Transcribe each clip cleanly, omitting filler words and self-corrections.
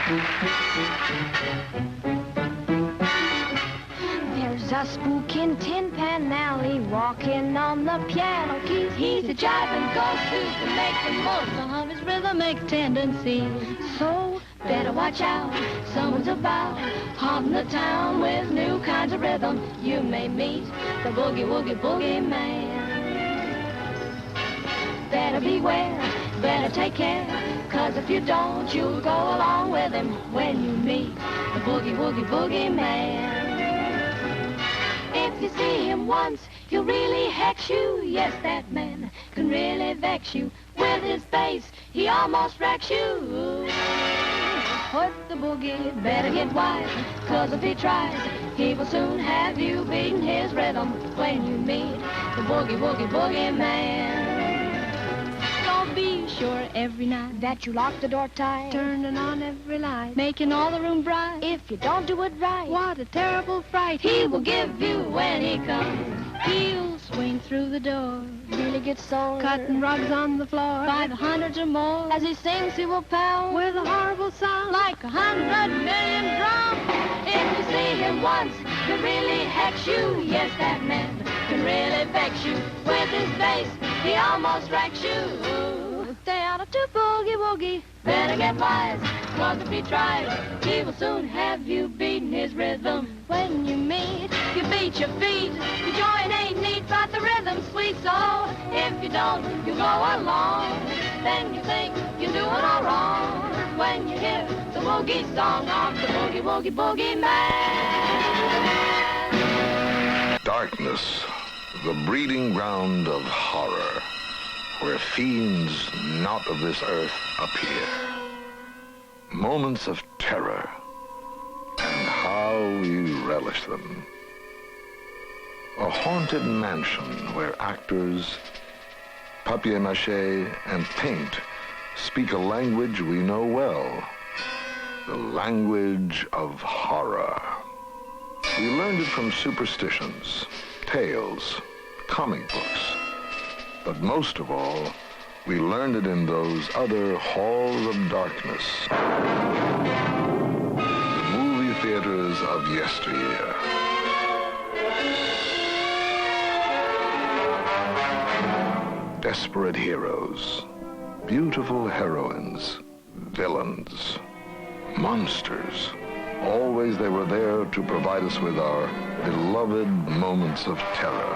There's a spook in Tin Pan Alley walking on the piano keys. He's a jiving go-to to make the most of his rhythmic tendency. So better watch out, someone's about haunting the town with new kinds of rhythm. You may meet the boogie woogie boogie man. Better beware, better take care, 'cause if you don't, you'll go along with him when you meet the boogie woogie boogie man. If you see him once, he'll really hex you. Yes, that man can really vex you. With his bass, he almost wrecks you. Put the boogie, better get wise, 'cause if he tries, he will soon have you beating his rhythm when you meet the boogie woogie boogie man. Be sure every night that you lock the door tight, turning on every light, making all the room bright. If you don't do it right, what a terrible fright he will give you when he comes. He'll swing through the door, really get sore, cutting rugs on the floor by the hundreds or more. As he sings, he will pound with a horrible sound like 100 million drums. If you see him once, he'll really hex you. Yes, that man can really vex you. With his bass, he almost wrecks you. Stay out of the boogie woogie, better get wise, 'cause if he tries, he will soon have you beating his rhythm. When you meet, you beat your feet. Your joint ain't neat, but the rhythm's sweet. So if you don't, you go along. Then you think you're doing all wrong when you hear the woogie song of the boogie woogie boogie man. Darkness, the breeding ground of horror, where fiends not of this earth appear. Moments of terror, and how we relish them. A haunted mansion where actors, papier-mâché, and paint speak a language we know well, the language of horror. We learned it from superstitions, tales, comic books. But most of all, we learned it in those other halls of darkness. The movie theaters of yesteryear. Desperate heroes, beautiful heroines, villains, monsters. Always they were there to provide us with our beloved moments of terror.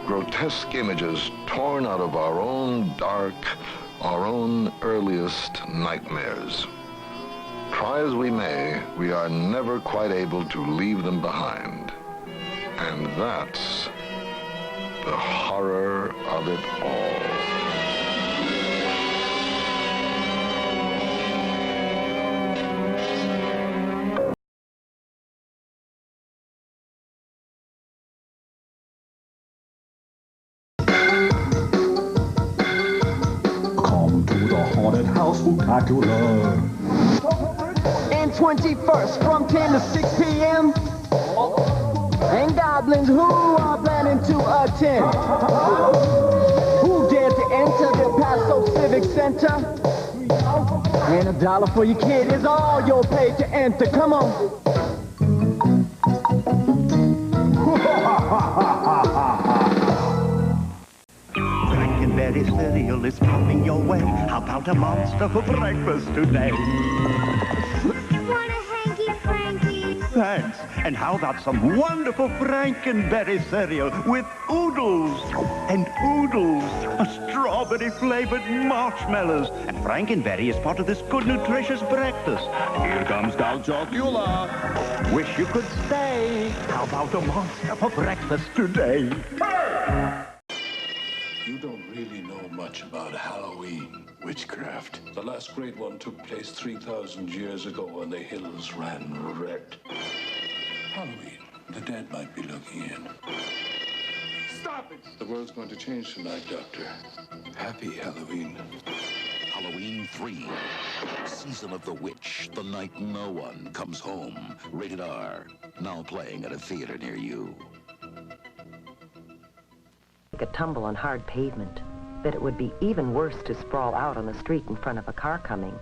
Grotesque images torn out of our own dark, our own earliest nightmares. Try as we may, we are never quite able to leave them behind. And that's the horror of it all. Dracula. And 21st from 10 to 6 p.m. And goblins who are planning to attend. Who dare to enter the Paso Civic Center? And $1 for your kid is all you'll pay to enter. Come on. Frankenberry cereal is coming your way. How about a monster for breakfast today? Want a hanky-franky? Thanks. And how about some wonderful Frankenberry cereal with oodles and oodles, a strawberry-flavored marshmallows. And Frankenberry is part of this good, nutritious breakfast. Here comes Count Chocula. Wish you could stay. How about a monster for breakfast today? You don't really know much about Halloween witchcraft. The last great one took place 3,000 years ago when the hills ran red. Halloween, the dead might be looking in. Stop it! The world's going to change tonight, Doctor. Happy Halloween. Halloween 3, Season of the Witch, the night no one comes home. Rated R, now playing at a theater near you. a tumble on hard pavement, that it would be even worse to sprawl out on the street in front of a car coming.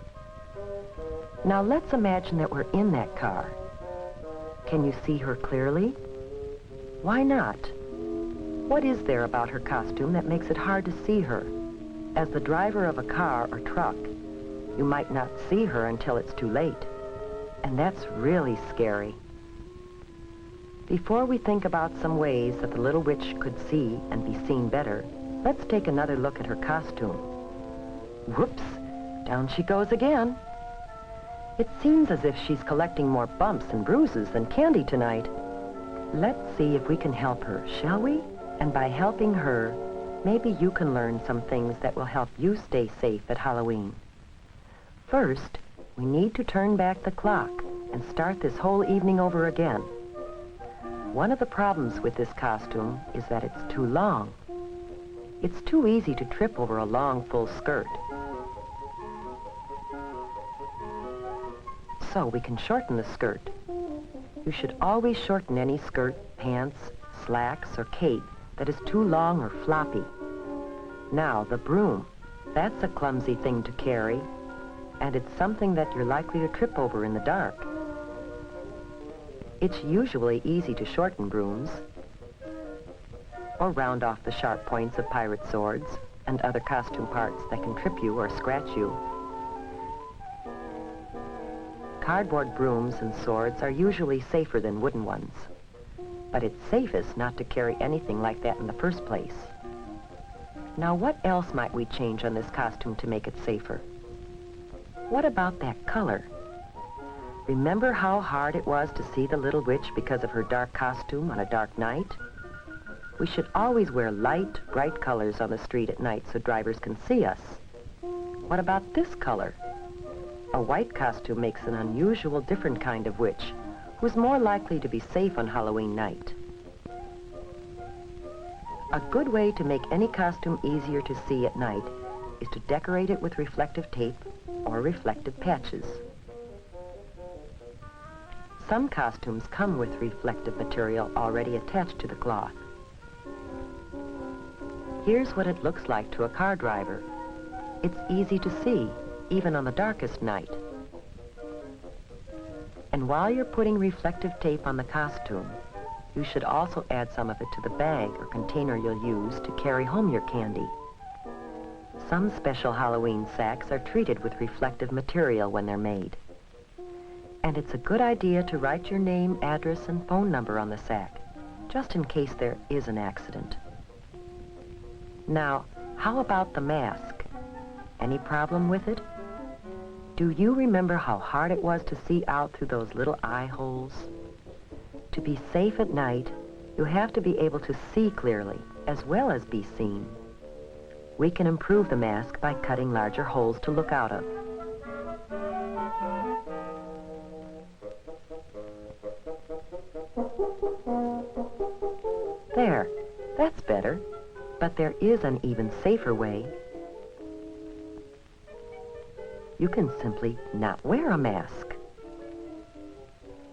Now let's imagine that we're in that car. Can you see her clearly? Why not? What is there about her costume that makes it hard to see her? As the driver of a car or truck, you might not see her until it's too late. And that's really scary. Before we think about some ways that the little witch could see and be seen better, let's take another look at her costume. Whoops, down she goes again. It seems as if she's collecting more bumps and bruises than candy tonight. Let's see if we can help her, shall we? And by helping her, maybe you can learn some things that will help you stay safe at Halloween. First, we need to turn back the clock and start this whole evening over again. One of the problems with this costume is that it's too long. It's too easy to trip over a long, full skirt. So we can shorten the skirt. You should always shorten any skirt, pants, slacks, or cape that is too long or floppy. Now, the broom. That's a clumsy thing to carry, and it's something that you're likely to trip over in the dark. It's usually easy to shorten brooms, or round off the sharp points of pirate swords and other costume parts that can trip you or scratch you. Cardboard brooms and swords are usually safer than wooden ones, but it's safest not to carry anything like that in the first place. Now, what else might we change on this costume to make it safer? What about that color? Remember how hard it was to see the little witch because of her dark costume on a dark night? We should always wear light, bright colors on the street at night so drivers can see us. What about this color? A white costume makes an unusual, different kind of witch who's more likely to be safe on Halloween night. A good way to make any costume easier to see at night is to decorate it with reflective tape or reflective patches. Some costumes come with reflective material already attached to the cloth. Here's what it looks like to a car driver. It's easy to see, even on the darkest night. And while you're putting reflective tape on the costume, you should also add some of it to the bag or container you'll use to carry home your candy. Some special Halloween sacks are treated with reflective material when they're made. And it's a good idea to write your name, address, and phone number on the sack, just in case there is an accident. Now, how about the mask? Any problem with it? Do you remember how hard it was to see out through those little eye holes? To be safe at night, you have to be able to see clearly, as well as be seen. We can improve the mask by cutting larger holes to look out of. There, that's better, but there is an even safer way. You can simply not wear a mask.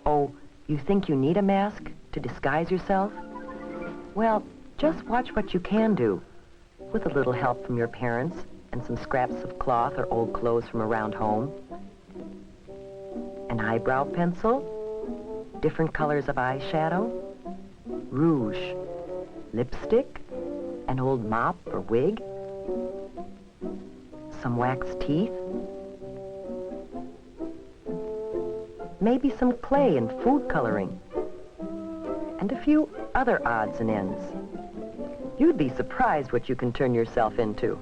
Oh, you think you need a mask to disguise yourself? Well, just watch what you can do, with a little help from your parents and some scraps of cloth or old clothes from around home. An eyebrow pencil, different colors of eyeshadow, rouge, lipstick, an old mop or wig, some wax teeth, maybe some clay and food coloring, and a few other odds and ends. You'd be surprised what you can turn yourself into.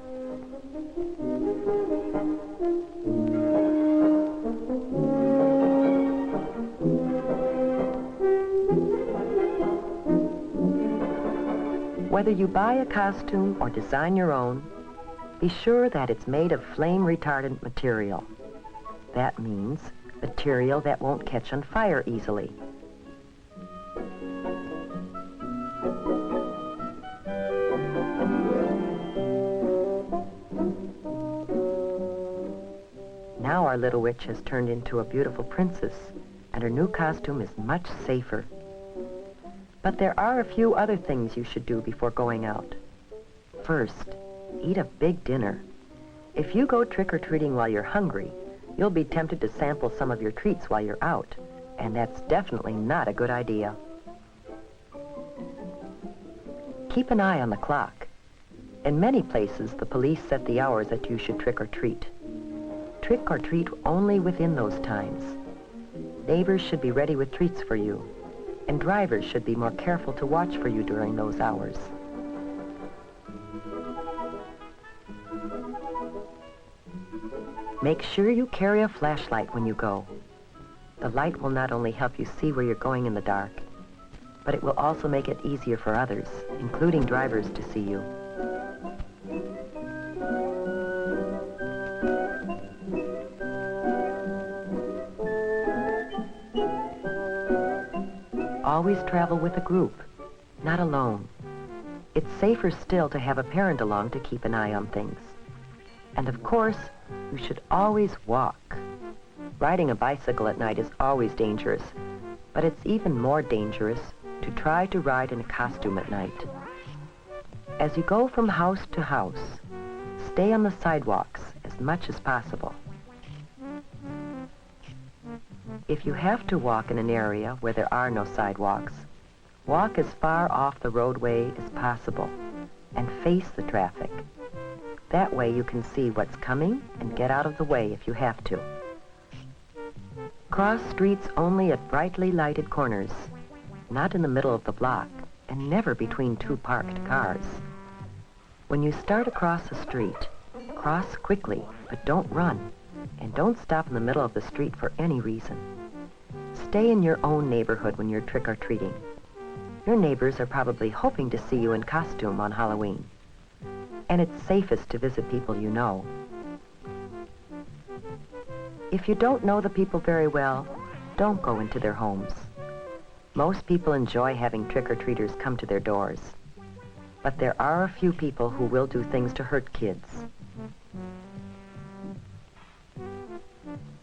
Whether you buy a costume or design your own, be sure that it's made of flame-retardant material. That means material that won't catch on fire easily. Now our little witch has turned into a beautiful princess, and her new costume is much safer. But there are a few other things you should do before going out. first, eat a big dinner. If you go trick-or-treating while you're hungry, you'll be tempted to sample some of your treats while you're out, and that's definitely not a good idea. Keep an eye on the clock. In many places, the police set the hours that you should trick-or-treat. Trick-or-treat only within those times. Neighbors should be ready with treats for you, and drivers should be more careful to watch for you during those hours. Make sure you carry a flashlight when you go. The light will not only help you see where you're going in the dark, but it will also make it easier for others, including drivers, to see you. Always travel with a group, not alone. It's safer still to have a parent along to keep an eye on things. And of course, you should always walk. Riding a bicycle at night is always dangerous, but it's even more dangerous to try to ride in a costume at night. As you go from house to house, stay on the sidewalks as much as possible. If you have to walk in an area where there are no sidewalks, walk as far off the roadway as possible and face the traffic. That way you can see what's coming and get out of the way if you have to. Cross streets only at brightly lighted corners, not in the middle of the block, and never between two parked cars. When you start across the street, cross quickly, but don't run, and don't stop in the middle of the street for any reason. Stay in your own neighborhood when you're trick-or-treating. Your neighbors are probably hoping to see you in costume on Halloween, and it's safest to visit people you know. If you don't know the people very well, don't go into their homes. Most people enjoy having trick-or-treaters come to their doors, but there are a few people who will do things to hurt kids.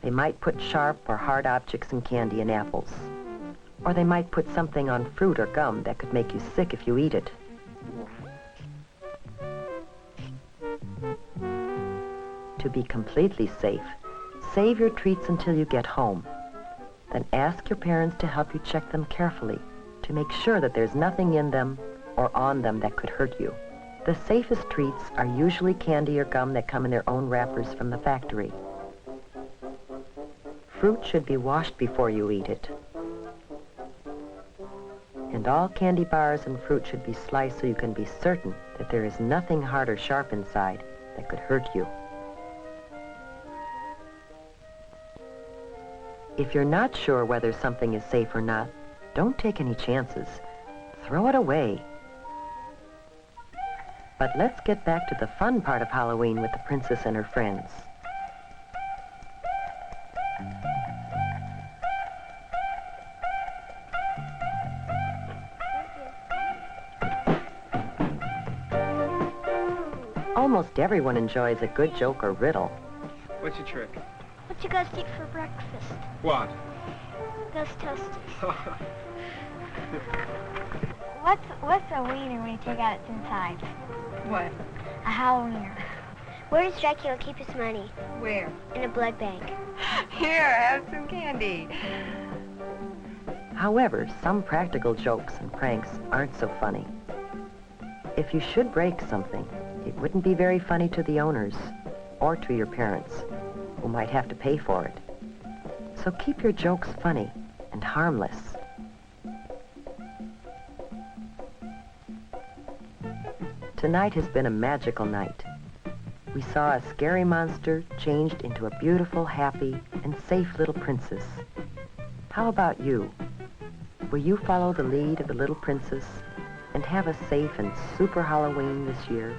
They might put sharp or hard objects in candy and apples, or they might put something on fruit or gum that could make you sick if you eat it. To be completely safe, save your treats until you get home. Then ask your parents to help you check them carefully to make sure that there's nothing in them or on them that could hurt you. The safest treats are usually candy or gum that come in their own wrappers from the factory. Fruit should be washed before you eat it. And all candy bars and fruit should be sliced so you can be certain that there is nothing hard or sharp inside that could hurt you. If you're not sure whether something is safe or not, don't take any chances. Throw it away. But let's get back to the fun part of Halloween with the princess and her friends. Almost everyone enjoys a good joke or riddle. What's your trick? What you guys eat for breakfast? What? Ghost toasters. What's a wiener when you take out its inside? What? A Halloweener. Where does Dracula keep his money? Where? In a blood bank. Here, have some candy. However, some practical jokes and pranks aren't so funny. If you should break something, it wouldn't be very funny to the owners or to your parents, who might have to pay for it. So keep your jokes funny and harmless. Tonight has been a magical night. We saw a scary monster changed into a beautiful, happy, and safe little princess. How about you? Will you follow the lead of the little princess and have a safe and super Halloween this year?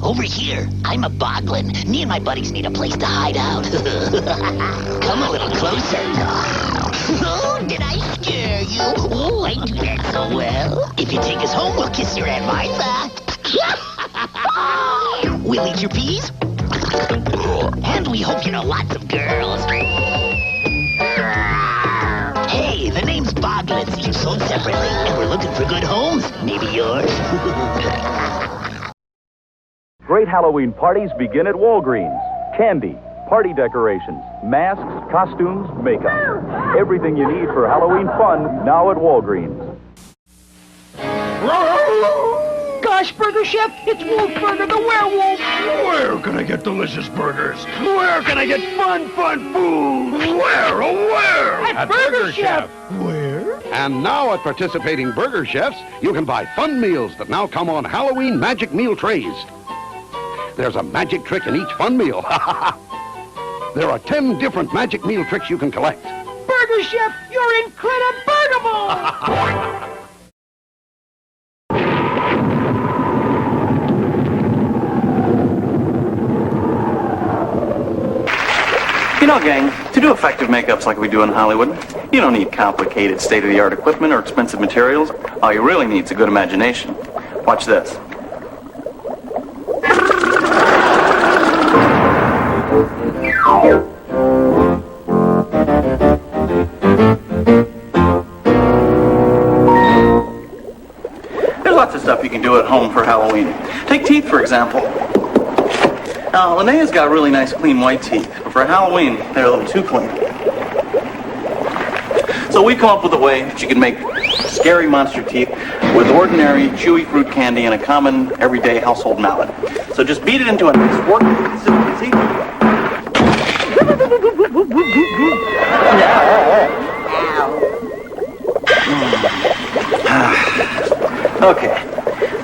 Over here, I'm a boglin. Me and my buddies need a place to hide out. Come a little closer. Oh, did I scare you? Oh, I do that so well. If you take us home, we'll kiss your Aunt Martha. We'll eat your peas. And we hope you know lots of girls. Hey, the name's Boglins. Each sold separately, and we're looking for good homes. Maybe yours. Great Halloween parties begin at Walgreens. Candy, party decorations, masks, costumes, makeup. Everything you need for Halloween fun now at Walgreens. Gosh, Burger Chef, it's Wolfburger the werewolf. Where can I get delicious burgers? Where can I get fun food? Where, oh where? At Burger Chef. Where? And now at participating Burger Chefs, you can buy fun meals that now come on Halloween magic meal trays. There's a magic trick in each fun meal. There are 10 different magic meal tricks you can collect. Burger Chef, you're incredible! You know, gang, to do effective makeups like we do in Hollywood, you don't need complicated state-of-the-art equipment or expensive materials. All you really need is a good imagination. Watch this. There's lots of stuff you can do at home for Halloween. Take teeth, for example. Now, Linnea's got really nice, clean white teeth, but for Halloween, they're a little too clean. So we come up with a way that you can make scary monster teeth with ordinary, chewy fruit candy and a common, everyday household mallet. So just beat it into a nice working consistency. Okay,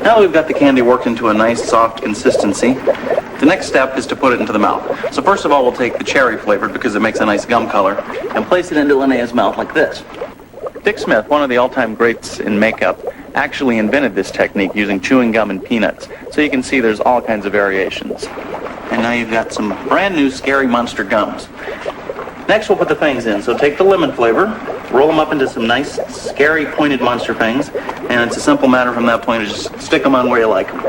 now we've got the candy worked into a nice, soft consistency. The next step is to put it into the mouth. So first of all, we'll take the cherry flavored because it makes a nice gum color and place it into Linnea's mouth like this. Dick Smith, one of the all-time greats in makeup, actually invented this technique using chewing gum and peanuts. So you can see there's all kinds of variations. And now you've got some brand new scary monster gums. Next we'll put the fangs in. So take the lemon flavor, roll them up into some nice, scary pointed monster fangs, and it's a simple matter from that point to just stick them on where you like them.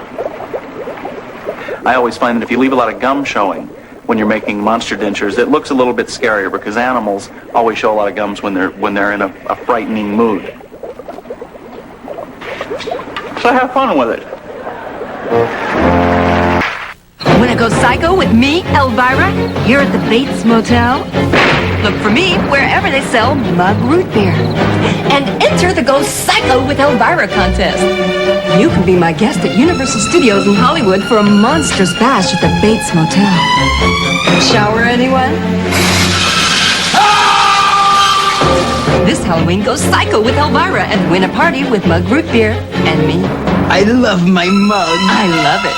I always find that if you leave a lot of gum showing when you're making monster dentures, it looks a little bit scarier because animals always show a lot of gums when they're in a frightening mood. So have fun with it. Wanna go psycho with me, Elvira, here at the Bates Motel? Look for me wherever they sell mug root beer. And enter the Go Psycho with Elvira contest. You can be my guest at Universal Studios in Hollywood for a monstrous bash at the Bates Motel. Shower anyone? This Halloween, go psycho with Elvira and win a party with mug root beer and me. I love my mug. I love it.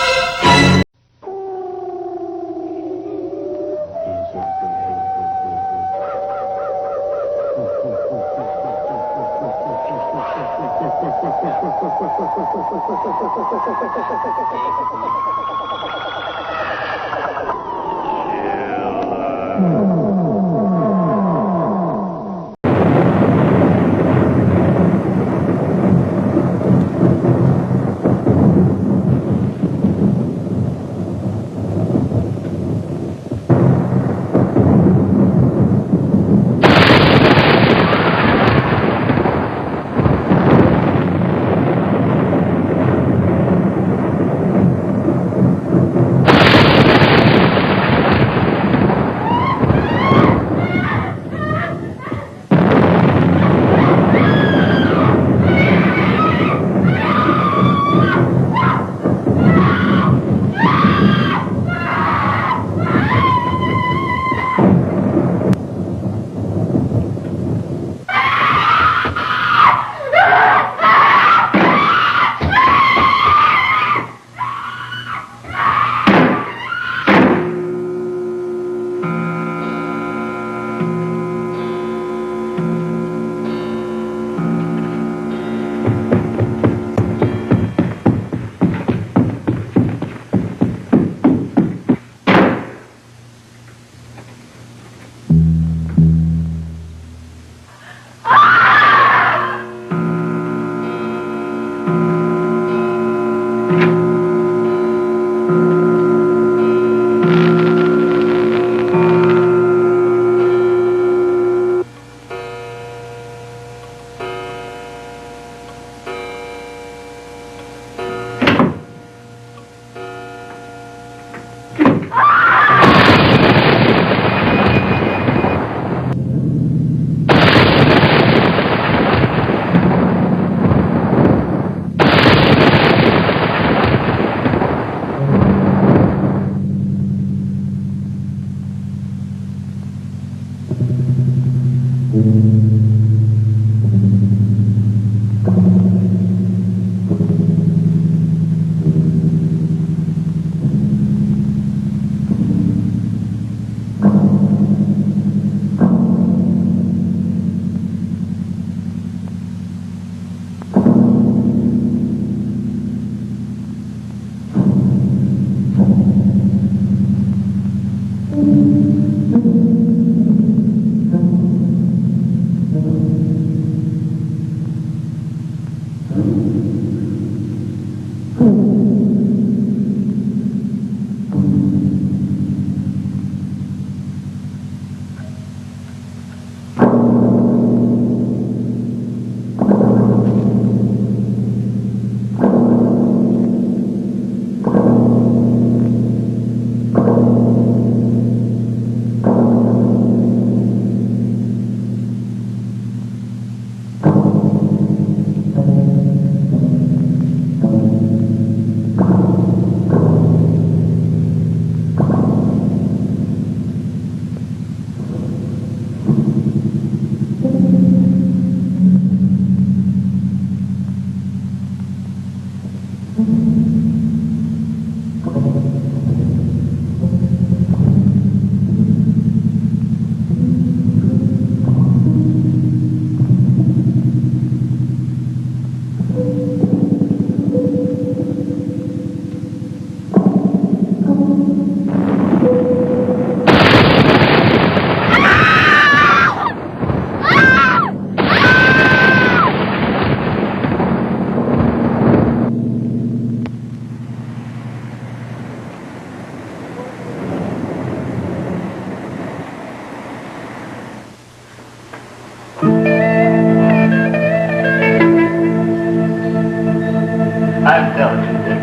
I'm telling you, Dick.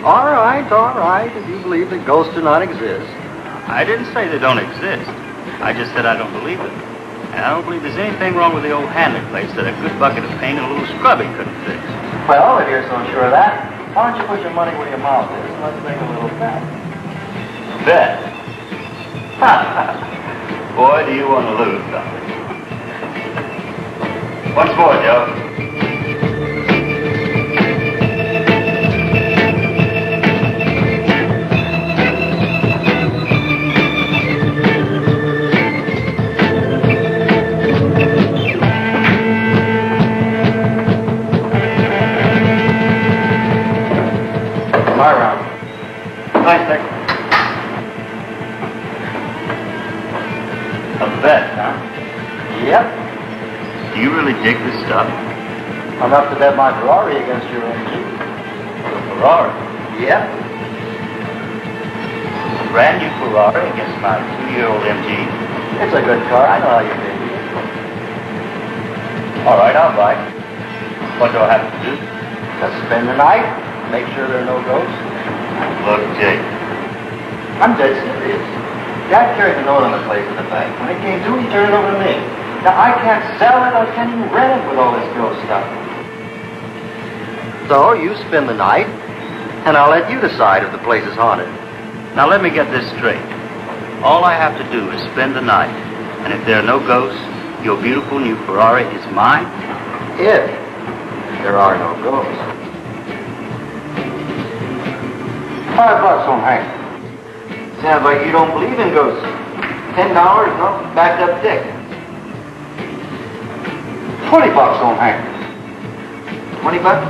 All right, if you believe that ghosts do not exist. I didn't say they don't exist. I just said I don't believe it. And I don't believe there's anything wrong with the old Hanley place that a good bucket of paint and a little scrubbing couldn't fix. Well, if you're so sure of that, why don't you put your money where your mouth is and let's make a little bet. Bet? Boy, do you want to lose something. Once more, Joe. My round. Nice, Dick. A bet, huh? Yep. Do you really dig this stuff? Enough to bet my Ferrari against your MG. The Ferrari? Yep. A brand new Ferrari against my 2-year-old MG? It's a good car. I know how you dig it. All right, I'll buy. What do I have to do? Just spend the night. Make sure there are no ghosts. Look, Jake. I'm dead serious. Dad carried the note on the place in the bank. When it came due, he turned it over to me. Now, I can't sell it, I can't even rent it with all this ghost stuff. So, you spend the night, and I'll let you decide if the place is haunted. Now, let me get this straight. All I have to do is spend the night, and if there are no ghosts, your beautiful new Ferrari is mine? If there are no ghosts. $5 on Hank. Sounds like you don't believe in ghosts. $10, no, backed up dick. $20 on Hank. 20 bucks?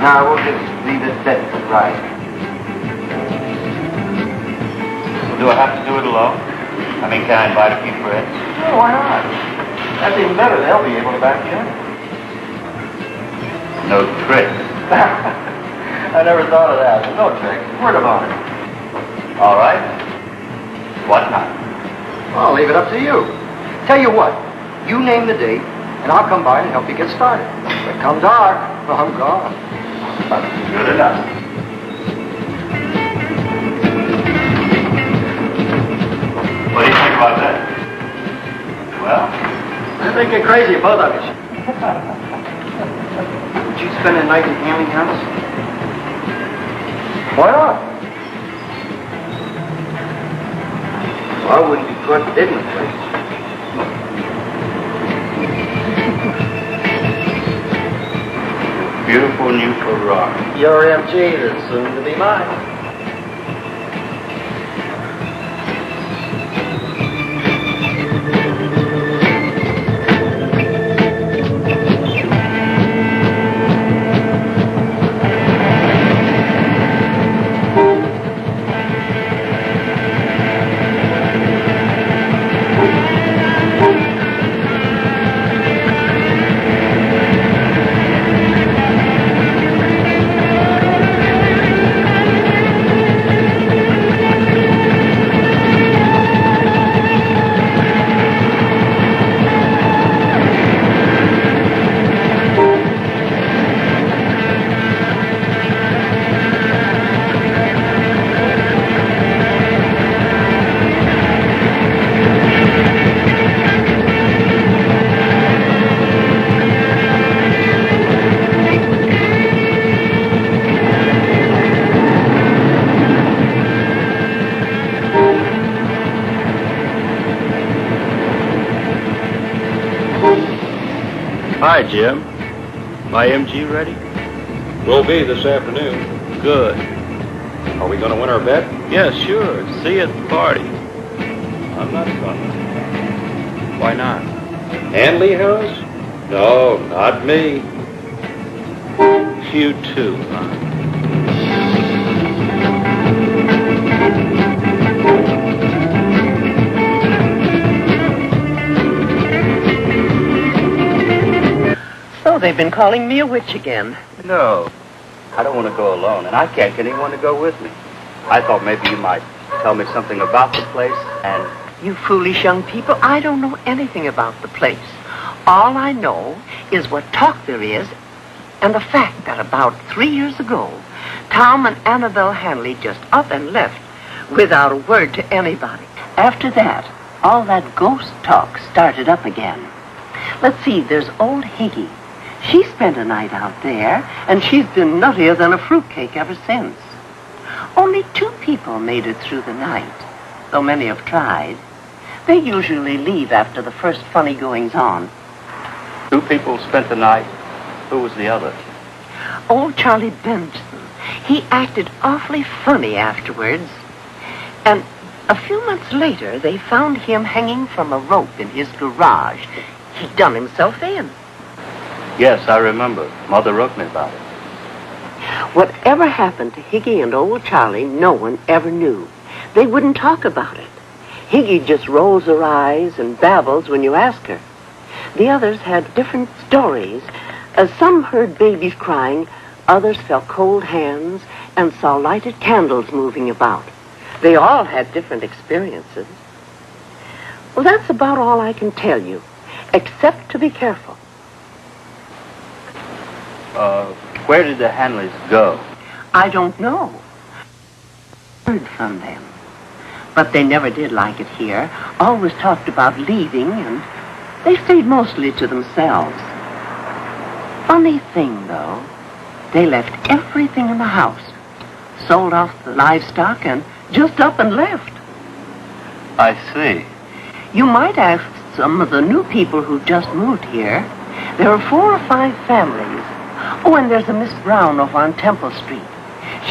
No, we'll just leave it dead for right. Do I have to do it alone? I mean, can I invite a few friends? Oh, why not? That's even better. They'll be able to back you up. No tricks. I never thought of that. No tricks. Word of honor. All right. What not? Well, I'll leave it up to you. Tell you what, you name the date, and I'll come by and help you get started. But come dark, I'm gone. Good enough. What do you think about that? Well? I think you're crazy, both of you. Would you spend a night in Hamlin House? Why not? I wouldn't be caught dead in the place. Beautiful new Ferrari. Your MG is soon to be mine. Hi, Jim. My MG ready? Will be this afternoon. Good. Are we going to win our bet? Yeah, sure. See you at the party. I'm not coming. Why not? Hanley House? No, not me. You too, huh? So they've been calling me a witch again. No. I don't want to go alone, and I can't get anyone to go with me. I thought maybe you might tell me something about the place, and... You foolish young people, I don't know anything about the place. All I know is what talk there is, and the fact that about 3 years ago, Tom and Annabelle Hanley just up and left without a word to anybody. After that, all that ghost talk started up again. Let's see, there's old Higgy. She spent a night out there, and she's been nuttier than a fruitcake ever since. Only 2 people made it through the night, though many have tried. They usually leave after the first funny goings-on. 2 people spent the night. Who was the other? Old Charlie Benson. He acted awfully funny afterwards. And a few months later, they found him hanging from a rope in his garage. He'd done himself in. Yes, I remember. Mother wrote me about it. Whatever happened to Higgy and old Charlie, no one ever knew. They wouldn't talk about it. Higgy just rolls her eyes and babbles when you ask her. The others had different stories. Some heard babies crying, others felt cold hands and saw lighted candles moving about. They all had different experiences. Well, that's about all I can tell you, except to be careful. Where did the Hanleys go? I don't know. Heard from them. But they never did like it here. Always talked about leaving, and they stayed mostly to themselves. Funny thing, though, they left everything in the house. Sold off the livestock and just up and left. I see. You might ask some of the new people who just moved here. There are 4 or 5 families. Oh, and there's a Miss Brown over on Temple Street.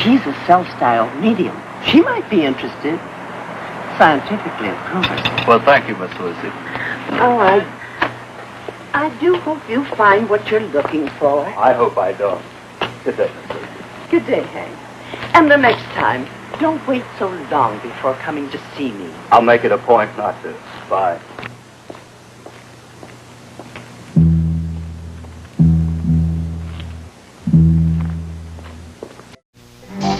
She's a self-styled medium. She might be interested. Scientifically, of course. Well, thank you, Miss Lucy. Oh, I do hope you find what you're looking for. I hope I don't. Good day, Miss Lucy. Good day, Hank. And the next time, don't wait so long before coming to see me. I'll make it a point not to. Bye.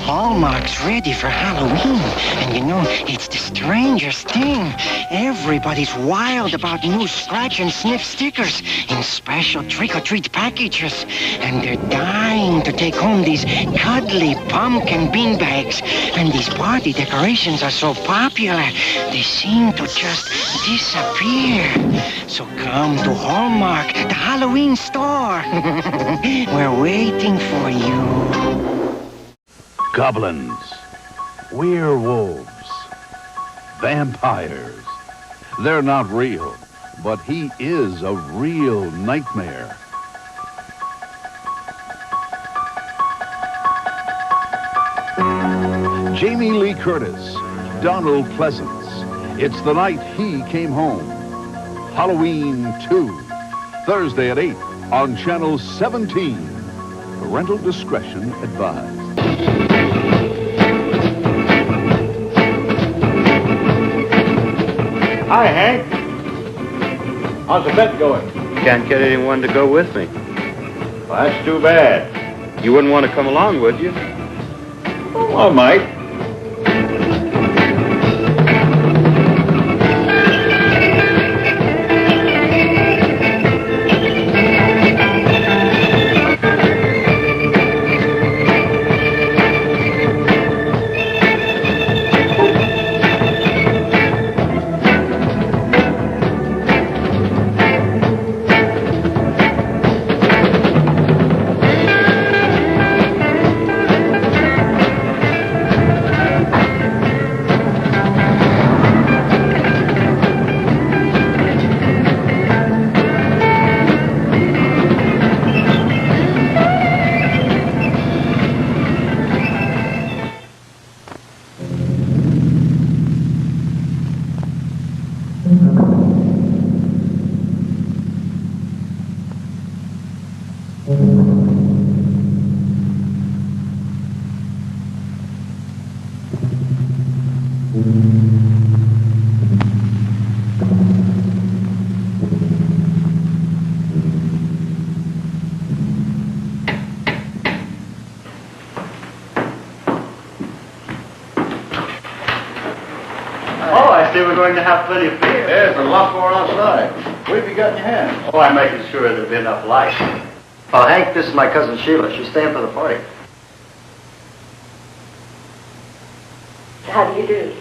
Hallmark's ready for Halloween, and you know, it's the strangest thing. Everybody's wild about new scratch and sniff stickers in special trick-or-treat packages, and they're dying to take home these cuddly pumpkin beanbags. And these party decorations are so popular, they seem to just disappear. So come to Hallmark, the Halloween store. We're waiting for you. Goblins, werewolves, Vampires. They're not real, but he is a real nightmare. Jamie Lee Curtis, Donald Pleasance. It's the night he came home. Halloween 2, Thursday at 8 on Channel 17. Parental discretion advised. Hi, Hank. How's the bet going? Can't get anyone to go with me. Well, that's too bad. You wouldn't want to come along, would you? Oh, I might. We're going to have plenty of beer. There's a lot more outside. What have you got in your hand? Oh, I'm making sure there'll be enough light. Oh, Hank, this is my cousin Sheila. She's staying for the party. How do you do?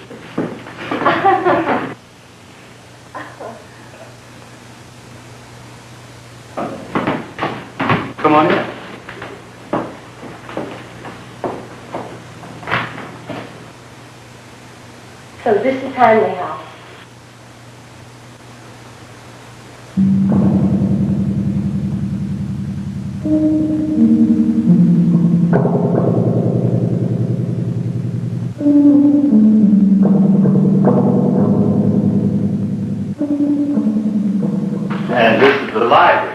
Come on in. So this is Hanley House. And this is the library.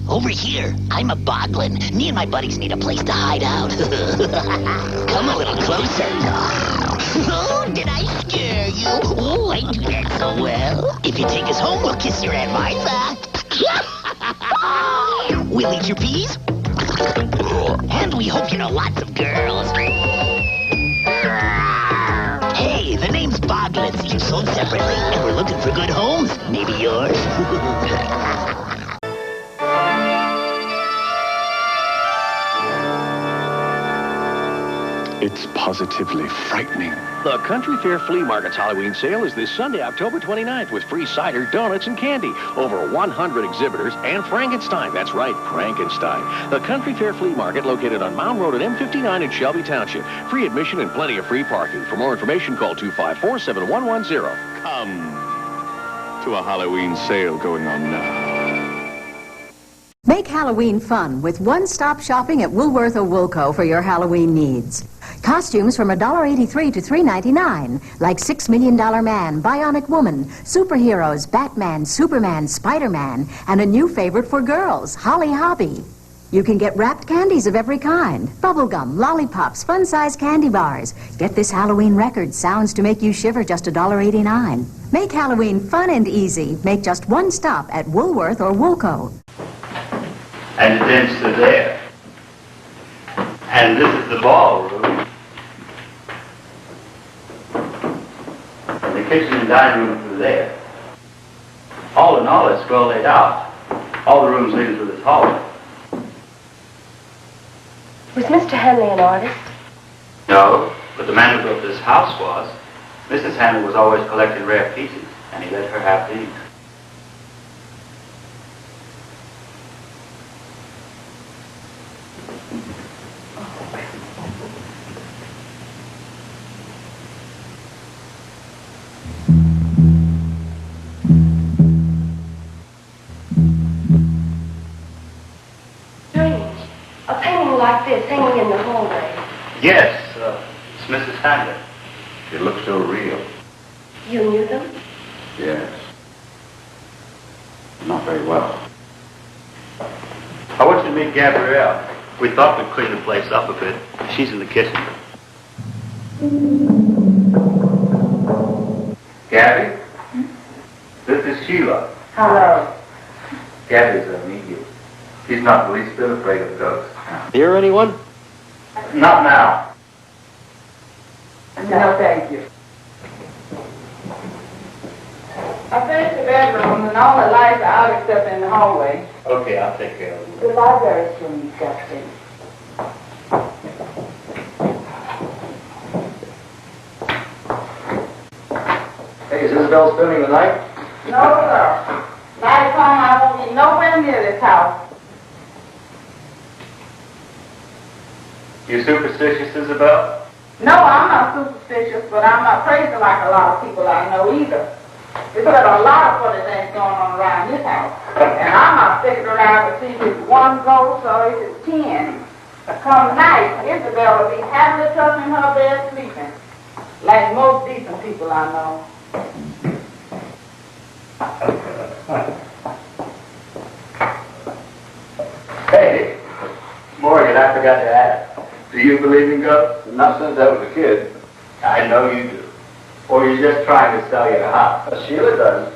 Over here, I'm a boglin. Me and my buddies need a place to hide out. Come a little closer. Oh, did I scare you? Oh, I do that so well. If you take us home, we'll kiss your Aunt Martha. We'll eat your peas. And we hope you know lots of girls. Hey, the name's Boglins, each sold separately, and we're looking for good homes. Maybe yours? It's positively frightening. The Country Fair Flea Market's Halloween sale is this Sunday, October 29th, with free cider, donuts, and candy. Over 100 exhibitors and Frankenstein. That's right, Frankenstein. The Country Fair Flea Market, located on Mound Road at M59 in Shelby Township. Free admission and plenty of free parking. For more information, call 254-7110. Come to a Halloween sale going on now. Make Halloween fun with one-stop shopping at Woolworth or Woolco for your Halloween needs. Costumes from $1.83 to $3.99, like $6 Million Man, Bionic Woman, superheroes, Batman, Superman, Spider-Man, and a new favorite for girls, Holly Hobby. You can get wrapped candies of every kind, bubblegum, lollipops, fun-sized candy bars. Get this Halloween record, Sounds to Make You Shiver, just $1.89. Make Halloween fun and easy. Make just one stop at Woolworth or Woolco. And the dent's are there. And this is the ballroom. And the kitchen and dining room through there. All in all, it's well laid out. All the rooms leading through this hallway. Was Mr. Henley an artist? No, But the man who built this house was. Mrs. Hammond was always collecting rare pieces, and he let her have these. A painting like this hanging in the hallway. Yes, it's Mrs. Hammond. It looks so real. You knew them? Yes. Not very well. I want you to meet Gabrielle. We thought we'd clean the place up a bit. She's in the kitchen. Gabby? This is Sheila. Hello. Gabby's a medium. She's not the least bit afraid of ghosts. Hear anyone? Not now. No, thank you. I finished the bedroom and all the lights are out except in the hallway. Okay, I'll take care of it. The library's still needs dusting. Hey, is Isabel spending the night? No, sir. Night home, I won't be nowhere near this house. You superstitious, Isabel? No, I'm not superstitious, but I'm not crazy like a lot of people I know either. There's been a lot of funny things going on around this house. And I'm not sticking around to see if it's one ghost or if it's 10. Come night, Isabel will be happily tucked in her bed sleeping. Like most decent people I know. Hey, Morgan, I forgot to ask. Do you believe in ghosts? Not since I was a kid. I know you do. Or you're just trying to sell you a house. Sheila does.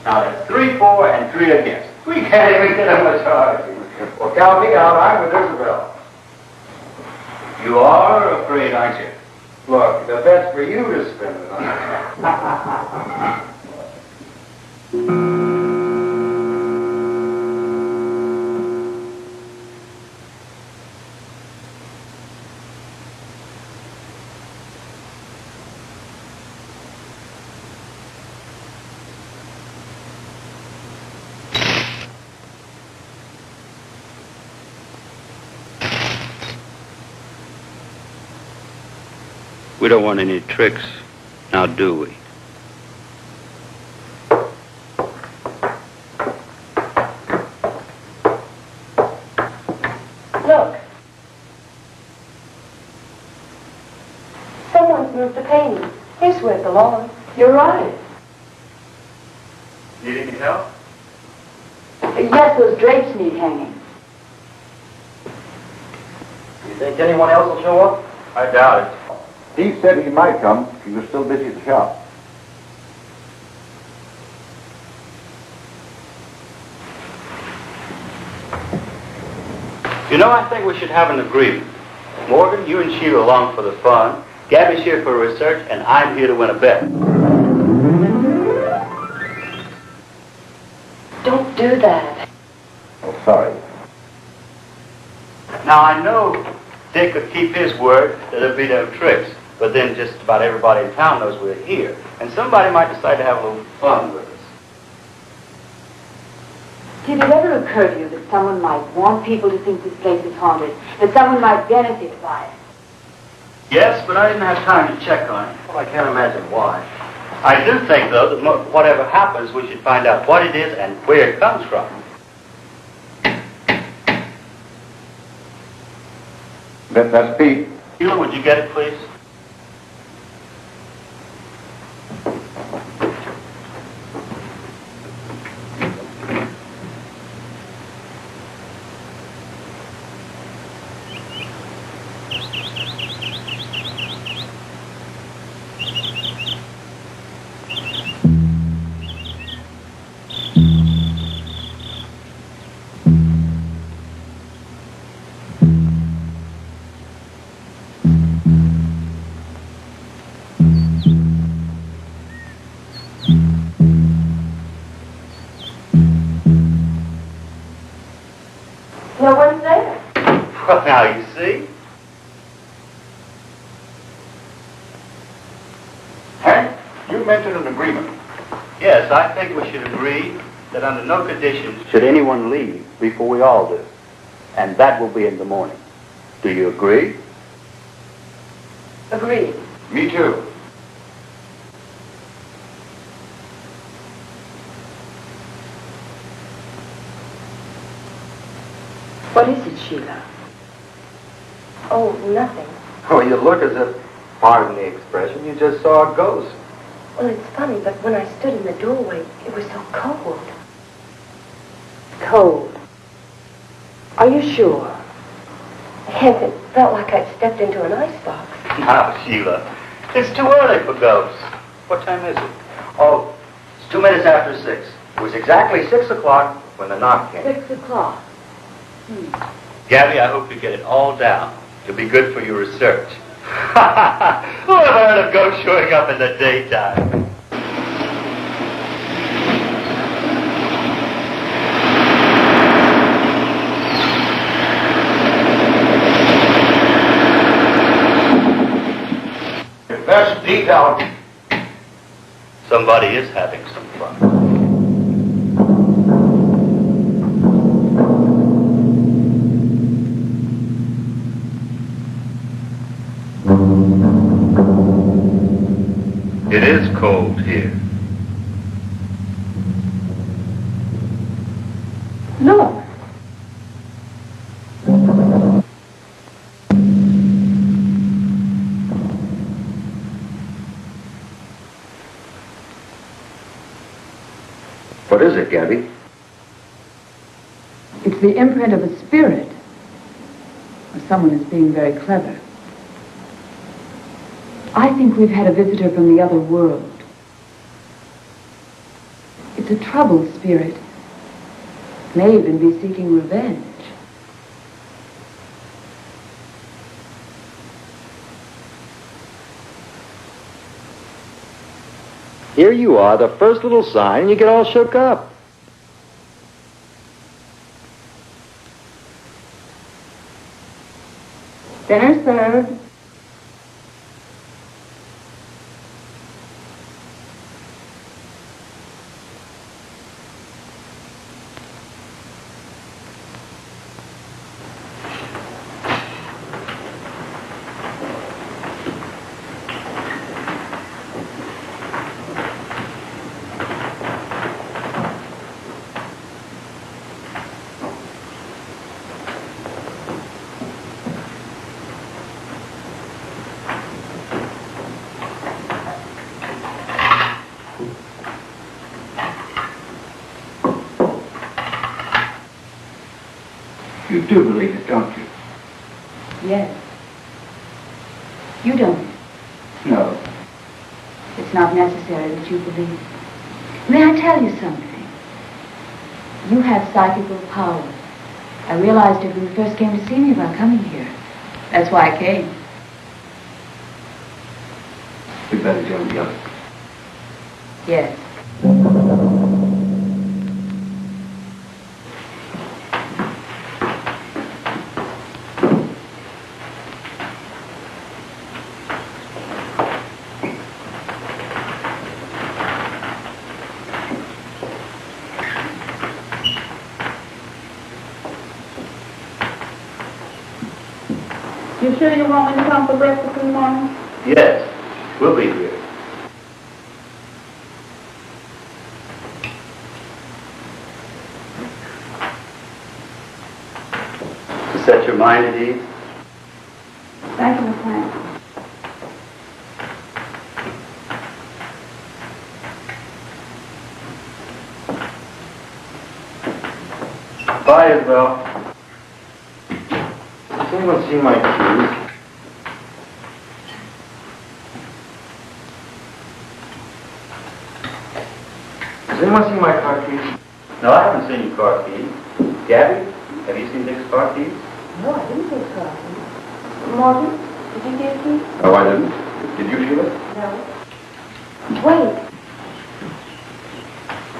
Now that's 3 for and 3 against. We can't even get them a charge. Well, count me out. I'm with Isabel. You are afraid, aren't you? Look, the bet's for you to spend it on. We don't want any tricks, now do we? Look. Someone's moved the painting. Here's where it belongs. You're right. Need any help? Yes, those drapes need hanging. You think anyone else will show up? I doubt it. Steve said he might come. He was still busy at the shop. You know, I think we should have an agreement. Morgan, you and Sheila along for the fun. Gabby's here for research, and I'm here to win a bet. Don't do that. Oh, sorry. Now, I know Dick could keep his word that there'll be no tricks, but then just about everybody in town knows we're here, and somebody might decide to have a little fun with us. Did it ever occur to you that someone might want people to think this place is haunted? That someone might benefit by it? Yes, but I didn't have time to check on it. Well, I can't imagine why. I do think, though, that whatever happens, we should find out what it is and where it comes from. That's Pete. Sheila, would you get it, please? No one's there. Well, now you see. You mentioned an agreement. Yes, I think we should agree that under no conditions Should anyone leave before we all do? And that will be in the morning. Do you agree? Agreed. Me too. What is it, Sheila? Oh, nothing. Oh, you look as if, pardon the expression, you just saw a ghost. Well, it's funny, but when I stood in the doorway, it was so cold. Cold. Are you sure? Yes, it felt like I'd stepped into an icebox. Now, Sheila, it's too early for ghosts. What time is it? Oh, it's 2 minutes after 6. It was exactly 6 o'clock when the knock came. 6 o'clock. Gabby, I hope you get it all down. It'll be good for your research. Who ever heard of ghosts showing up in the daytime? Best detail. Somebody is having some fun. It is cold here. Look. What is it, Gabby? It's the imprint of a spirit. Or someone is being very clever. I think we've had a visitor from the other world. It's a troubled spirit. May even be seeking revenge. Here you are, the first little sign, and you get all shook up. Dinner served. You do believe it, don't you? Yes. You don't. No. It's not necessary that you believe. May I tell you something? You have psychical power. I realized it when you first came to see me about coming here. That's why I came. We better join the others. Yes. You sure you want me to come for breakfast in the morning? Yes, we'll be here. To set your mind at ease? Thank you, Miss Frank. Bye, Isabel. Does anyone see my keys? Does anyone see my car keys? No, I haven't seen your car keys. Gabby, have you seen Dick's car keys? No, I didn't take coffee. Morgan, did you get me? No, I didn't. Did you, Sheila? No. Wait.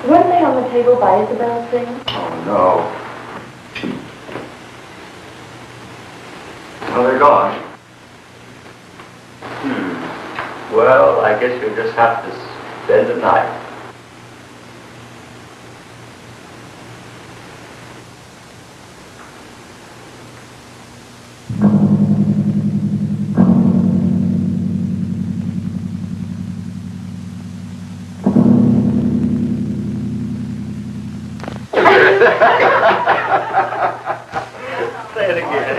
Weren't they on the table by Isabel's thing? Oh, no. Oh, they're gone. Well, I guess you'll just have to Spend the night. Say it again.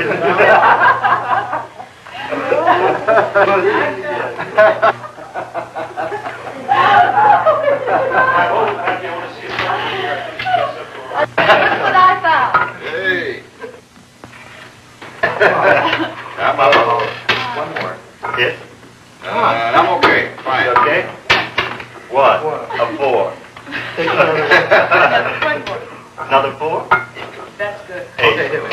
That's what I found. Hey. I'm out. One more. Hit. I'm okay. Fine. You okay? One. A 4. Another 4? That's good. 8. Okay, hit me.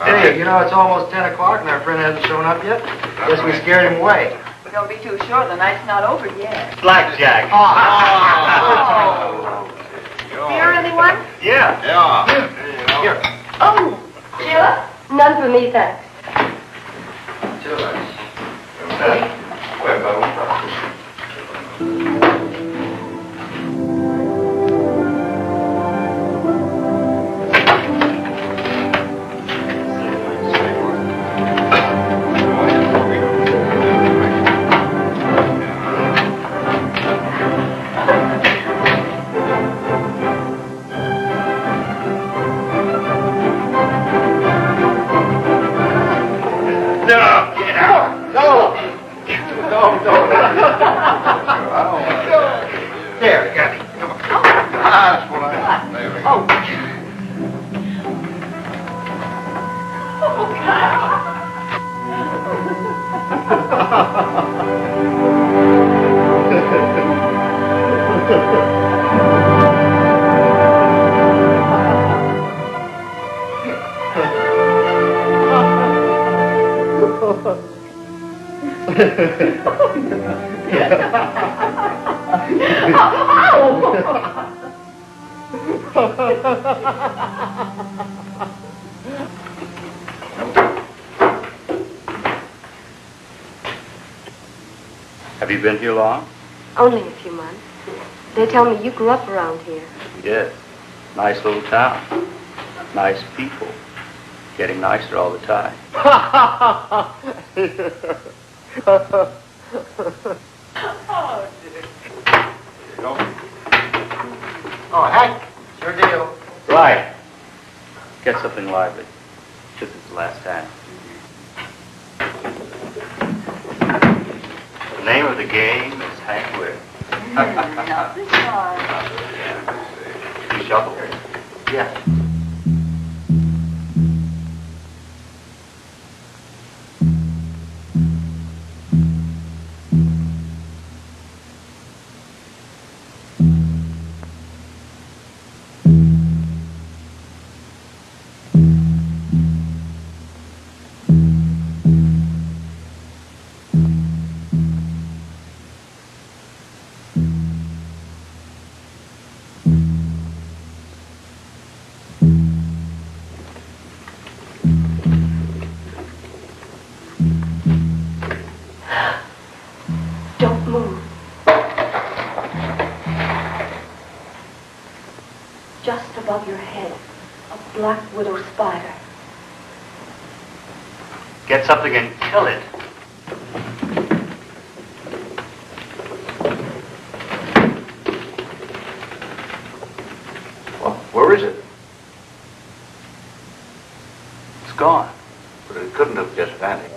Hey, you know, it's almost 10 o'clock and our friend hasn't shown up yet. Guess we scared him away. Don't be too sure. The night's not over yet. Blackjack. Beer, anyone? Yeah. Yeah. Here. Oh, Sheila? None for me, thanks. There, got it. Come on. That's what I want. There we go. Have you been here long? Only a few months. They tell me you grew up around here. Yes. Nice little town. Nice people. Getting nicer all the time. Oh, Hank, sure deal. Right. Get something lively. This is the last time. The name of the game is Hank Wick. Not this time. You shuffle? Yeah. Don't move. Just above your head, a black widow spider. Get something and kill it. Well, where is it? It's gone. But it couldn't have just vanished.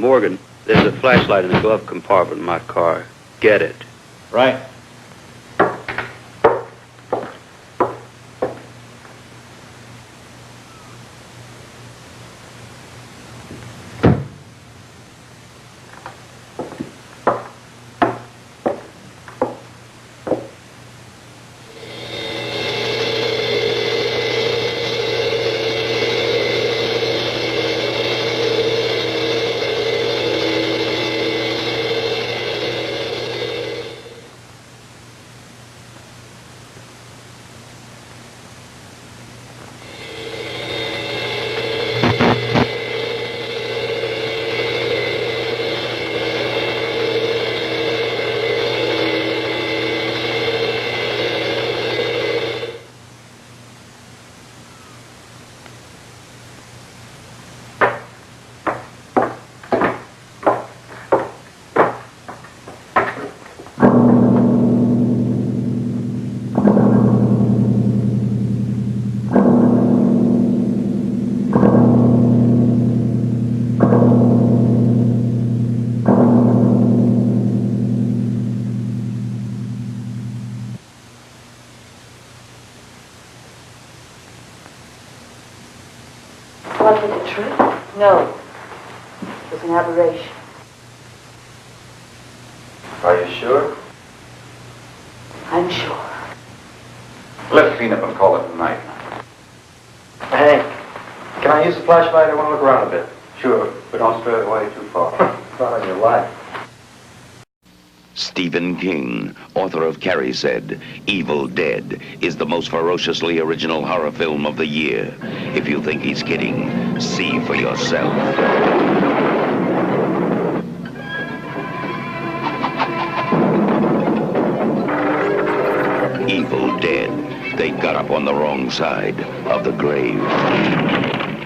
Morgan, there's a flashlight in the glove compartment of my car. Get it. Right. Was it a trick? No. It was an aberration. Are you sure? I'm sure. Let's clean up and call it a night. Hank, can I use the flashlight? I want to look around a bit. Sure, but don't stray away too far. Not on your life. Stephen King, author of Carrie, said, Evil Dead is the most ferociously original horror film of the year. If you think he's kidding, see for yourself. Evil Dead. They got up on the wrong side of the grave.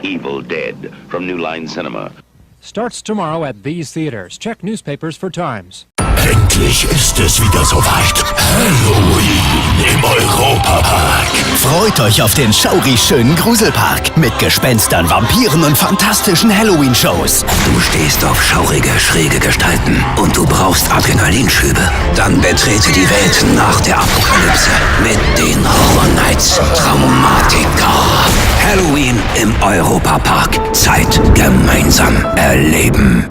Evil Dead from New Line Cinema. Starts tomorrow at these theaters. Check newspapers for times. Endlich ist es wieder soweit. Halloween im Europapark. Freut euch auf den schaurig schönen Gruselpark mit Gespenstern, Vampiren und fantastischen Halloween-Shows. Du stehst auf schaurige, schräge Gestalten und du brauchst Adrenalinschübe. Dann betrete die Welt nach der Apokalypse mit den Horror Nights Traumatiker. Halloween im Europapark. Zeit gemeinsam erleben.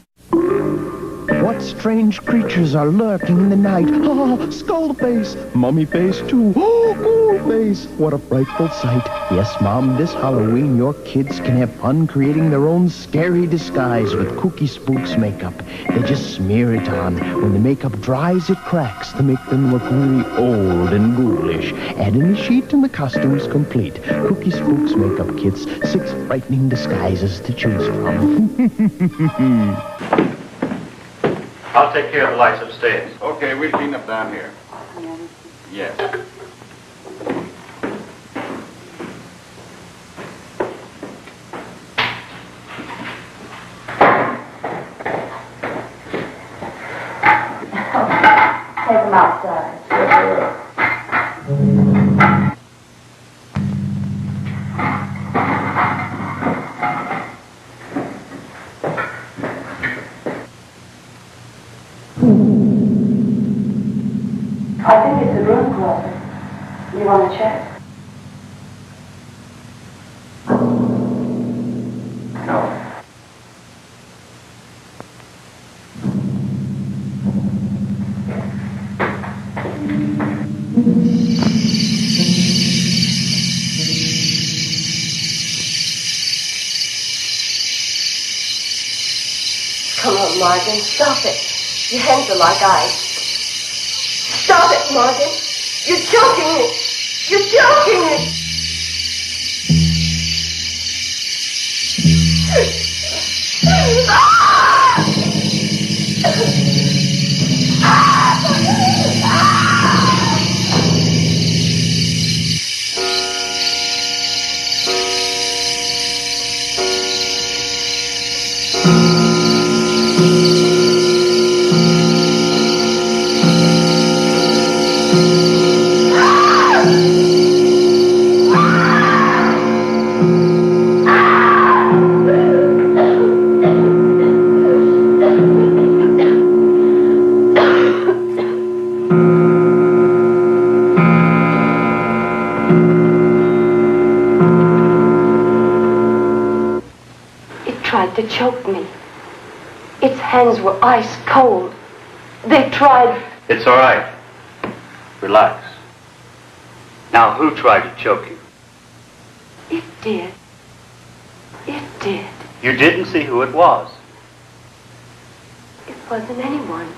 What strange creatures are lurking in the night? Ah, skull face, mummy face too. Oh, ghoul face. What a frightful sight. Yes, Mom, this Halloween your kids can have fun creating their own scary disguise with Cookie Spooks makeup. They just smear it on. When the makeup dries, it cracks to make them look really old and ghoulish. Add in the sheet and the costume's complete. Cookie Spooks makeup kits. 6 frightening disguises to choose from. I'll take care of the lights upstairs. Okay, we'll clean up down here. Yes. Take them outside. I think it's a broom closet. You want to check? No. Come on, Morgan, stop it. Your hands are like ice. Stop it, Morgan. You're choking me. You're choking me. tried to choke me. Its hands were ice cold. They tried... It's all right. Relax. Now, who tried to choke you? It did. It did. You didn't see who it was. It wasn't anyone.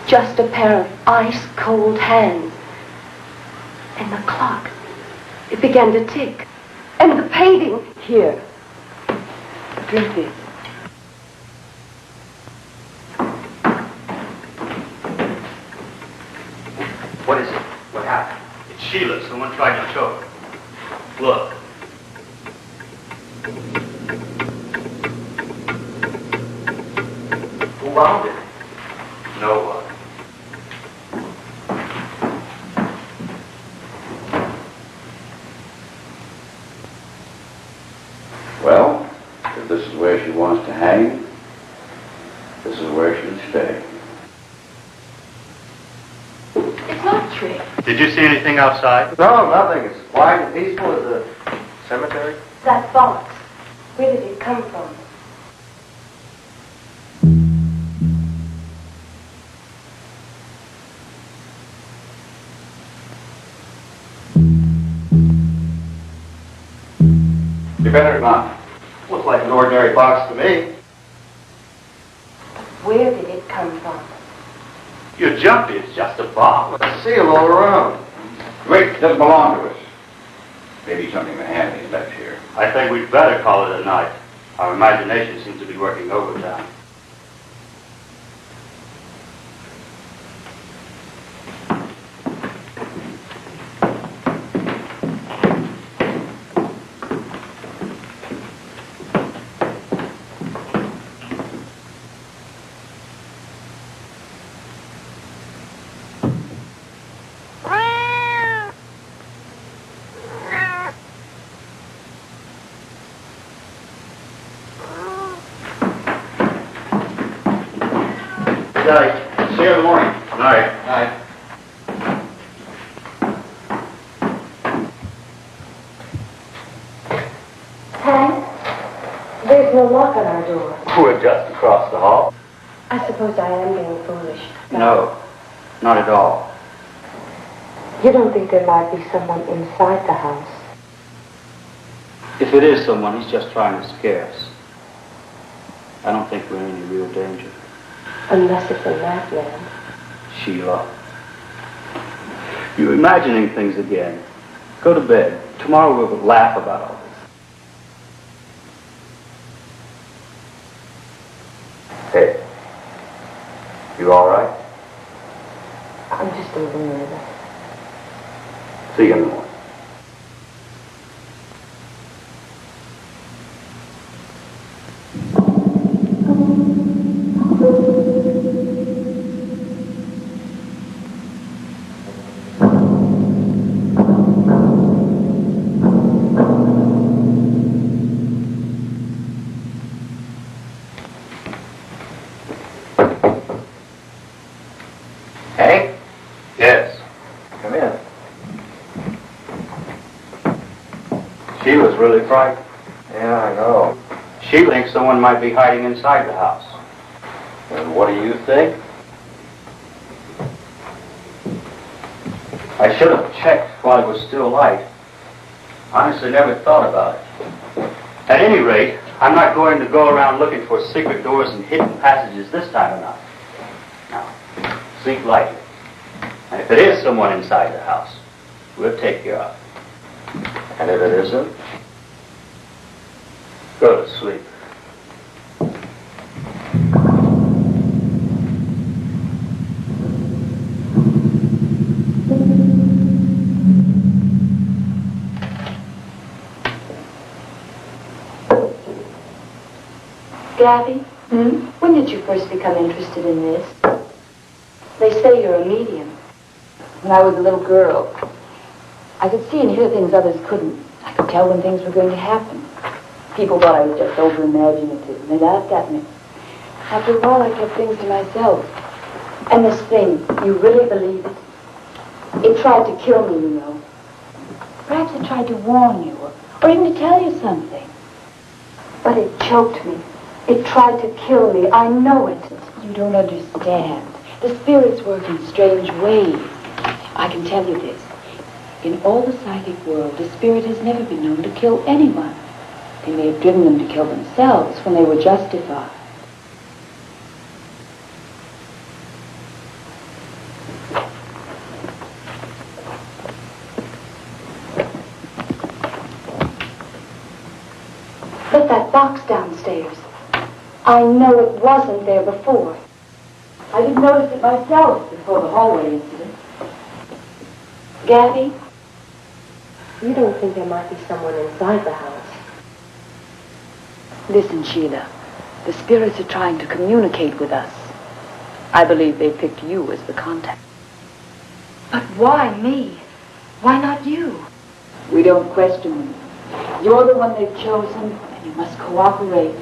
Just a pair of ice-cold hands. And the clock. It began to tick. And the painting. Here. Drink this. What is it? What happened? It's Sheila. Someone tried to choke her. Look. Who wound it? No one. Well, if this is where she wants to hang, this is where she'll stay. It's not true. Did you see anything outside? No, nothing. It's quiet and peaceful as a cemetery. That box. Where did it come from? You better not. Looks like an ordinary box to me. Where did it come from? You're jumpy. It's just a box. With a seal all around. Wait, it doesn't belong to us. Maybe something the Hanley's left here. I think we'd better call it a night. Our imagination seems to be working overtime. Good night. See you in the morning. Night. Night. Hank, there's no lock on our door. We're just across the hall. I suppose I am being foolish. No, not at all. You don't think there might be someone inside the house? If it is someone, he's just trying to scare us. I don't think we're in any real danger. Unless it's a madman. Sheila. You're imagining things again. Go to bed. Tomorrow we'll laugh about all this. Hey. You all right? I'm just a little nervous. See you in the morning. Hank? Yes. Come in. Sheila's really frightened. Yeah, I know. She thinks someone might be hiding inside the house. And what do you think? I should have checked while it was still light. Honestly, never thought about it. At any rate, I'm not going to go around looking for secret doors and hidden passages this time of night. Now, sleep lightly. And if it is someone inside the house, we'll take care of it. And if it isn't? Go to sleep. Gabby, when did you first become interested in this? They say you're a medium. When I was a little girl, I could see and hear things others couldn't. I could tell when things were going to happen. People thought I was just over-imaginative, and they laughed at me. After a while, I kept things to myself. And this thing, you really believe it? It tried to kill me, you know. Perhaps it tried to warn you, or even to tell you something. But it choked me. It tried to kill me. I know it. You don't understand. The spirits work in strange ways. I can tell you this. In all the psychic world, the spirit has never been known to kill anyone. They may have driven them to kill themselves when they were justified. But that box downstairs, I know it wasn't there before. I didn't notice it myself before the hallway incident. Gabby? You don't think there might be someone inside the house? Listen, Sheila. The spirits are trying to communicate with us. I believe they picked you as the contact. But why me? Why not you? We don't question them. You're the one they've chosen, and you must cooperate.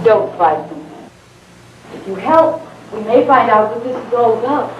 Don't fight them. If you help, we may find out what this is all about.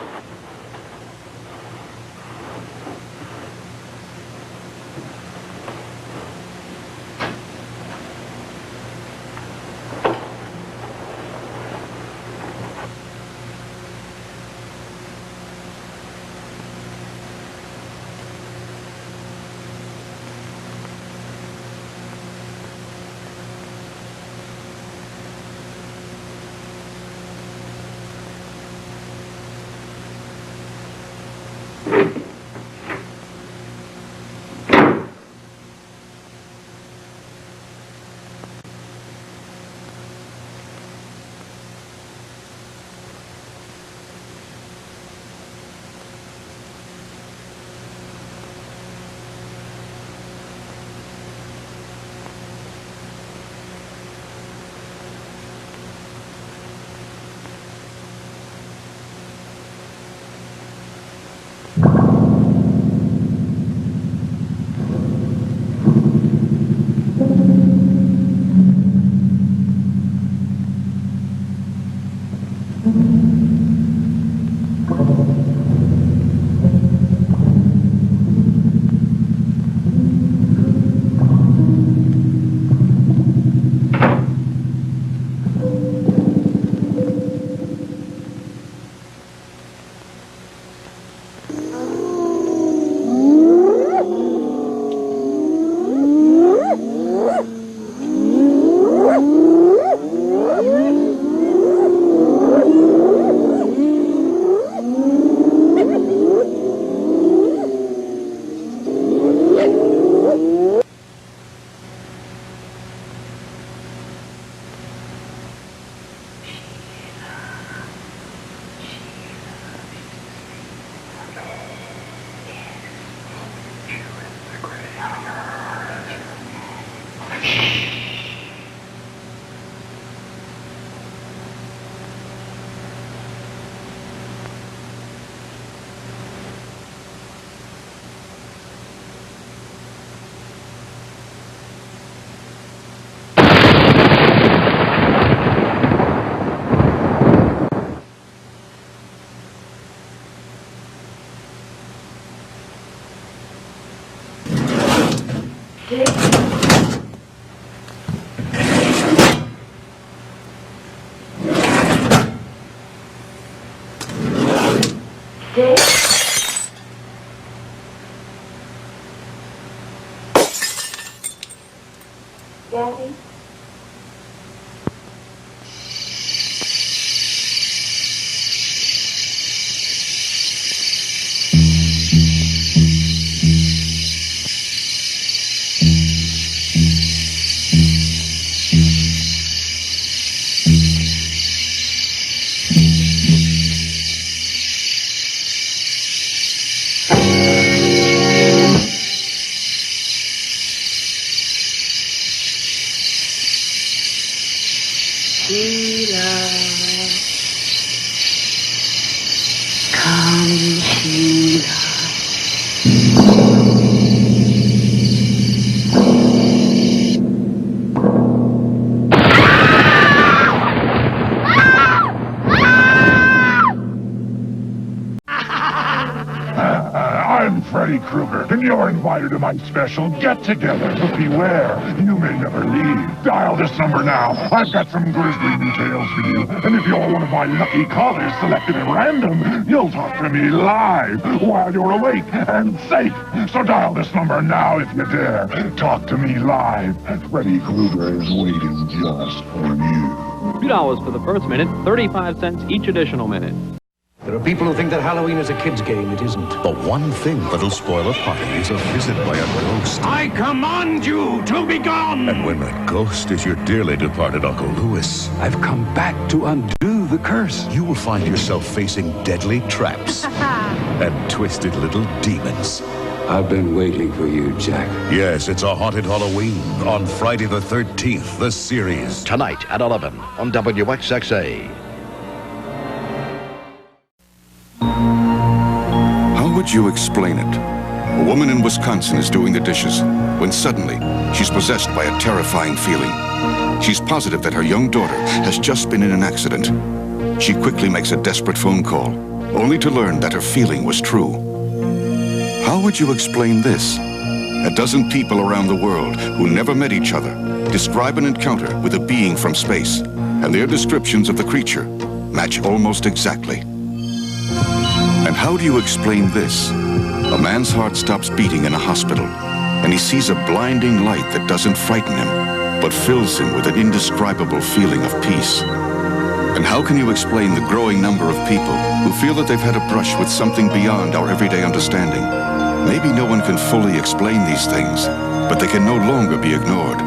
Dick? Gabby? Sheila, come, Sheila. I'm Frank. Freddy Krueger, and you're invited to my special get-together. But beware, you may never leave. Dial this number now. I've got some grisly new tales for you. And if you're one of my lucky callers selected at random, you'll talk to me live while you're awake and safe. So dial this number now if you dare. Talk to me live. Freddy Krueger is waiting just for you. $2 for the first minute, 35 cents each additional minute. There are people who think that Halloween is a kid's game. It isn't. The one thing that'll spoil a party is a visit by a ghost. I command you to be gone! And when that ghost is your dearly departed Uncle Louis, I've come back to undo the curse. You will find yourself facing deadly traps and twisted little demons. I've been waiting for you, Jack. Yes, it's a haunted Halloween on Friday the 13th, the series. Tonight at 11 on WXXA. How would you explain it? A woman in Wisconsin is doing the dishes when suddenly she's possessed by a terrifying feeling. She's positive that her young daughter has just been in an accident. She quickly makes a desperate phone call, only to learn that her feeling was true. How would you explain this? A dozen people around the world who never met each other describe an encounter with a being from space, and their descriptions of the creature match almost exactly. And how do you explain this? A man's heart stops beating in a hospital, and he sees a blinding light that doesn't frighten him, but fills him with an indescribable feeling of peace. And how can you explain the growing number of people who feel that they've had a brush with something beyond our everyday understanding? Maybe no one can fully explain these things, but they can no longer be ignored.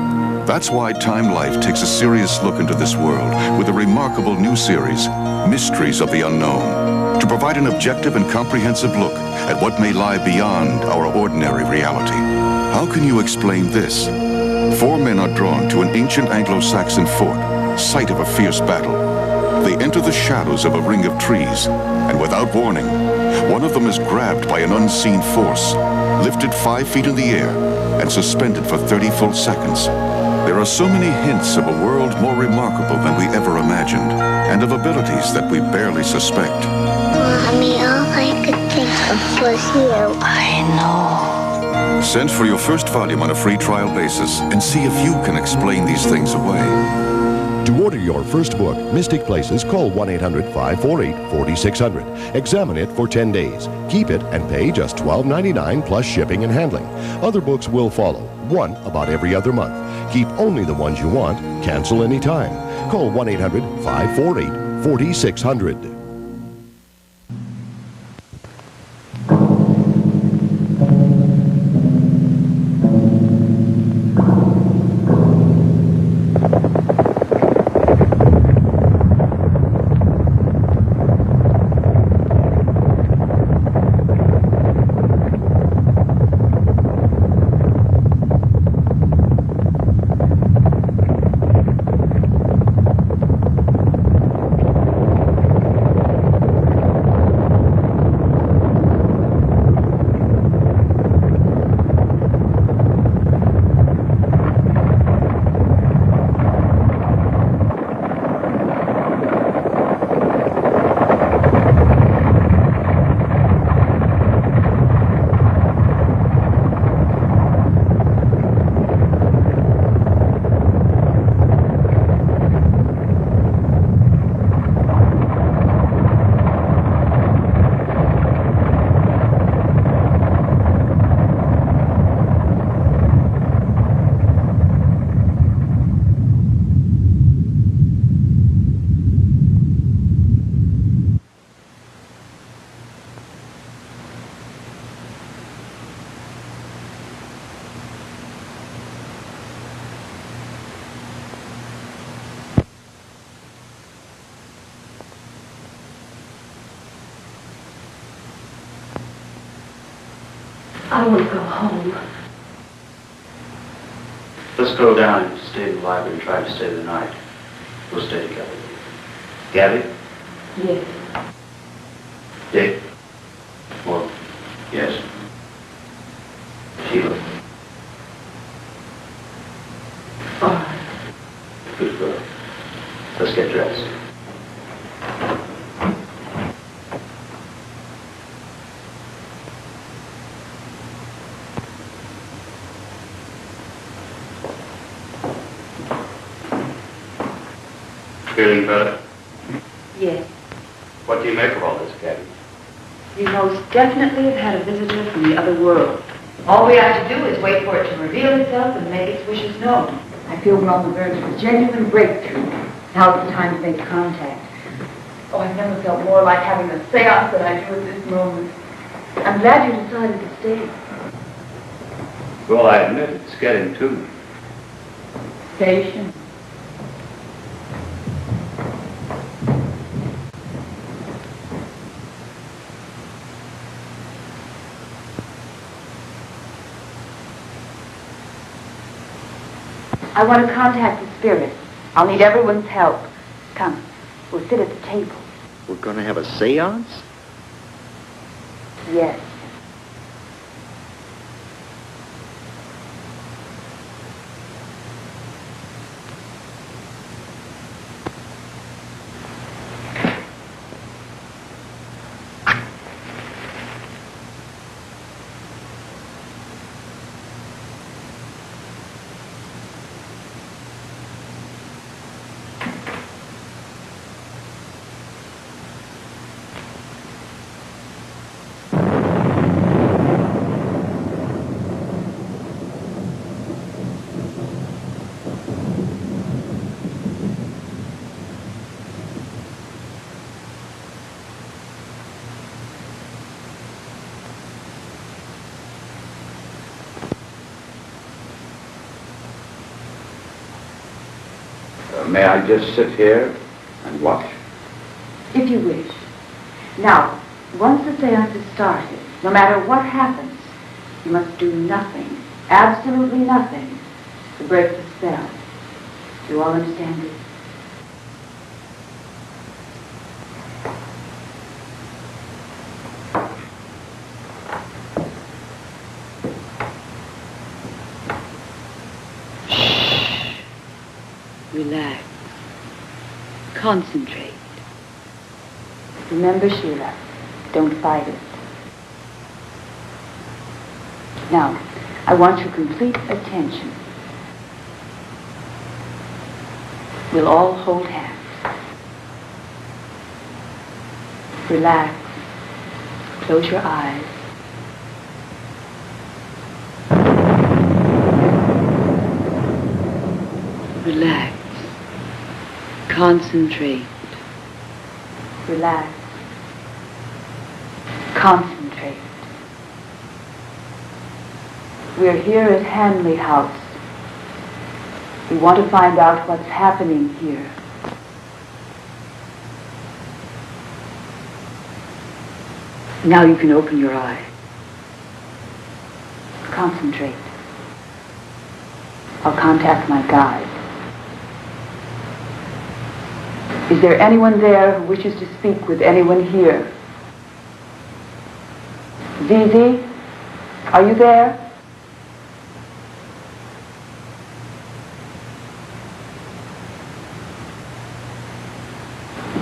That's why Time Life takes a serious look into this world with a remarkable new series, Mysteries of the Unknown, to provide an objective and comprehensive look at what may lie beyond our ordinary reality. How can you explain this? 4 men are drawn to an ancient Anglo-Saxon fort, site of a fierce battle. They enter the shadows of a ring of trees, and without warning, one of them is grabbed by an unseen force, lifted 5 feet in the air, and suspended for 30 full seconds. There are so many hints of a world more remarkable than we ever imagined, and of abilities that we barely suspect. Mommy, all I could think of was you. I know. Send for your first volume on a free trial basis and see if you can explain these things away. To order your first book, Mystic Places, call 1-800-548-4600. Examine it for 10 days. Keep it and pay just $12.99 plus shipping and handling. Other books will follow, one about every other month. Keep only the ones you want. Cancel anytime. Call 1-800-548-4600. I want to go home. Let's go down and stay in the library and try to stay the night. We'll stay together. Gabby? Yes. Dick? Well, yes. Sheila? All right. Good girl. Let's get dressed. Feeling better? Yes. What do you make of all this, Captain? We most definitely have had a visitor from the other world. All we have to do is wait for it to reveal itself and make its wishes known. I feel we're on the verge of a genuine breakthrough. Now's the time to make contact. Oh, I've never felt more like having a seance than I do at this moment. I'm glad you decided to stay. Well, I admit it's getting too Patient. I want to contact the spirit. I'll need everyone's help. Come, we'll sit at the table. We're gonna have a seance? Yes. May I just sit here and watch? If you wish. Now, once the seance is started, no matter what happens, you must do nothing, absolutely nothing, to break the spell. Do you all understand it? Relax. Concentrate. Remember, Sheila, don't fight it. Now, I want your complete attention. We'll all hold hands. Relax. Close your eyes. Relax. Concentrate. Relax. Concentrate. We're here at Hanley House. We want to find out what's happening here. Now you can open your eyes. Concentrate. I'll contact my guide. Is there anyone there who wishes to speak with anyone here? Zizi, are you there?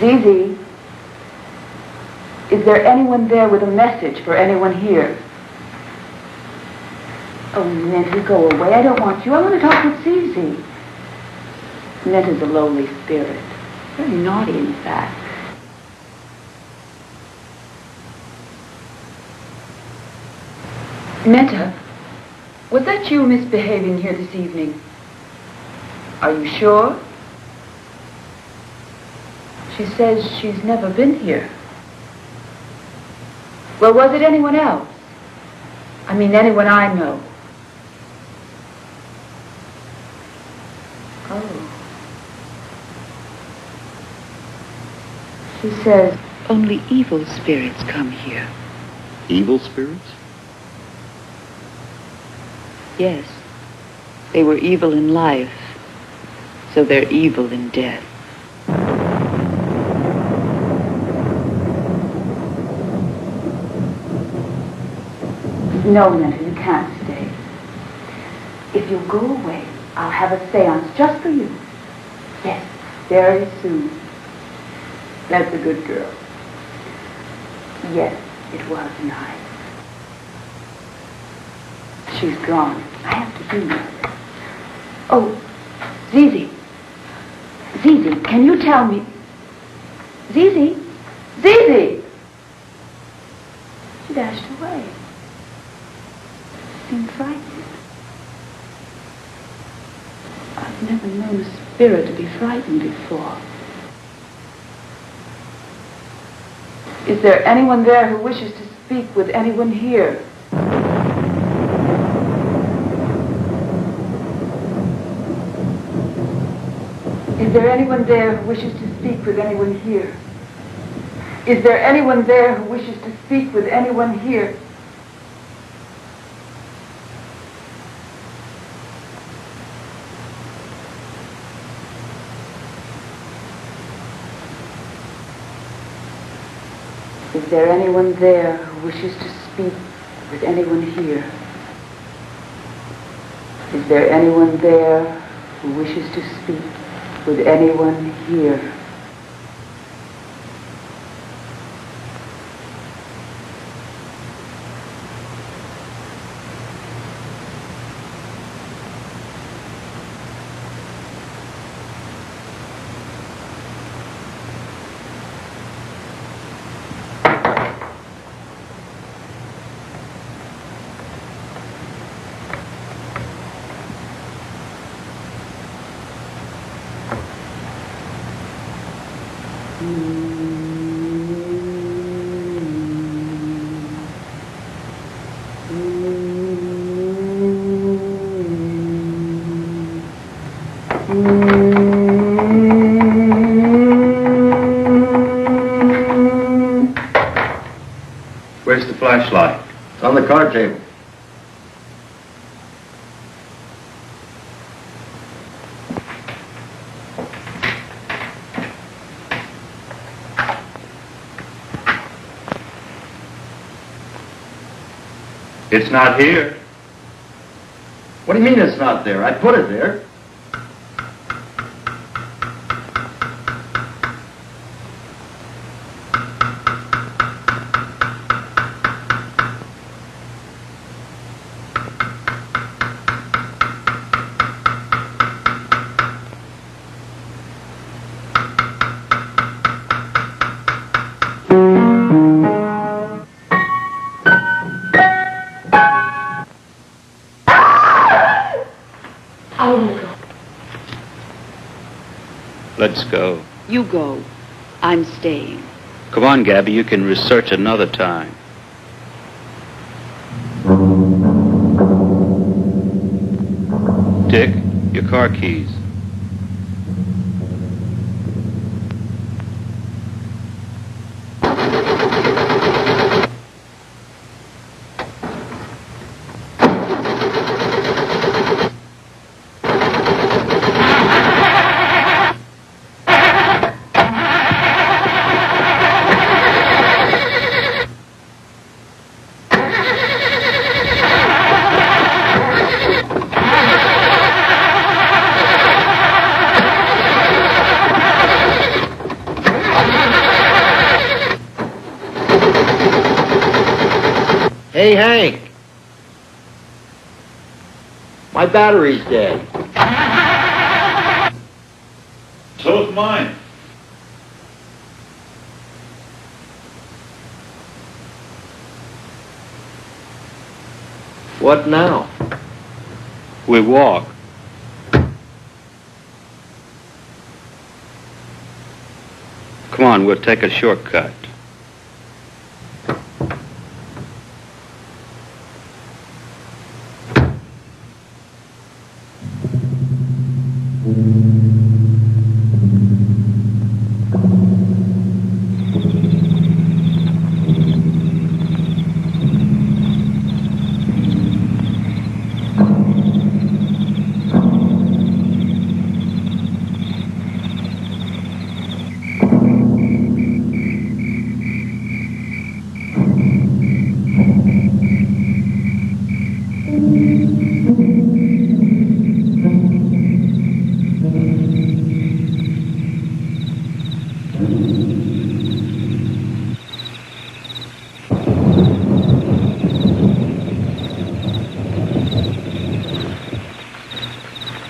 Zizi, is there anyone there with a message for anyone here? Oh, Nettie, go away. I don't want you. I want to talk with Zizi. Nettie's a lowly spirit. Very naughty, in fact. Netta, was that you misbehaving here this evening? Are you sure? She says she's never been here. Well, was it anyone else? I mean, anyone I know. Oh. She says only evil spirits come here. Evil spirits? Yes. They were evil in life, so they're evil in death. No, Netta, you can't stay. If you'll go away, I'll have a seance just for you. Yes, very soon. That's a good girl. Yes, it was nice. She's gone. I have to do that. Oh, Zizi. Zizi, can you tell me? Zizi? Zizi! She dashed away. Seemed frightened. I've never known a spirit to be frightened before. Is there anyone there who wishes to speak with anyone here? Is there anyone there who wishes to speak with anyone here? Is there anyone there who wishes to speak with anyone here? Is there anyone there who wishes to speak with anyone here? Is there anyone there who wishes to speak with anyone here? Where's the flashlight? It's on the card table. It's not here. What do you mean it's not there? I put it there. I want to go. Let's go. You go. I'm staying. Come on, Gabby, you can research another time. Dick, your car keys. Hey, Hank. My battery's dead. So's mine. What now? We walk. Come on, we'll take a shortcut.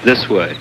This way.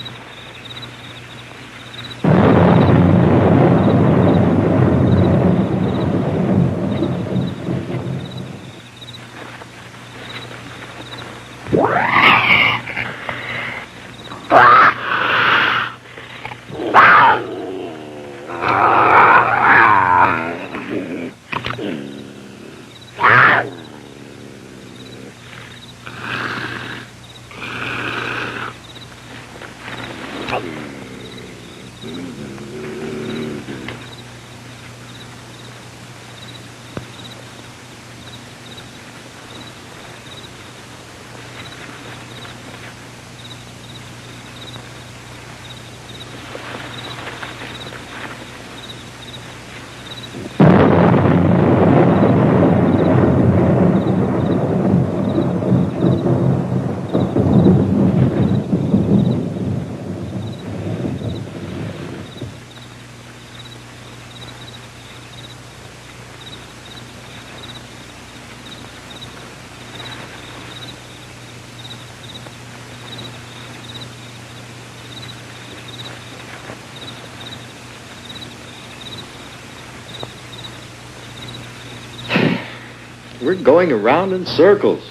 We're going around in circles.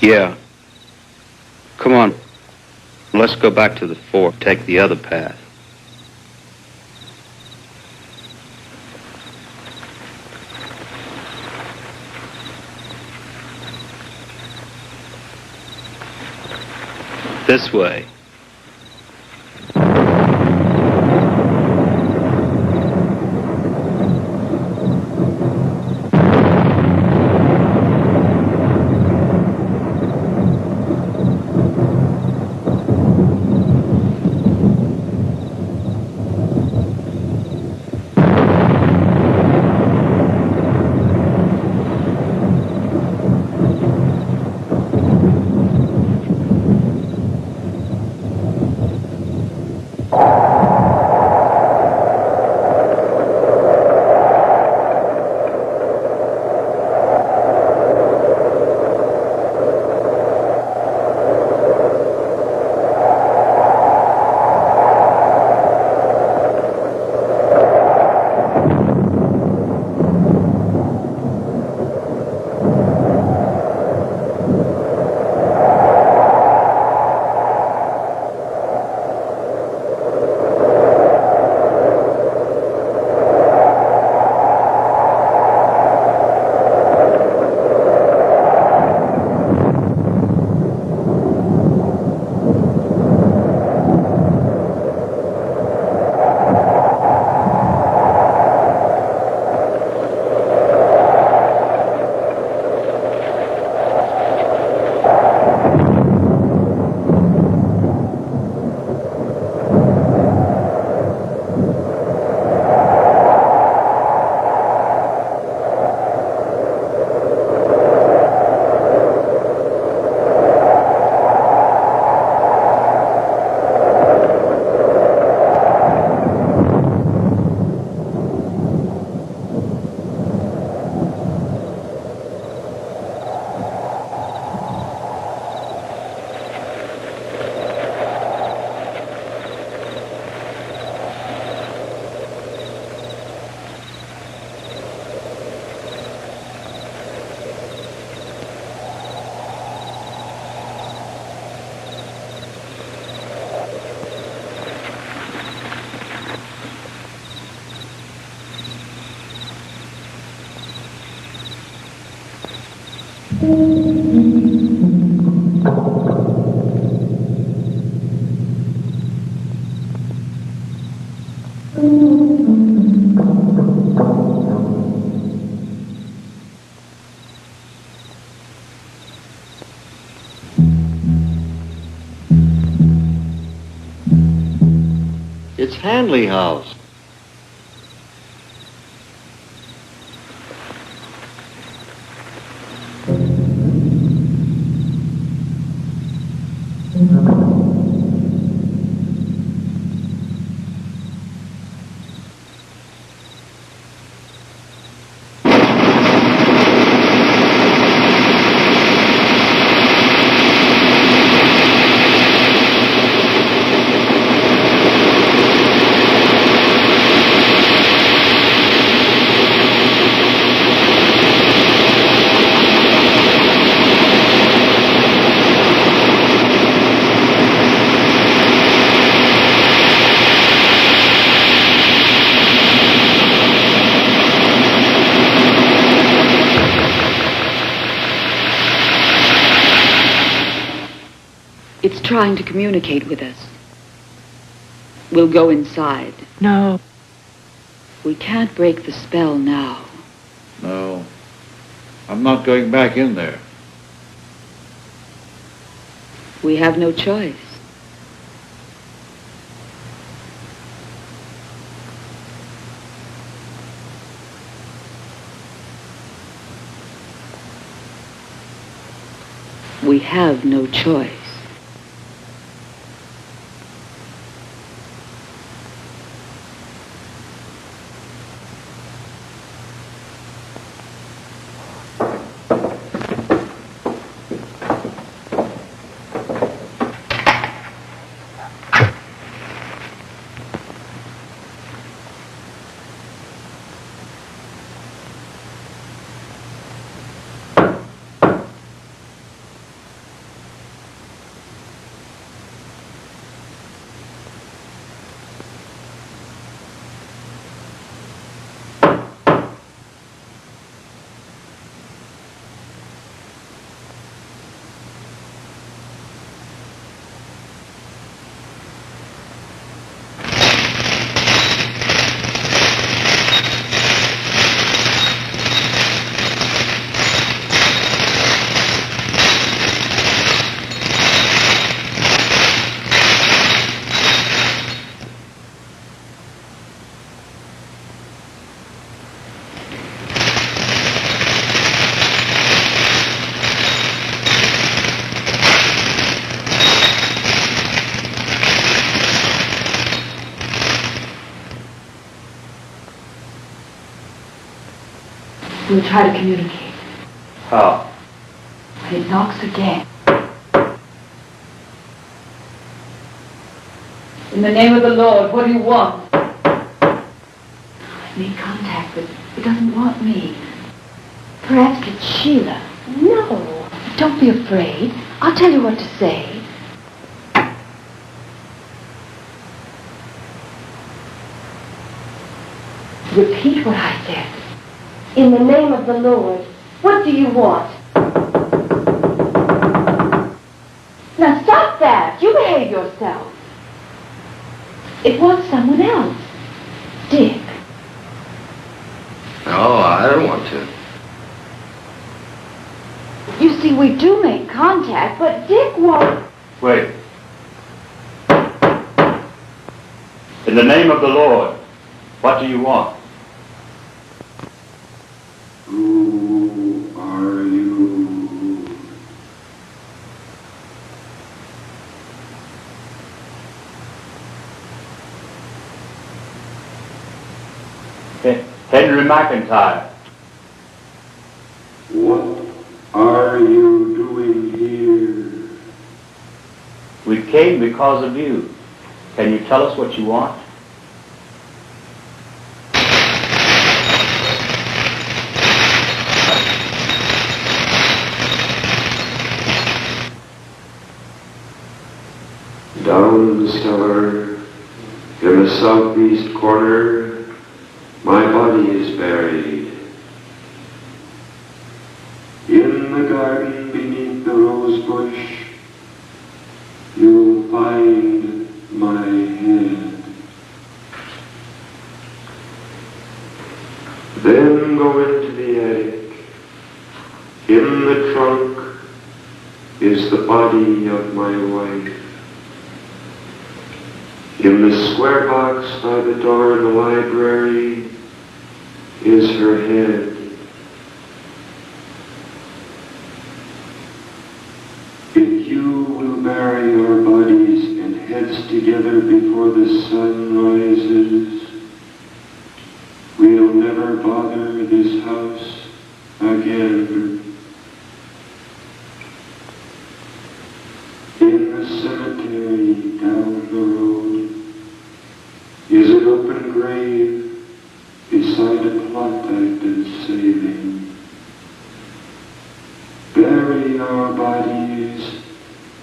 Yeah. Come on. Let's go back to the fort. Take the other path. This way. It's Hanley House. It's trying to communicate with us. We'll go inside. No. We can't break the spell now. No. I'm not going back in there. We have no choice. We have no choice. We'll try to communicate. How? It knocks again. In the name of the Lord, what do you want? I made contact, but it doesn't want me. Perhaps it's Sheila. No. Don't be afraid. I'll tell you what to say. Repeat what I said. In the name of the Lord, what do you want? Now stop that. You behave yourself. It wants someone else. Dick. No, I don't want to. You see, we do make contact, but Dick won't. Wait. In the name of the Lord, what do you want? Who are you? Henry McIntyre. What are you doing here? We came because of you. Can you tell us what you want? Down the cellar, in the southeast corner, my body is buried. In the garden beneath the rose bush, you'll find my head. Then go into the attic. In the trunk is the body of my wife. In the square box by the door in the library is her head. If you will bury our bodies and heads together before the sun rises, we'll never bother this house again. In the cemetery down the road is an open grave beside a plot I've been saving. Bury our bodies,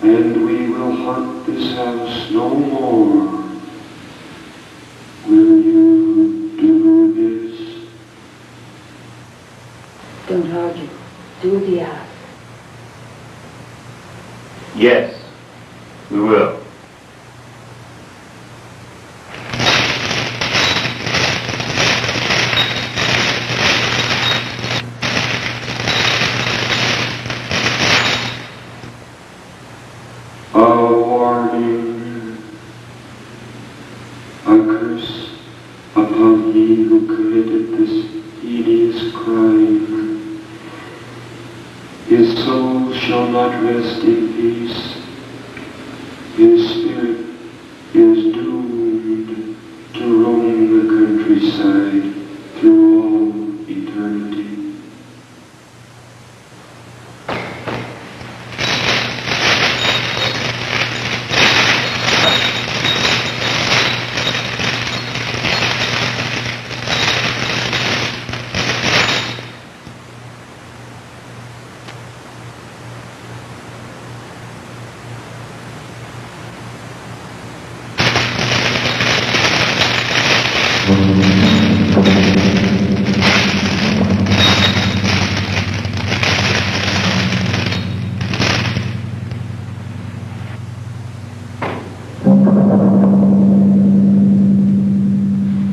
and we will haunt this house no more. Will you do this? Don't argue. Do as he asks. Yes. We will. A warning, a curse upon he who committed this hideous crime. His soul shall not rest in peace. His spirit is doomed to roam the countryside through all eternity.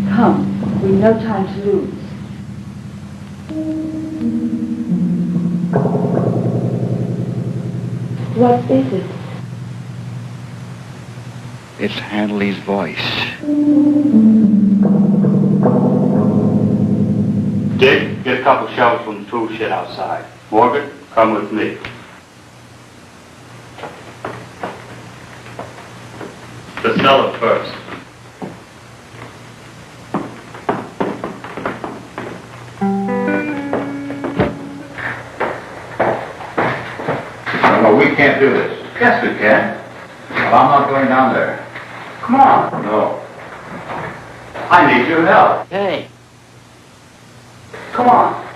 Come, we've no time to lose. What is it? It's Hanley's voice. Dick, get a couple shovels from the tool shed outside. Morgan, come with me. The cellar first. No, we can't do this. Yes, we can. Well, I'm not going down there. Come on. No. I need your help. Hey. Come on.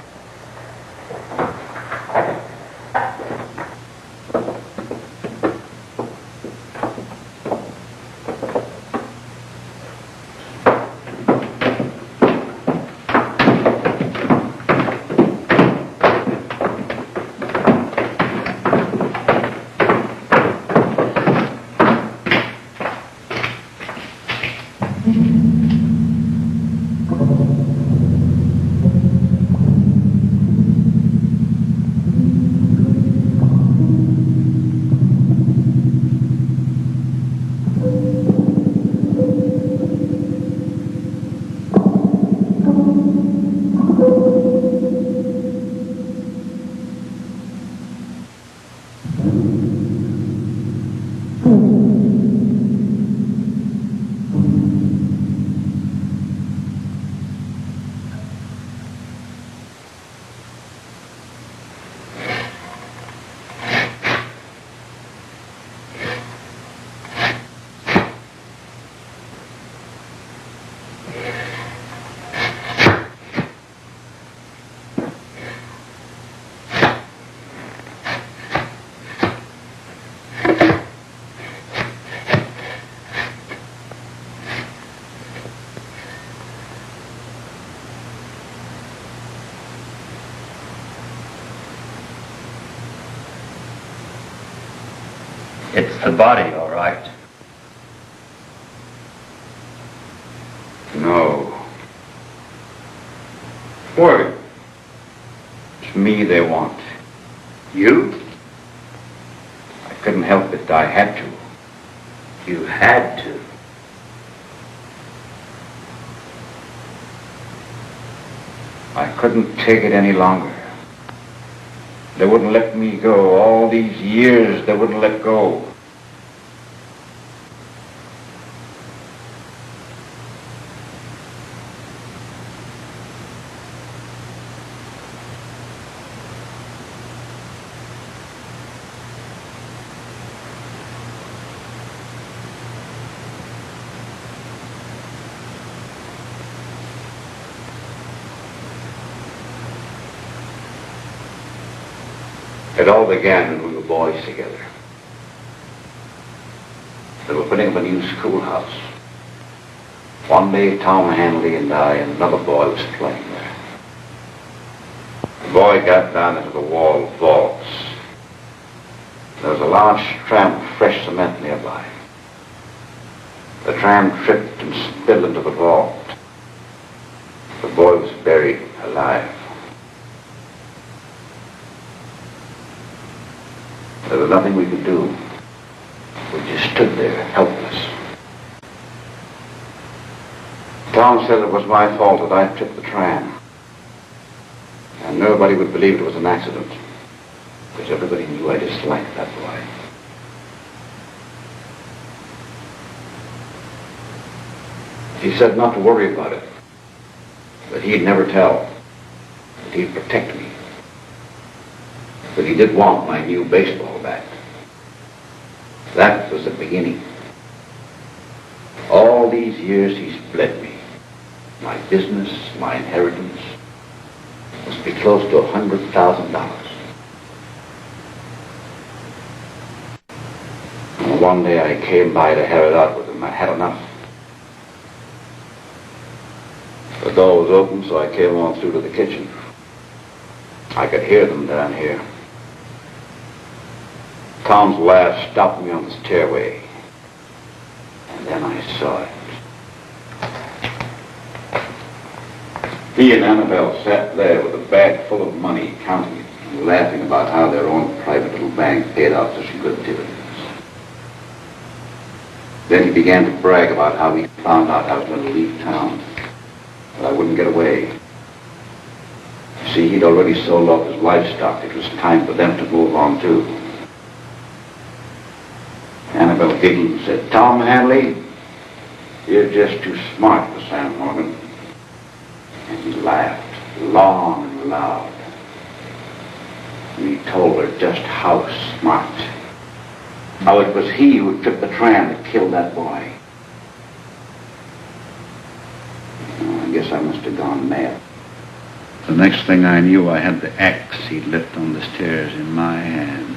It's the body, all right. No. Morgan. It's me they want. You? I couldn't help it. I had to. You had to. I couldn't take it any longer. They wouldn't let me go. All these years, they wouldn't let go. It all began when we were boys together. They were putting up a new schoolhouse. One day, Tom Hanley and I and another boy was playing there. The boy got down into the wall vaults. There was a large tram of fresh cement nearby. The tram tripped and spilled into the vault. The boy was buried alive. There was nothing we could do. We just stood there, helpless. Tom said it was my fault that I tripped the tram. And nobody would believe it was an accident, because everybody knew I disliked that boy. He said not to worry about it, that he'd never tell, that he'd protect me. But he did want my new baseball bat. That was the beginning. All these years he's bled me. My business, my inheritance, must be close to $100,000. One day I came by to have it out with him. I had enough. The door was open, so I came on through to the kitchen. I could hear them down here. Tom's laugh stopped me on the stairway. And then I saw it. He and Annabelle sat there with a bag full of money, counting it, and laughing about how their own private little bank paid out such good dividends. Then he began to brag about how he found out I was going to leave town, but I wouldn't get away. You see, he'd already sold off his livestock. It was time for them to move on, too. Annabelle giggled and said, "Tom Hanley, you're just too smart for Sam Morgan." And he laughed long and loud. And he told her just how smart. How it was he who tripped the tram that killed that boy. Oh, I guess I must have gone mad. The next thing I knew, I had the axe he'd left on the stairs in my hand.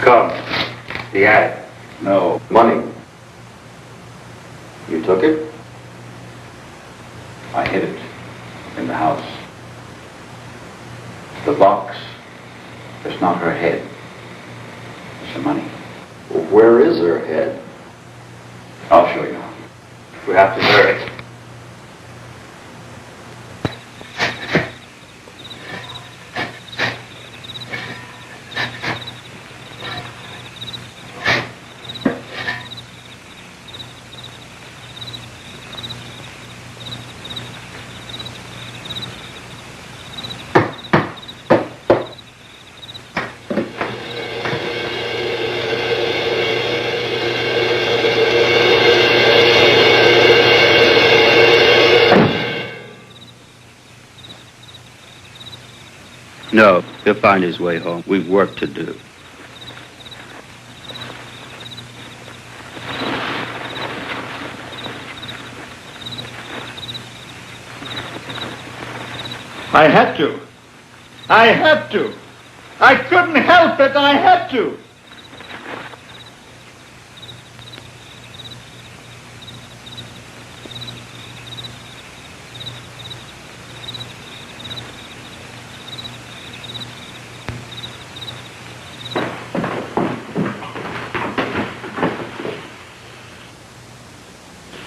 Come. The attic. No. Money. You took it? I hid it in the house. The box is not her head. It's the money. Well, where is her head? I'll show you. We have to bury it. No, he'll find his way home. We've work to do. I had to. I had to. I couldn't help it. I had to.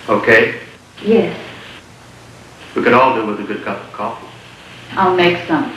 Okay? Yes, We could all do with a good cup of coffee. I'll make some.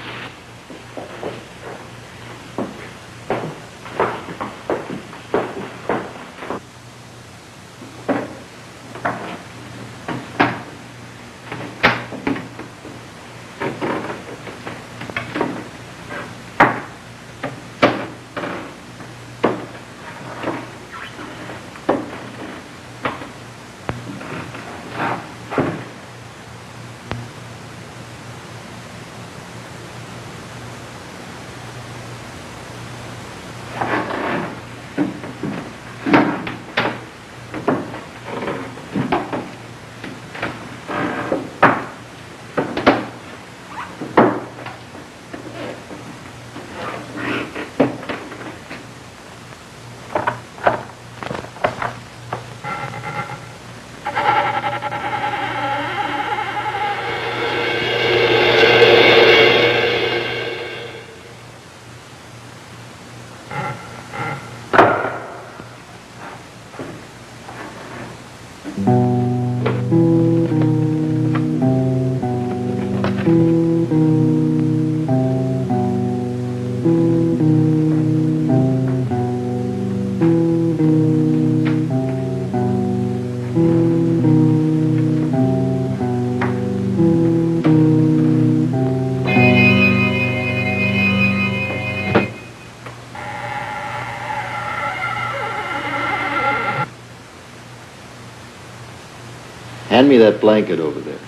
Hand me that blanket over there.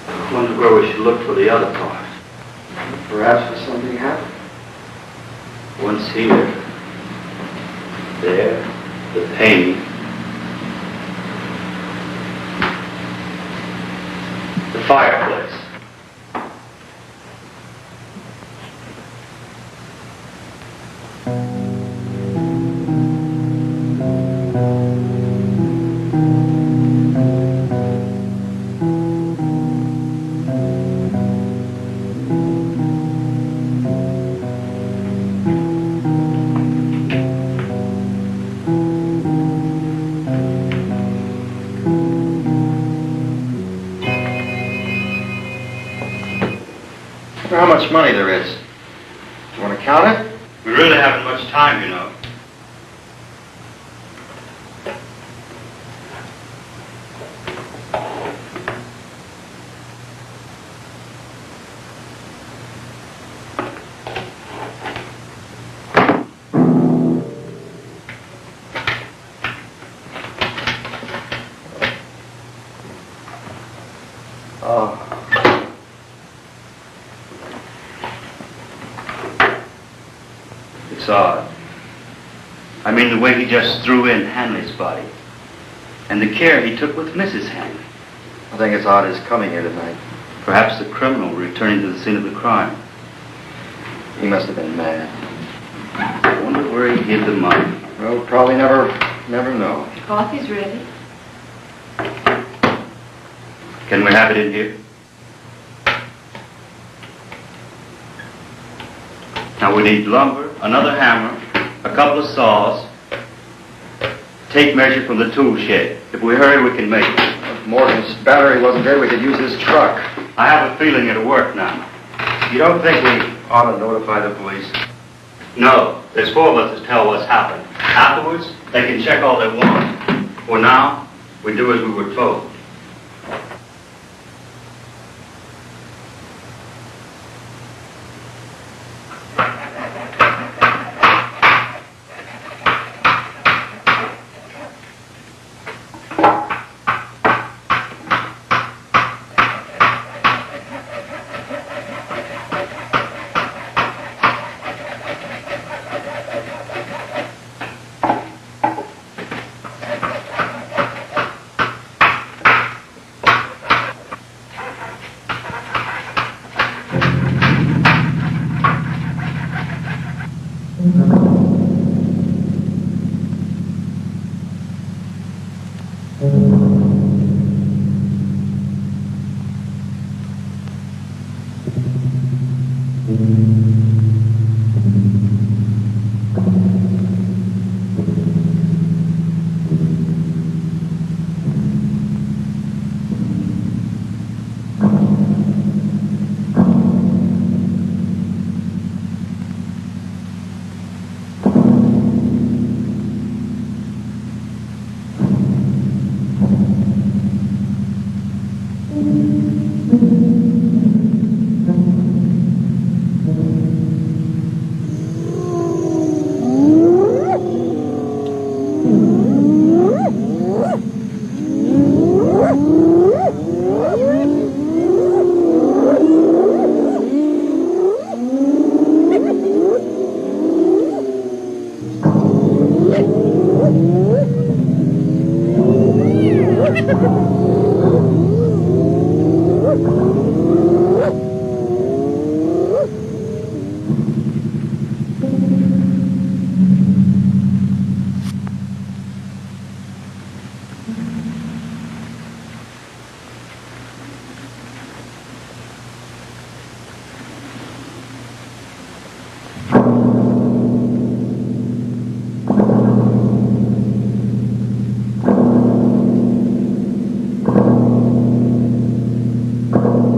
I wonder where we should look for the other part. Perhaps there's something happened. Once here. There, the painting. The fireplace. How much money there is? Do you want to count it? We really haven't much time, you know. It's odd. I mean the way he just threw in Hanley's body. And the care he took with Mrs. Hanley. I think it's odd his coming here tonight. Perhaps the criminal returning to the scene of the crime. He must have been mad. I wonder where he hid the money. We'll probably never know. Coffee's ready. Can we have it in here? Now we need lumber, another hammer, a couple of saws, tape measure from the tool shed. If we hurry, we can make it. If Morgan's battery wasn't there, we could use his truck. I have a feeling it'll work now. You don't think we ought to notify the police? No, there's four of us to tell what's happened. Afterwards, they can check all they want. For now, we do as we were told.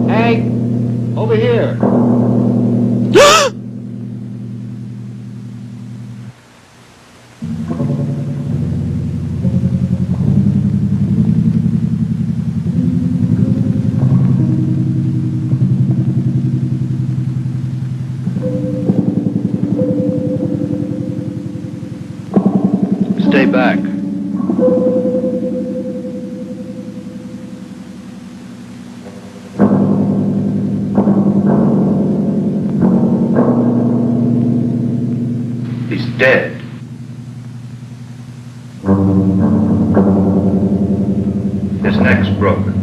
Hank, over here. Stay back. He's dead. His neck's broken.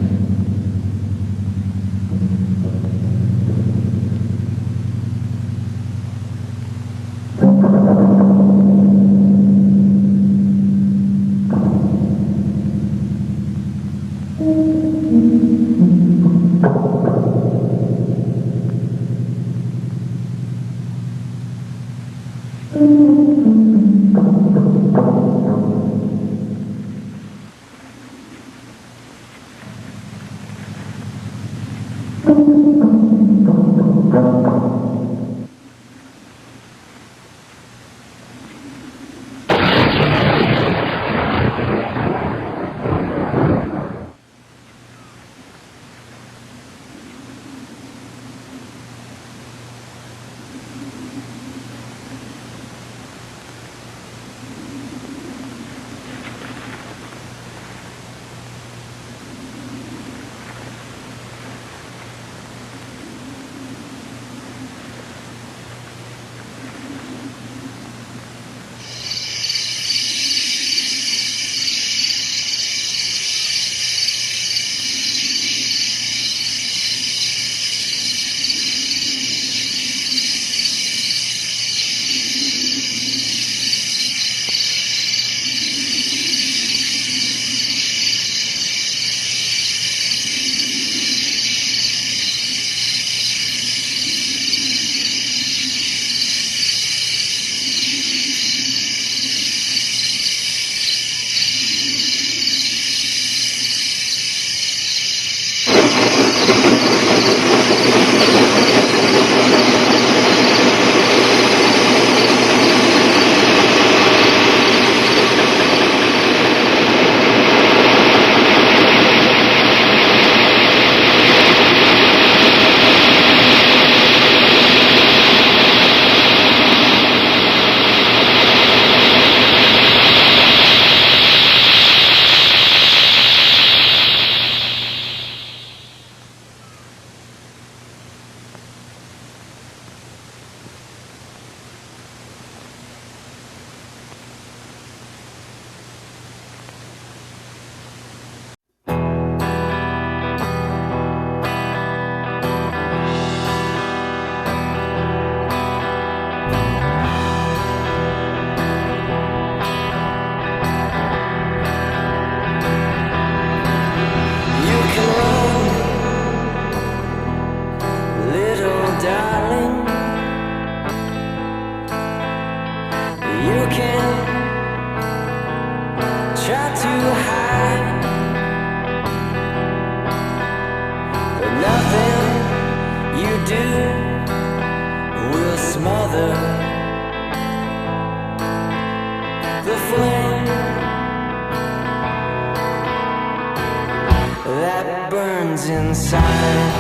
that burns inside.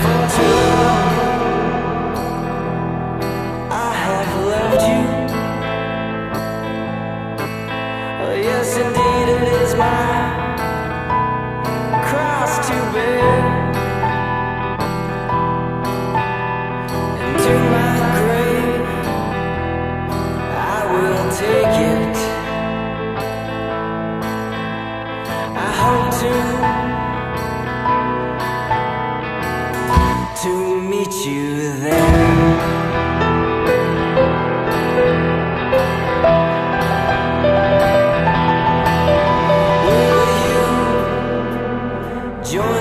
For too long I have loved you. Oh, yes, indeed, it is my cross to bear. And to my grave I will take it. I hope to meet you there. Will you join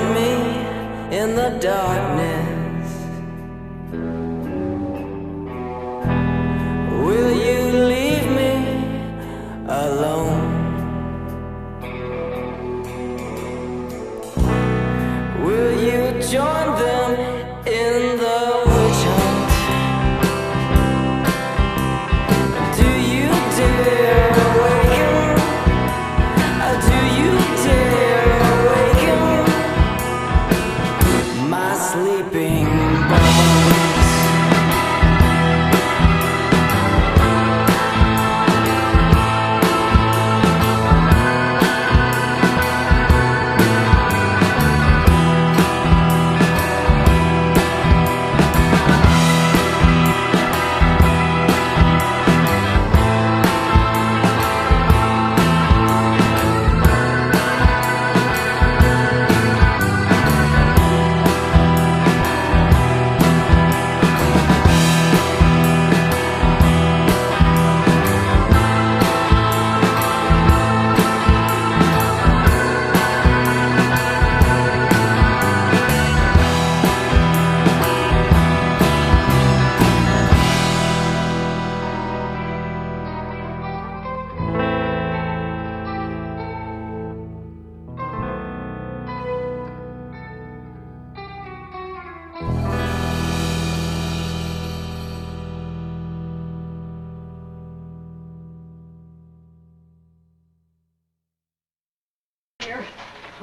join them in the witch hunt. Do you dare awaken? Do you dare awaken my sleeping bones?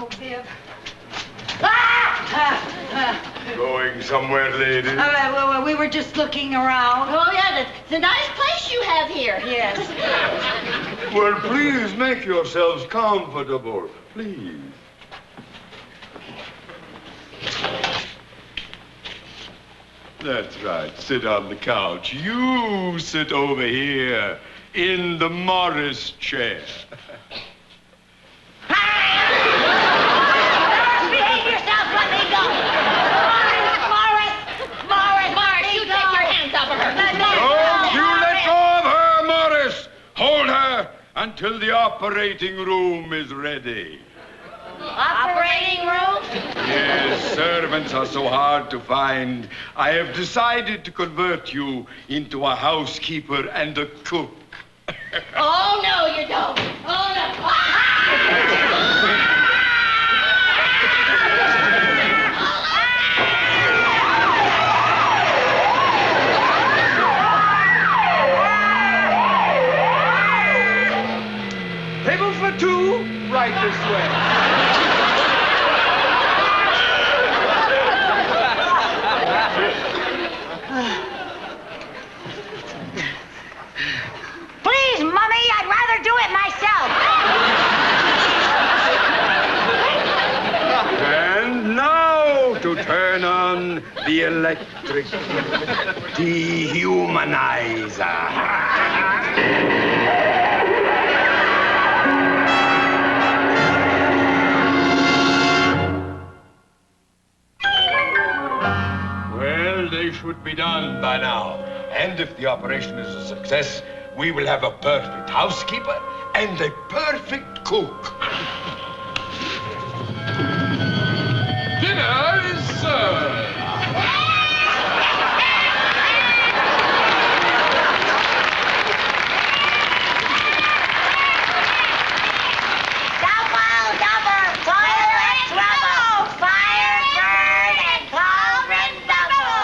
Oh, Viv. Going somewhere, lady? Well, we were just looking around. Oh, yeah, it's a nice place you have here. Yes. Well, please make yourselves comfortable. Please. That's right. Sit on the couch. You sit over here in the Morris chair. Behave yourself, let me go. Morris, you take your hands off of her. Don't you let go of her, Morris. Hold her until the operating room is ready. Operating room? Yes, servants are so hard to find. I have decided to convert you into a housekeeper and a cook. Oh, no, you don't. Oh, no. Table for two, right this way. Please, Mummy, I'd rather do it myself. And now to turn on the electric dehumanizer. Well, they should be done by now. And if the operation is a success, we will have a perfect housekeeper and a perfect cook. Dinner is served. Double, toilet trouble, Firebird and cauldron double.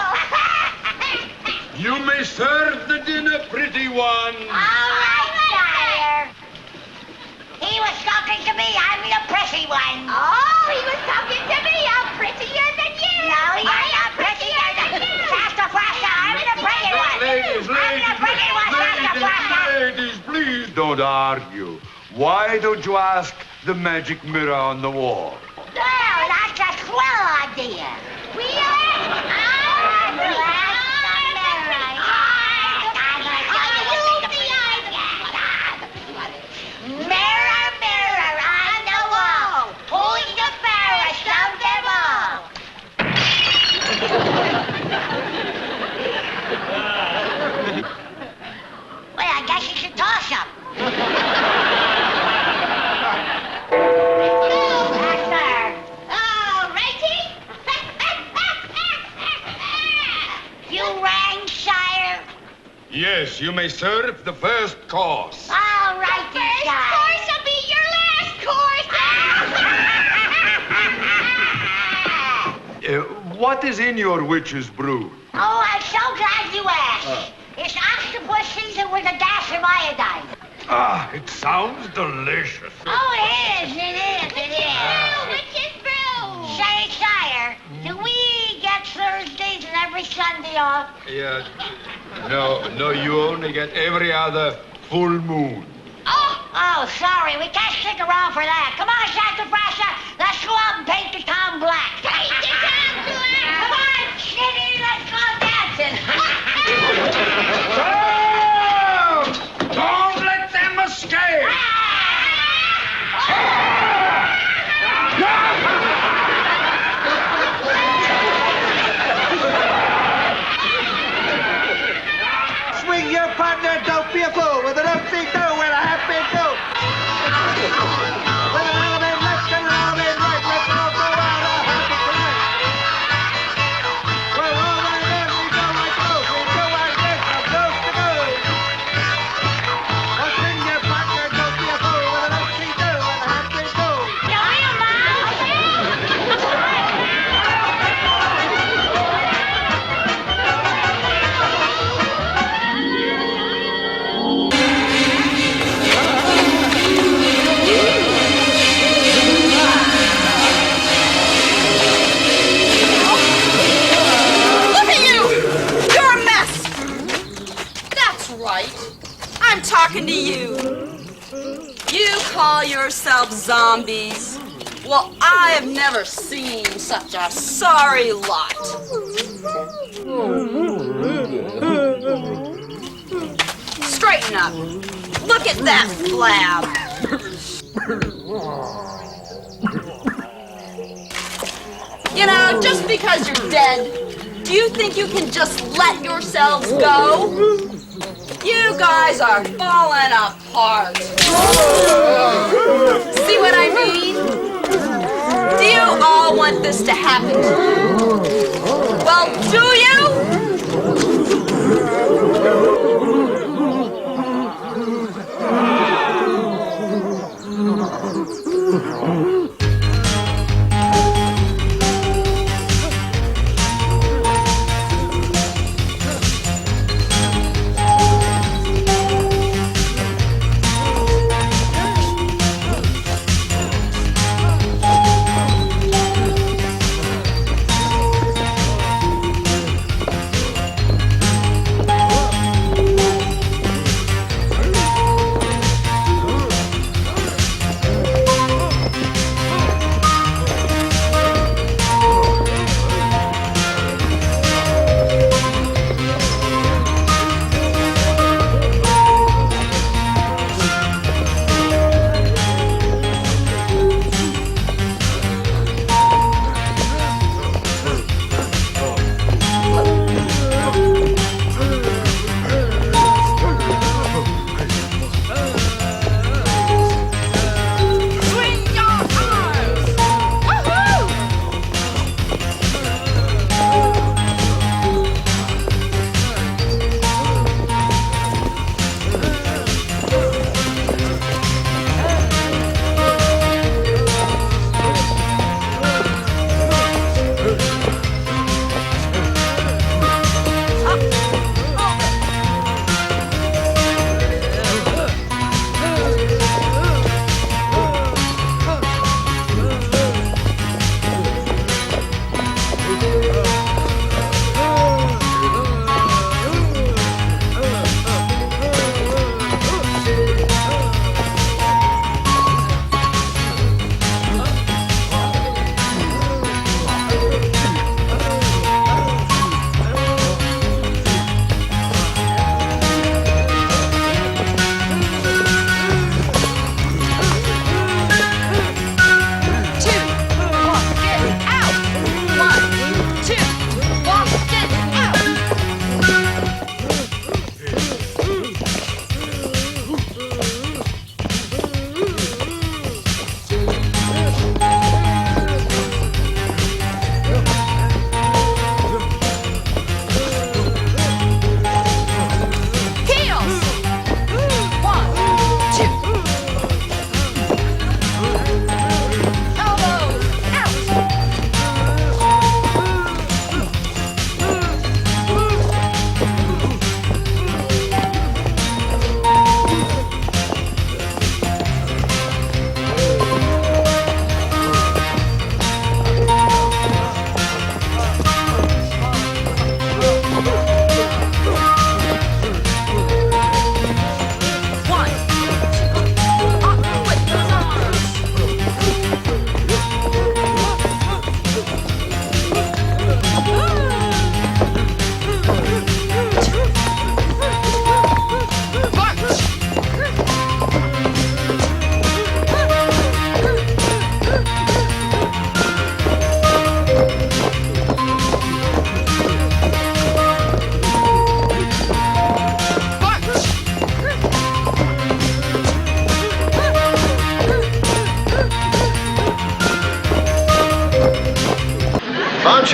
You may serve the dinner, pretty one. All right, sire. He was talking to me. I'm the pretty one. Oh, he was talking to me. I'm prettier than you. No, you're not prettier than you. Faster, faster. I'm the pretty one. Ladies, I'm the pretty one. Faster, faster. ladies, please don't argue. Why don't you ask the magic mirror on the wall? Well, that's a swell idea. We Mirror, mirror on the wall, who's the fairest of them all? Well, I guess you should toss him. Oh, Righty? You rang, sire? Yes, you may serve the first course. All right, first course will be your last course. What is in your witch's brew? Oh, I'm so glad you asked. It's octopus season with a dash of iodine. Ah, it sounds delicious. Oh, it is. Witch's brew. Say, sire, do we get Thursdays and every Sunday off? Yeah. No, you only get every other full moon. Oh, sorry. We can't stick around for that. Come on, Santa Frasha. Let's go out and paint the town black. Paint the town black? Come on, Skinny. Let's go dancing. Don't let them escape! Swing your partner, don't be a fool, with an upbeat do and a happy do. With an element left and an element right, let's all go out a happy tonight. We're all right in, we go like those, we go like this, from coast to coast. Well, swing your partner, don't be a fool, with an upbeat do and a happy do. Look at you! You're a mess! That's right. I'm talking to you. You call yourselves zombies. Well, I have never seen such a sorry lot. Straighten up. Look at that flab. You know, just because you're dead, do you think you can just let yourselves go? You guys are falling apart. See what I mean? Do you all want this to happen to you? Well, do you?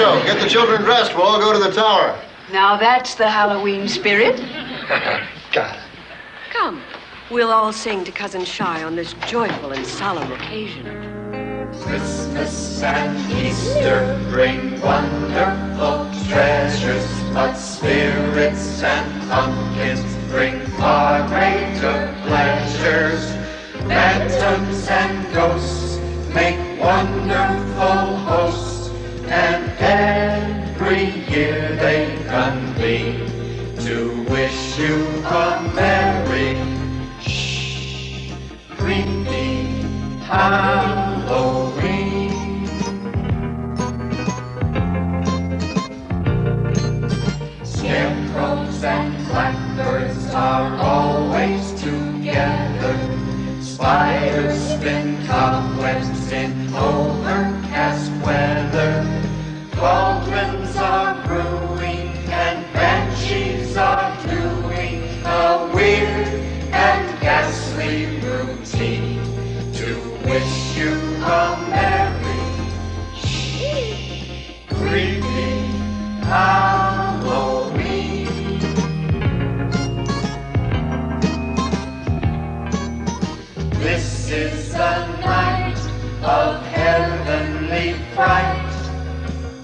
show. Get the children dressed. We'll all go to the tower. Now that's the Halloween spirit. Got it. Come, we'll all sing to Cousin Shy on this joyful and solemn occasion. Christmas and Easter bring wonderful treasures, but spirits and pumpkins bring far greater pleasures. Phantoms and ghosts make wonderful hosts, and every year they convene to wish you a merry, creepy Halloween. Scarecrows and blackbirds are always together. Spiders spin cobwebs in overcast weather. Cauldrons are brewing and banshees are doing a weird and ghastly routine to wish you a merry, creepy Halloween. This is a night of heavenly fright.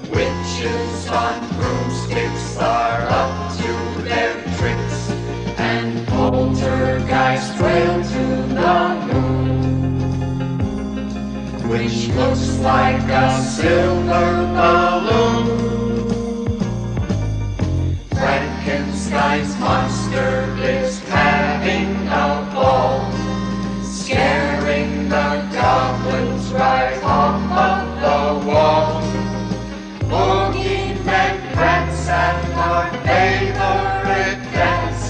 Witches on broomsticks are up to their tricks, and poltergeists wail to the moon, which looks like a silver balloon. Frankenstein's monster is having a ball, scaring the goblins right off of the wall. Boogeymen prance at our favorite dance,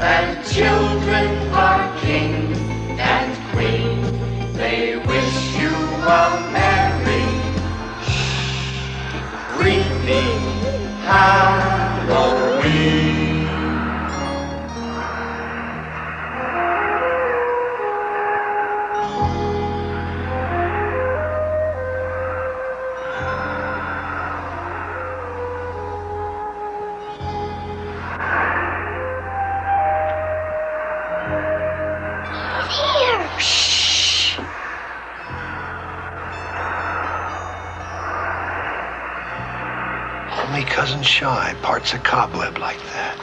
and children are king and queen. They wish you a merry, creepy Halloween. Only Cousin Shy parts a cobweb like that.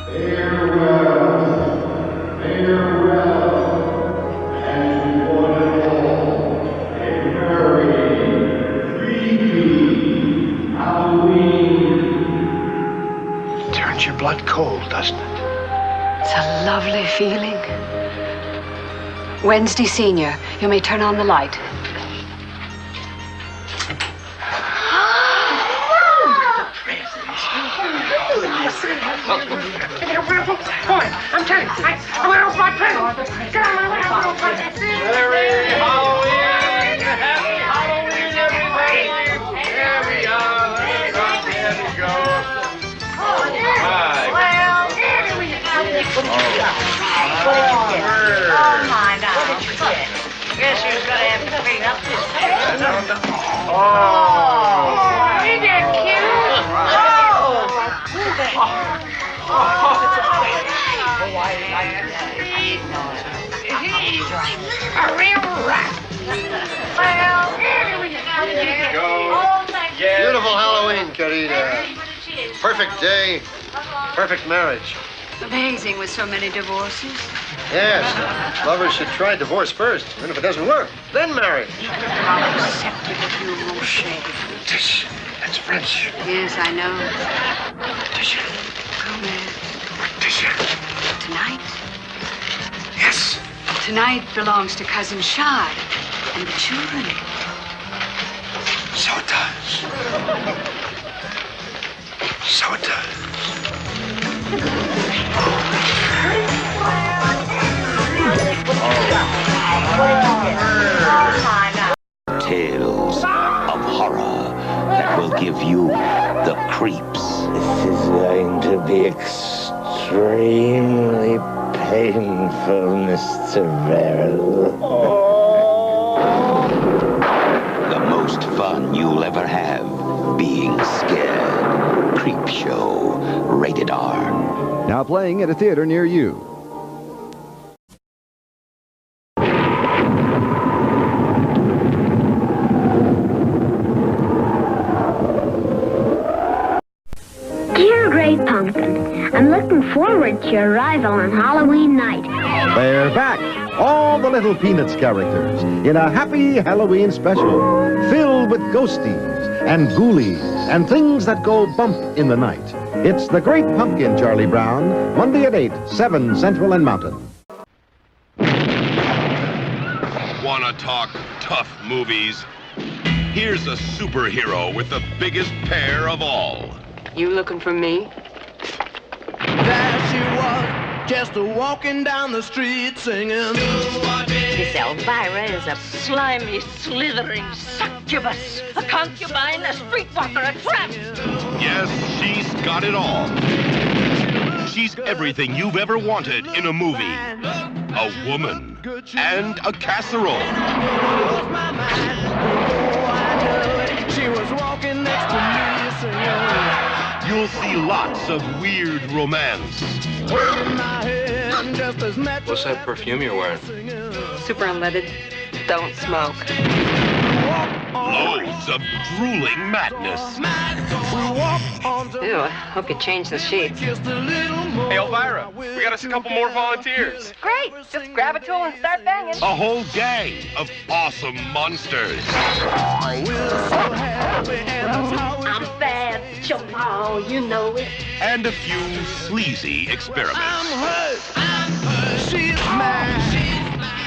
Farewell, farewell, and one and all, a merry, creepy Halloween. Turns your blood cold, doesn't it? It's a lovely feeling. Wednesday, Senior, you may turn on the light. Boy, I'm telling you, I went off my present. Get on my way, I'm off my present. Merry Halloween! Happy Halloween, everybody! Here we are. There we go. Oh, yeah. Well, there we go. What did you get? Oh, my God. What did you get? Guess who's gonna have to clean up this place? Oh, isn't that cute? A real rat. Well, here we go. Beautiful Halloween, querida. Perfect day, perfect marriage. Amazing with so many divorces. Yes, lovers should try divorce first, and if it doesn't work, then marry. How accepted of you, Rocher. Tish, that's French. Yes, I know. Tish. Come in. Tish. Tonight? Yes. Tonight belongs to Cousin Shy and the children. So it does. So it does. Tales of horror that will give you the creeps. This is going to be extremely painful, Mr. Verrill. The most fun you now playing at a theater near you. Dear Great Pumpkin, I'm looking forward to your arrival on Halloween night. They're back, all the little Peanuts characters, in a happy Halloween special, filled with ghosties and ghoulies and things that go bump in the night. It's The Great Pumpkin, Charlie Brown, Monday at 8, 7 Central and Mountain. Wanna talk tough movies? Here's a superhero with the biggest pair of all. You looking for me? There she was, just walking down the street singing. Miss Elvira is a slimy, slithering succubus, a concubine, a streetwalker, a tramp. Yes, she's got it all. She's everything you've ever wanted in a movie. A woman and a casserole. She was walking next to me singing. You'll see lots of weird romance. What's that perfume you're wearing? Super unleaded. Don't smoke. Loads of drooling madness. Ew, I hope you changed the sheets. Hey, Elvira, we got us a couple more volunteers. Great! Just grab a tool and start banging. A whole gang of awesome monsters. I'm bad, Jamal, you know it. And a few sleazy experiments.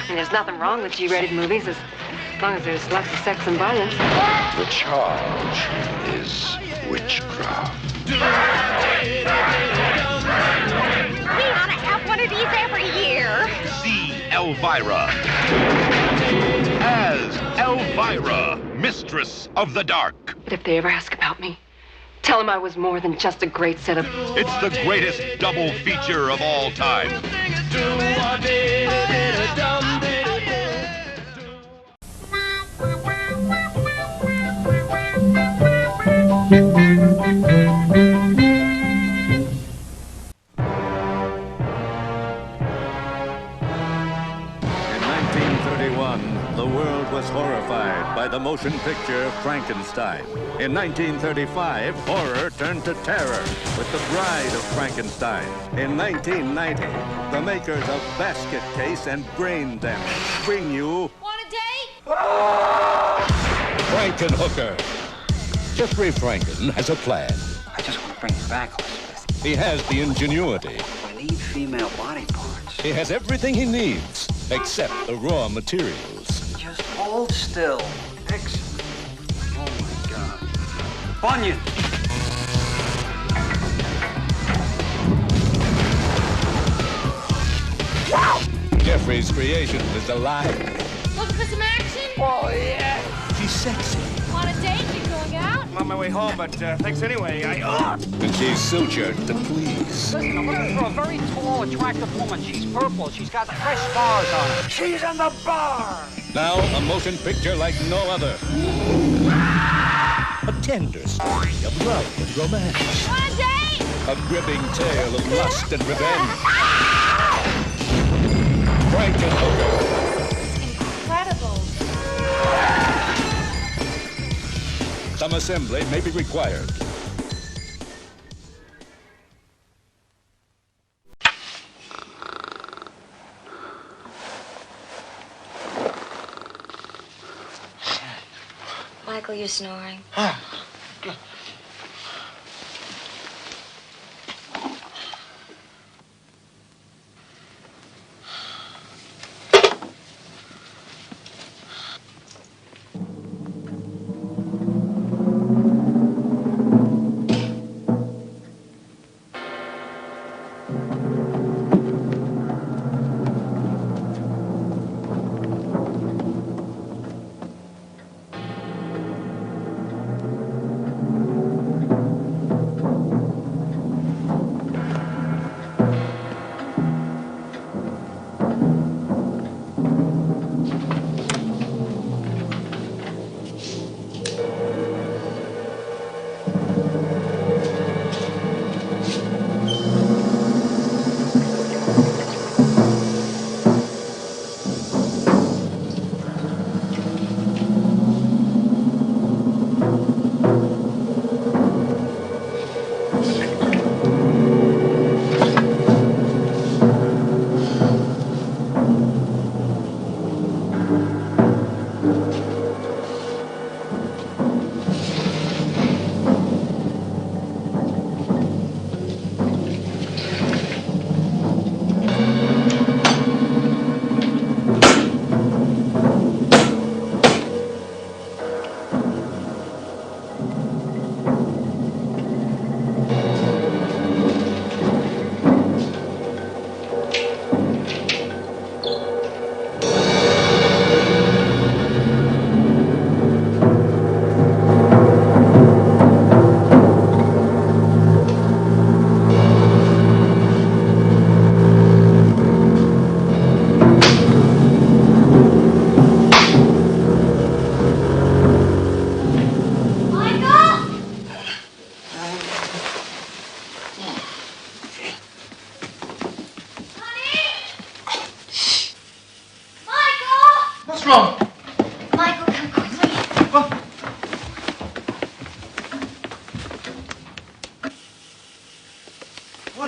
And there's nothing wrong with G-rated movies as long as there's lots of sex and violence. The charge is witchcraft. We ought to have one of these every year. See Elvira as Elvira, Mistress of the Dark. But if they ever ask about me, tell them I was more than just a great set of... It's the greatest double feature of all time. The world was horrified by the motion picture Frankenstein. In 1935, horror turned to terror with The Bride of Frankenstein. In 1990, the makers of Basket Case and Brain Damage bring you... Want a date? Frankenhooker. Jeffrey Franken has a plan. I just want to bring you back, Elizabeth. He has the ingenuity. I need female body parts. He has everything he needs, except the raw materials. Just hold still. Excellent. Oh, my God. Bunyan! Wow! Jeffrey's creation is alive. Looking for some action? Oh, yeah. She's sexy. Want a date? You going out? I'm on my way home, but thanks anyway. And she's sutured to please. Listen, I'm looking for a very tall, attractive woman. She's purple. She's got fresh stars on her. She's in the bar! Now, a motion picture like no other. A tender story of love and romance. Want a date? A gripping tale of lust and revenge. Frankenhooker. Incredible. Some assembly may be required. Michael, you snoring?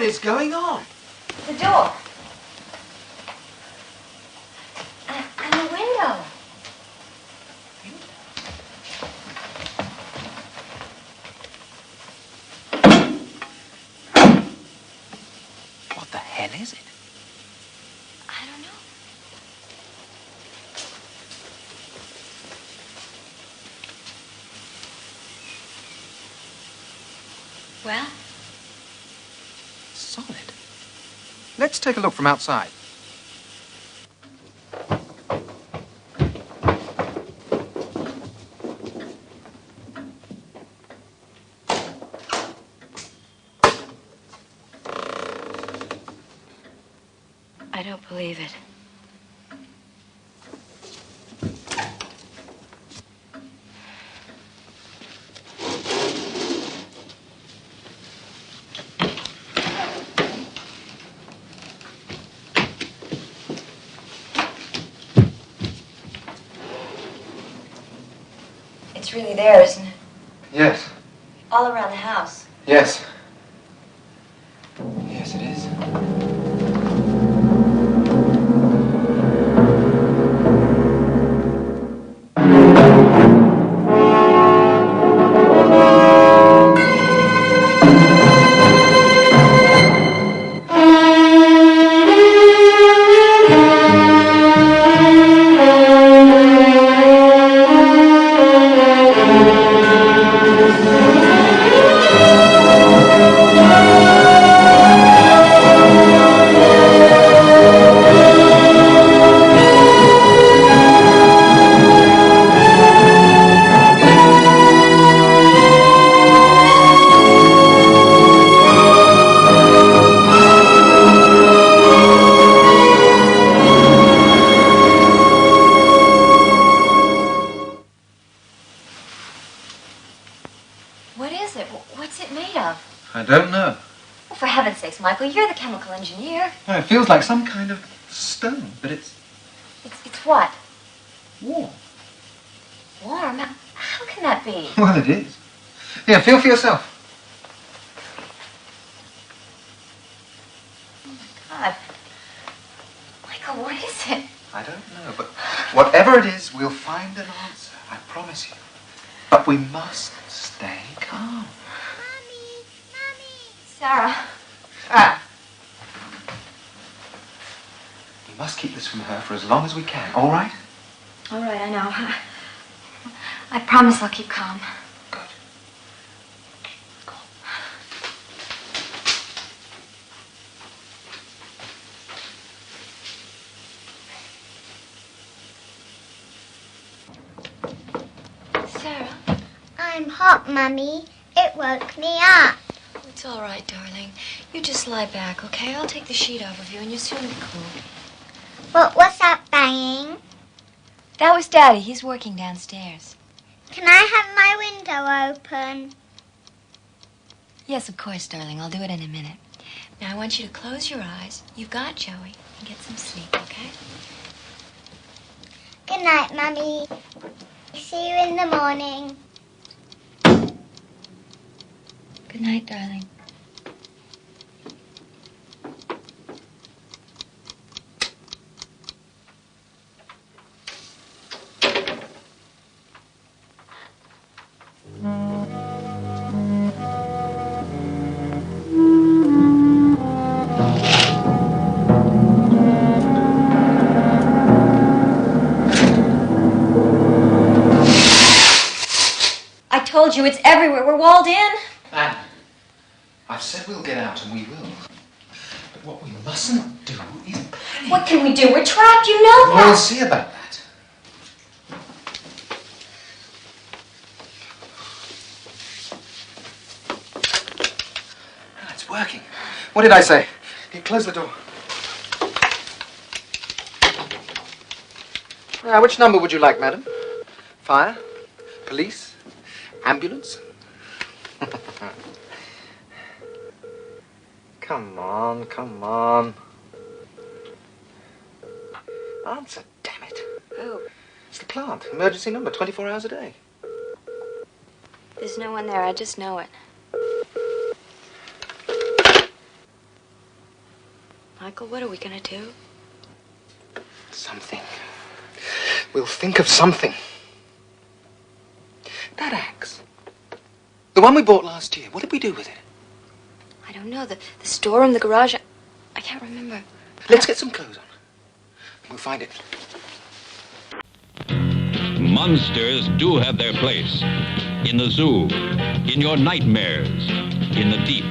is going on? The door. And the window. What the hell is it? I don't know. Well? Solid. Let's take a look from outside. I don't believe it. It's really there, isn't it? Yes. All around the house. Yes. Yes, it is. What is it? What's it made of? I don't know. Well, for heaven's sakes, Michael, you're the chemical engineer. Well, it feels like some kind of stone, but it's It's what? warm. Warm? How can that be? Well, it is. Here, feel for yourself. God. Michael, what is it? I don't know, but whatever it is, we'll find an answer. I promise you. But we must stay calm. Sarah. Ah! We must keep this from her for as long as we can, all right? All right, I know. I promise I'll keep calm. Sarah? I'm hot, Mummy. It woke me up. It's all right, darling. You just lie back, okay? I'll take the sheet off of you and you'll soon be cool. What was that banging? That was Daddy. He's working downstairs. Can I have my window open? Yes, of course, darling. I'll do it in a minute. Now, I want you to close your eyes. You've got Joey. And get some sleep, okay? Good night, Mummy. See you in the morning. Good night, darling. I told you it's everywhere. We're walled in. Anne, I've said we'll get out, and we will. But what we mustn't do is panic. What can we do? We're trapped. You know that. We'll see about that. Ah, it's working. What did I say? Here, close the door. Now, which number would you like, madam? Fire? Police? Ambulance? Come on, come on. Answer, damn it. Who? It's the plant. Emergency number, 24 hours a day. There's no one there. I just know it. Michael, what are we gonna do? Something. We'll think of something. That axe. The one we bought last year. What did we do with it? I don't know. The storeroom, the garage. I can't remember. Let's get some clothes on. We'll find it. Monsters do have their place. In the zoo, in your nightmares, in the deep,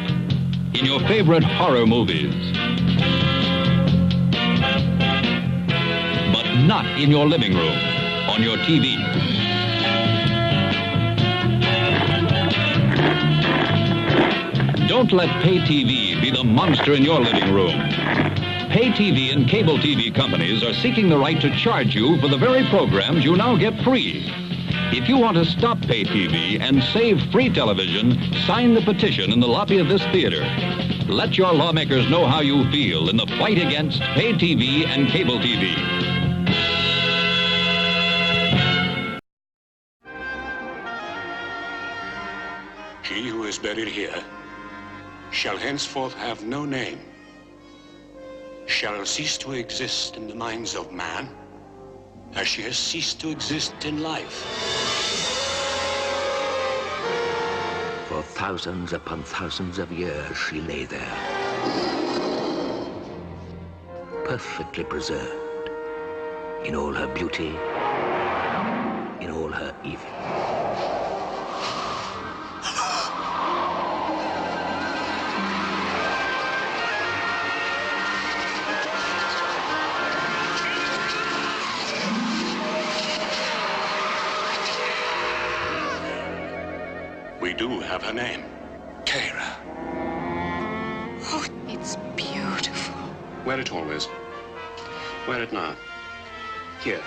in your favorite horror movies. But not in your living room, on your TV. Don't let pay TV be the monster in your living room. Pay TV and cable TV companies are seeking the right to charge you for the very programs you now get free. If you want to stop pay TV and save free television, sign the petition in the lobby of this theater. Let your lawmakers know how you feel in the fight against pay TV and cable TV. She who is buried here shall henceforth have no name, shall cease to exist in the minds of man as she has ceased to exist in life. For thousands upon thousands of years she lay there, perfectly preserved, in all her beauty, in all her evil. We do have her name, Kara. Oh, it's beautiful. Wear it always. Wear it now. Here.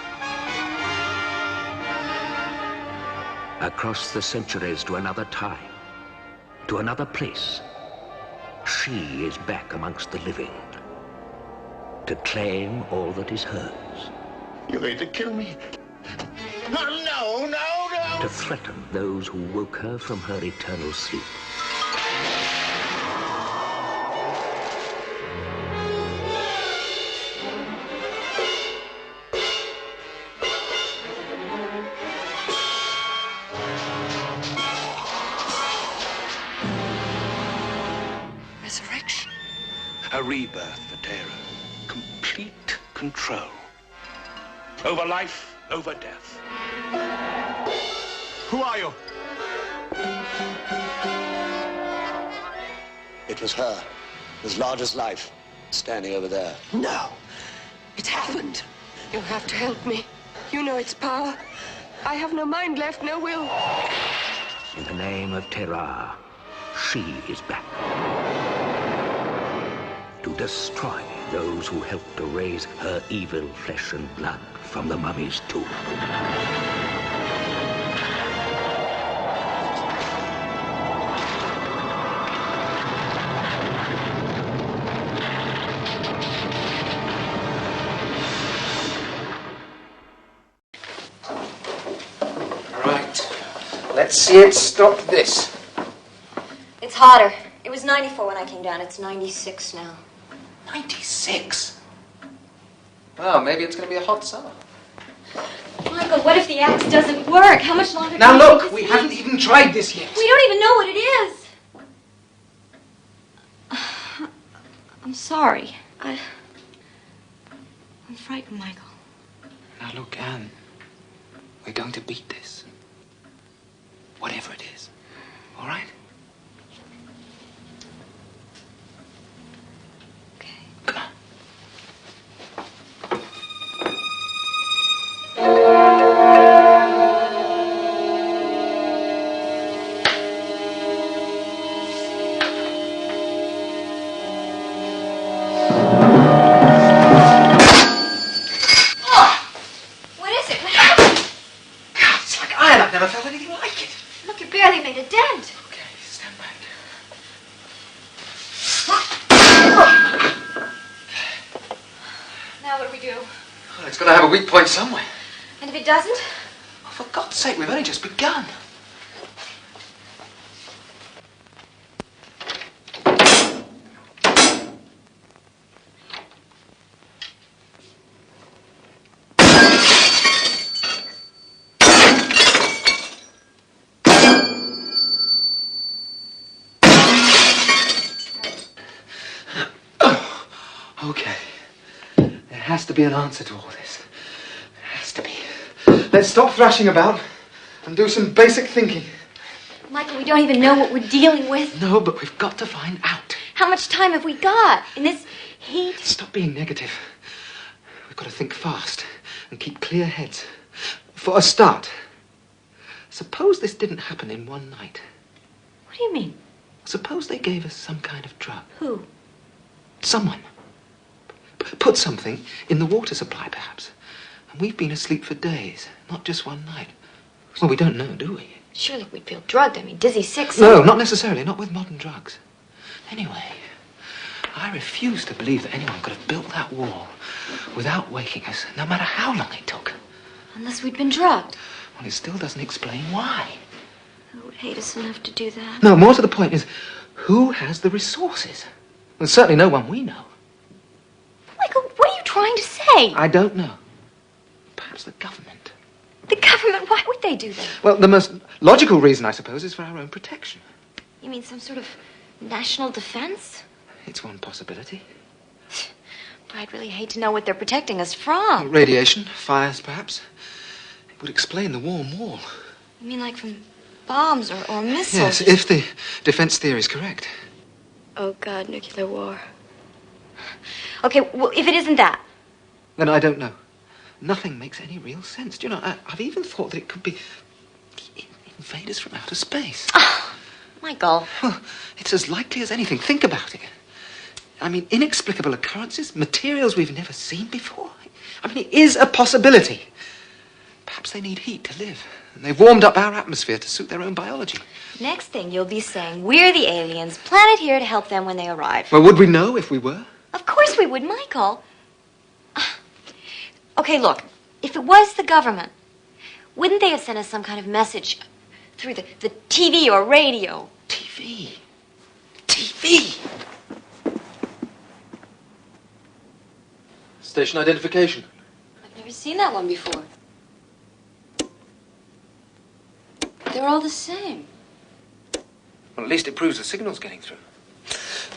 Across the centuries to another time, to another place, she is back amongst the living, to claim all that is hers. You're going to kill me. No, no, no, no! To threaten those who woke her from her eternal sleep. Resurrection. A rebirth for Tara. Complete control. Over life, over death. Who are you? It was her, as large as life, standing over there. No, it's happened. You'll have to help me. You know its power. I have no mind left, no will. In the name of Terra, she is back. To destroy those who helped to raise her evil flesh and blood from the mummy's tomb. Let's see it stop this. It's hotter. It was 94 when I came down. It's 96 now. 96? Well, maybe it's going to be a hot summer. Michael, what if the axe doesn't work? How much longer Now can look, we haven't even tried this yet. We don't even know what it is. I'm sorry. I'm frightened, Michael. Now look, Anne, we're going to beat this. Whatever it is. All right? Okay. Come on. What is it? What happened? God, it's like iron. I've never felt anything like it. Look, it barely made a dent. Okay, stand back. Now what do we do? Well, it's got to have a weak point somewhere. And if it doesn't? Oh, for God's sake, we've only just begun. has to be an answer to all this. There has to be. Let's stop thrashing about and do some basic thinking. Michael, we don't even know what we're dealing with. No, but we've got to find out. How much time have we got in this heat? Stop being negative. We've got to think fast and keep clear heads. For a start, suppose this didn't happen in one night. What do you mean? Suppose they gave us some kind of drug. Who? Someone. Put something in the water supply, perhaps. And we've been asleep for days, not just one night. Well, we don't know, do we? Surely we'd feel drugged. I mean, dizzy, sick. No, not necessarily. Not with modern drugs. Anyway, I refuse to believe that anyone could have built that wall without waking us, no matter how long it took. Unless we'd been drugged. Well, it still doesn't explain why. Who would hate us enough to do that? No, more to the point is, who has the resources? There's certainly no one we know. Michael, what are you trying to say? I don't know. Perhaps the government. The government? Why would they do that? Well, the most logical reason, I suppose, is for our own protection. You mean some sort of national defense? It's one possibility. But I'd really hate to know what they're protecting us from. Radiation, fires, perhaps. It would explain the warm wall. You mean like from bombs or missiles? Yes, if the defense theory is correct. Oh, God, nuclear war. Okay, well, if it isn't that. Then I don't know. Nothing makes any real sense. Do you know, I've even thought that it could be invaders from outer space. Oh, Michael. Well, it's as likely as anything. Think about it. I mean, inexplicable occurrences, materials we've never seen before. I mean, it is a possibility. Perhaps they need heat to live. And they've warmed up our atmosphere to suit their own biology. Next thing, you'll be saying, we're the aliens, planted here to help them when they arrive. Well, would we know if we were? Of course we would, Michael. Okay, look, if it was the government, wouldn't they have sent us some kind of message through the TV or radio? TV? TV? Station identification. I've never seen that one before. They're all the same. Well, at least it proves the signal's getting through.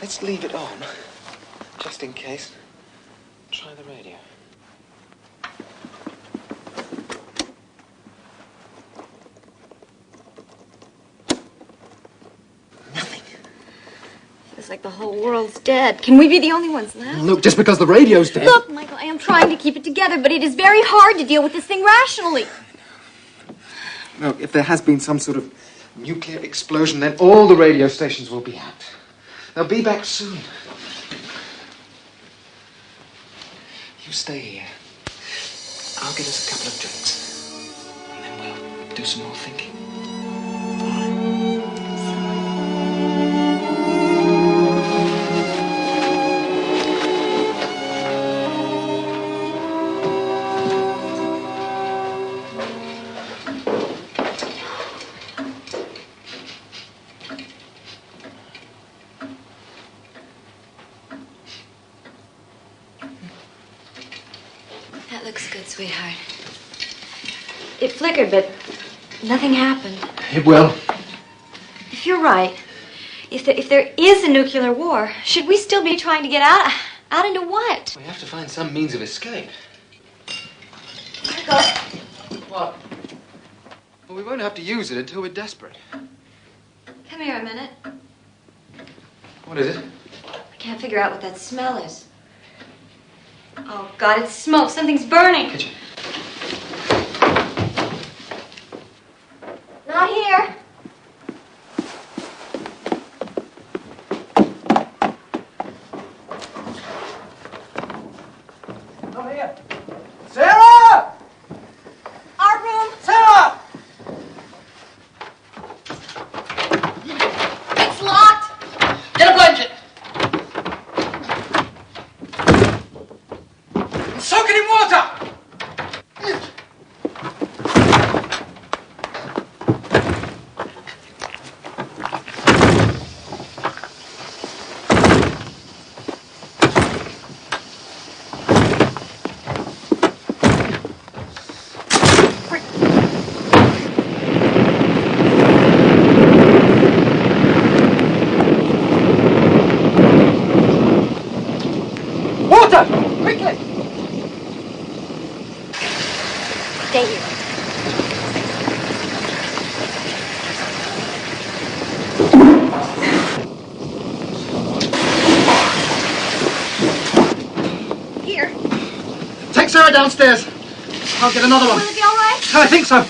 Let's leave it on, just in case. Try the radio. It's like the whole world's dead. Can we be the only ones left? Look, just because the radio's dead. Look, Michael, I am trying to keep it together, but it is very hard to deal with this thing rationally. Look, if there has been some sort of nuclear explosion, then all the radio stations will be out. They'll be back soon. You stay here. I'll get us a couple of drinks. And then we'll do some more thinking. That looks good, sweetheart. It flickered, but nothing happened. It will. If you're right, if there is a nuclear war, should we still be trying to get out? Out into what? We have to find some means of escape. Michael. What? Well, we won't have to use it until we're desperate. Come here a minute. What is it? I can't figure out what that smell is. Oh, God, it's smoke. Something's burning. Kitchen. Not here. Come here. Sarah! Our room. Sarah! It's locked. Get a blanket. Soak it in water! try downstairs. I'll get another one. Will it be all right? I think so. I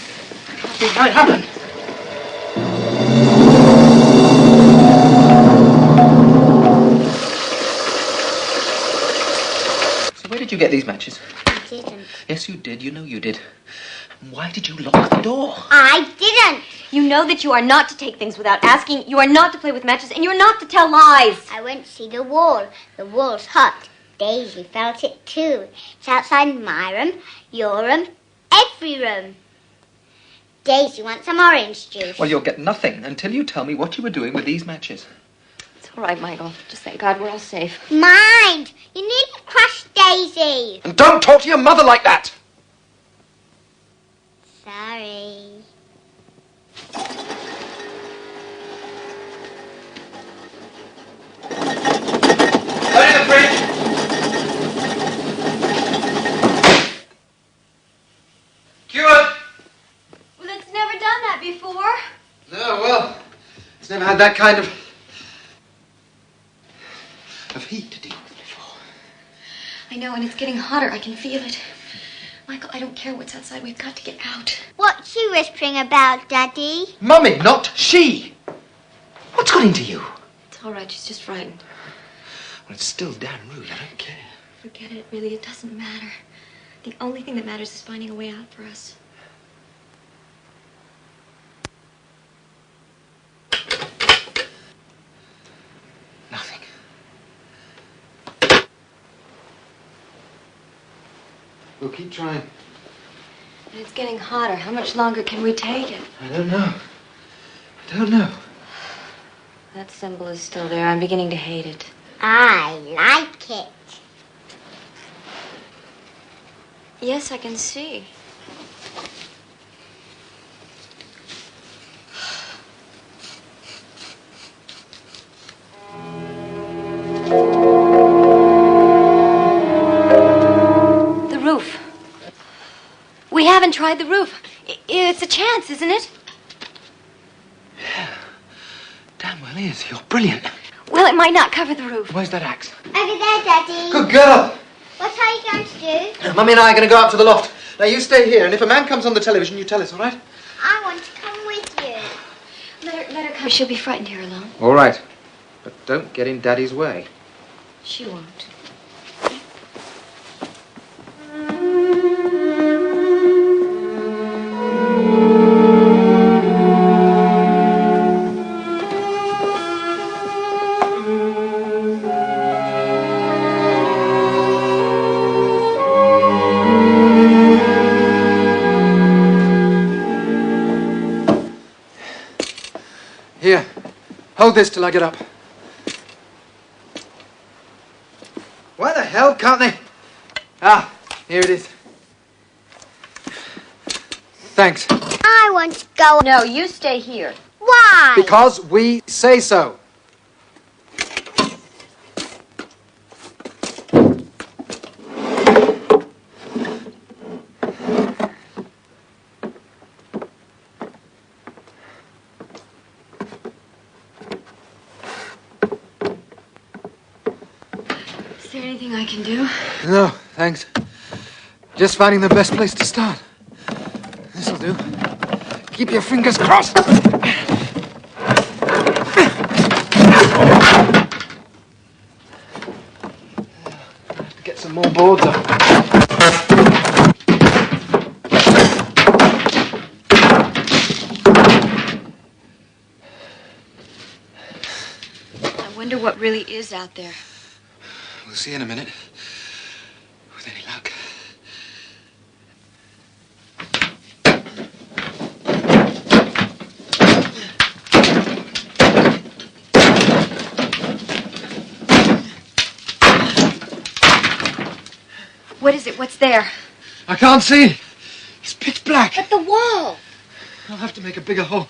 can't think how it happened. So where did you get these matches? I didn't. Yes, you did. You know you did. And why did you lock the door? I didn't. You know that you are not to take things without asking. You are not to play with matches, and you're not to tell lies. I went to see the wall. The wall's hot. Daisy felt it too. It's outside my room, your room, every room. Daisy wants some orange juice. Well, you'll get nothing until you tell me what you were doing with these matches. It's all right, Michael. Just thank God we're all safe. Mind! You needn't crush Daisy. And don't talk to your mother like that! Sorry. Open the fridge! Cured! Well, it's never done that before. No, well, it's never had that kind of heat to deal with before. I know, and it's getting hotter. I can feel it. Michael, I don't care what's outside. We've got to get out. What's she whispering about, Daddy? Mummy, not she! What's got into you? It's all right. She's just frightened. Well, it's still damn rude. I don't care. Forget it, really. It doesn't matter. The only thing that matters is finding a way out for us. Nothing. We'll keep trying. And it's getting hotter. How much longer can we take it? I don't know. I don't know. That symbol is still there. I'm beginning to hate it. I like it. Yes, I can see. The roof. We haven't tried the roof. It's a chance, isn't it? Yeah. Damn well is. You're brilliant. Well, it might not cover the roof. Where's that axe? Over there, Daddy. Good girl. What are you going to do? Mummy and I are going to go up to the loft. Now, you stay here, and if a man comes on the television, you tell us, all right? I want to come with you. Let her come. She'll be frightened here alone. All right. But don't get in Daddy's way. She won't. Here. Hold this till I get up. Why the hell can't they? Ah, here it is. Thanks. I want to go. No, you stay here. Why? Because we say so. Is there anything I can do? No, thanks. Just finding the best place to start. This'll do. Keep your fingers crossed. Get some more boards up. I wonder what really is out there. We'll see in a minute. With any luck. What is it? What's there? I can't see. It's pitch black. At the wall. I'll have to make a bigger hole.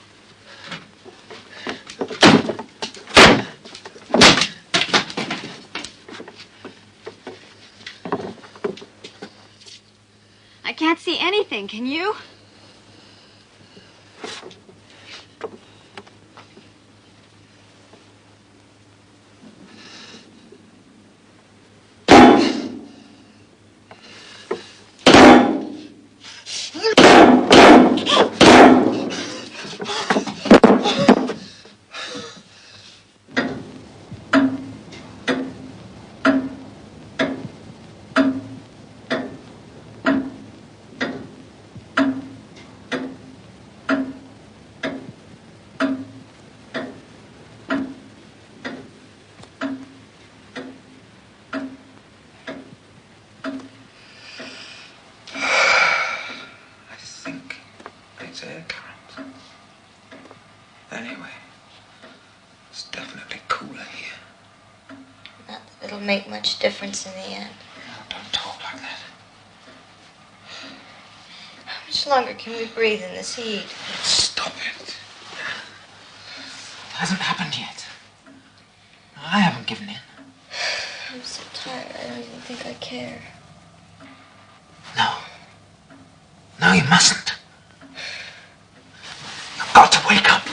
I can't see anything, can you? Anyway, it's definitely cooler here. Not that it'll make much difference in the end. Oh, don't talk like that. How much longer can we breathe in this heat? Stop it. It hasn't happened yet. I haven't given in. I'm so tired, I don't even think I care. No. No, you mustn't. You've got to wake up.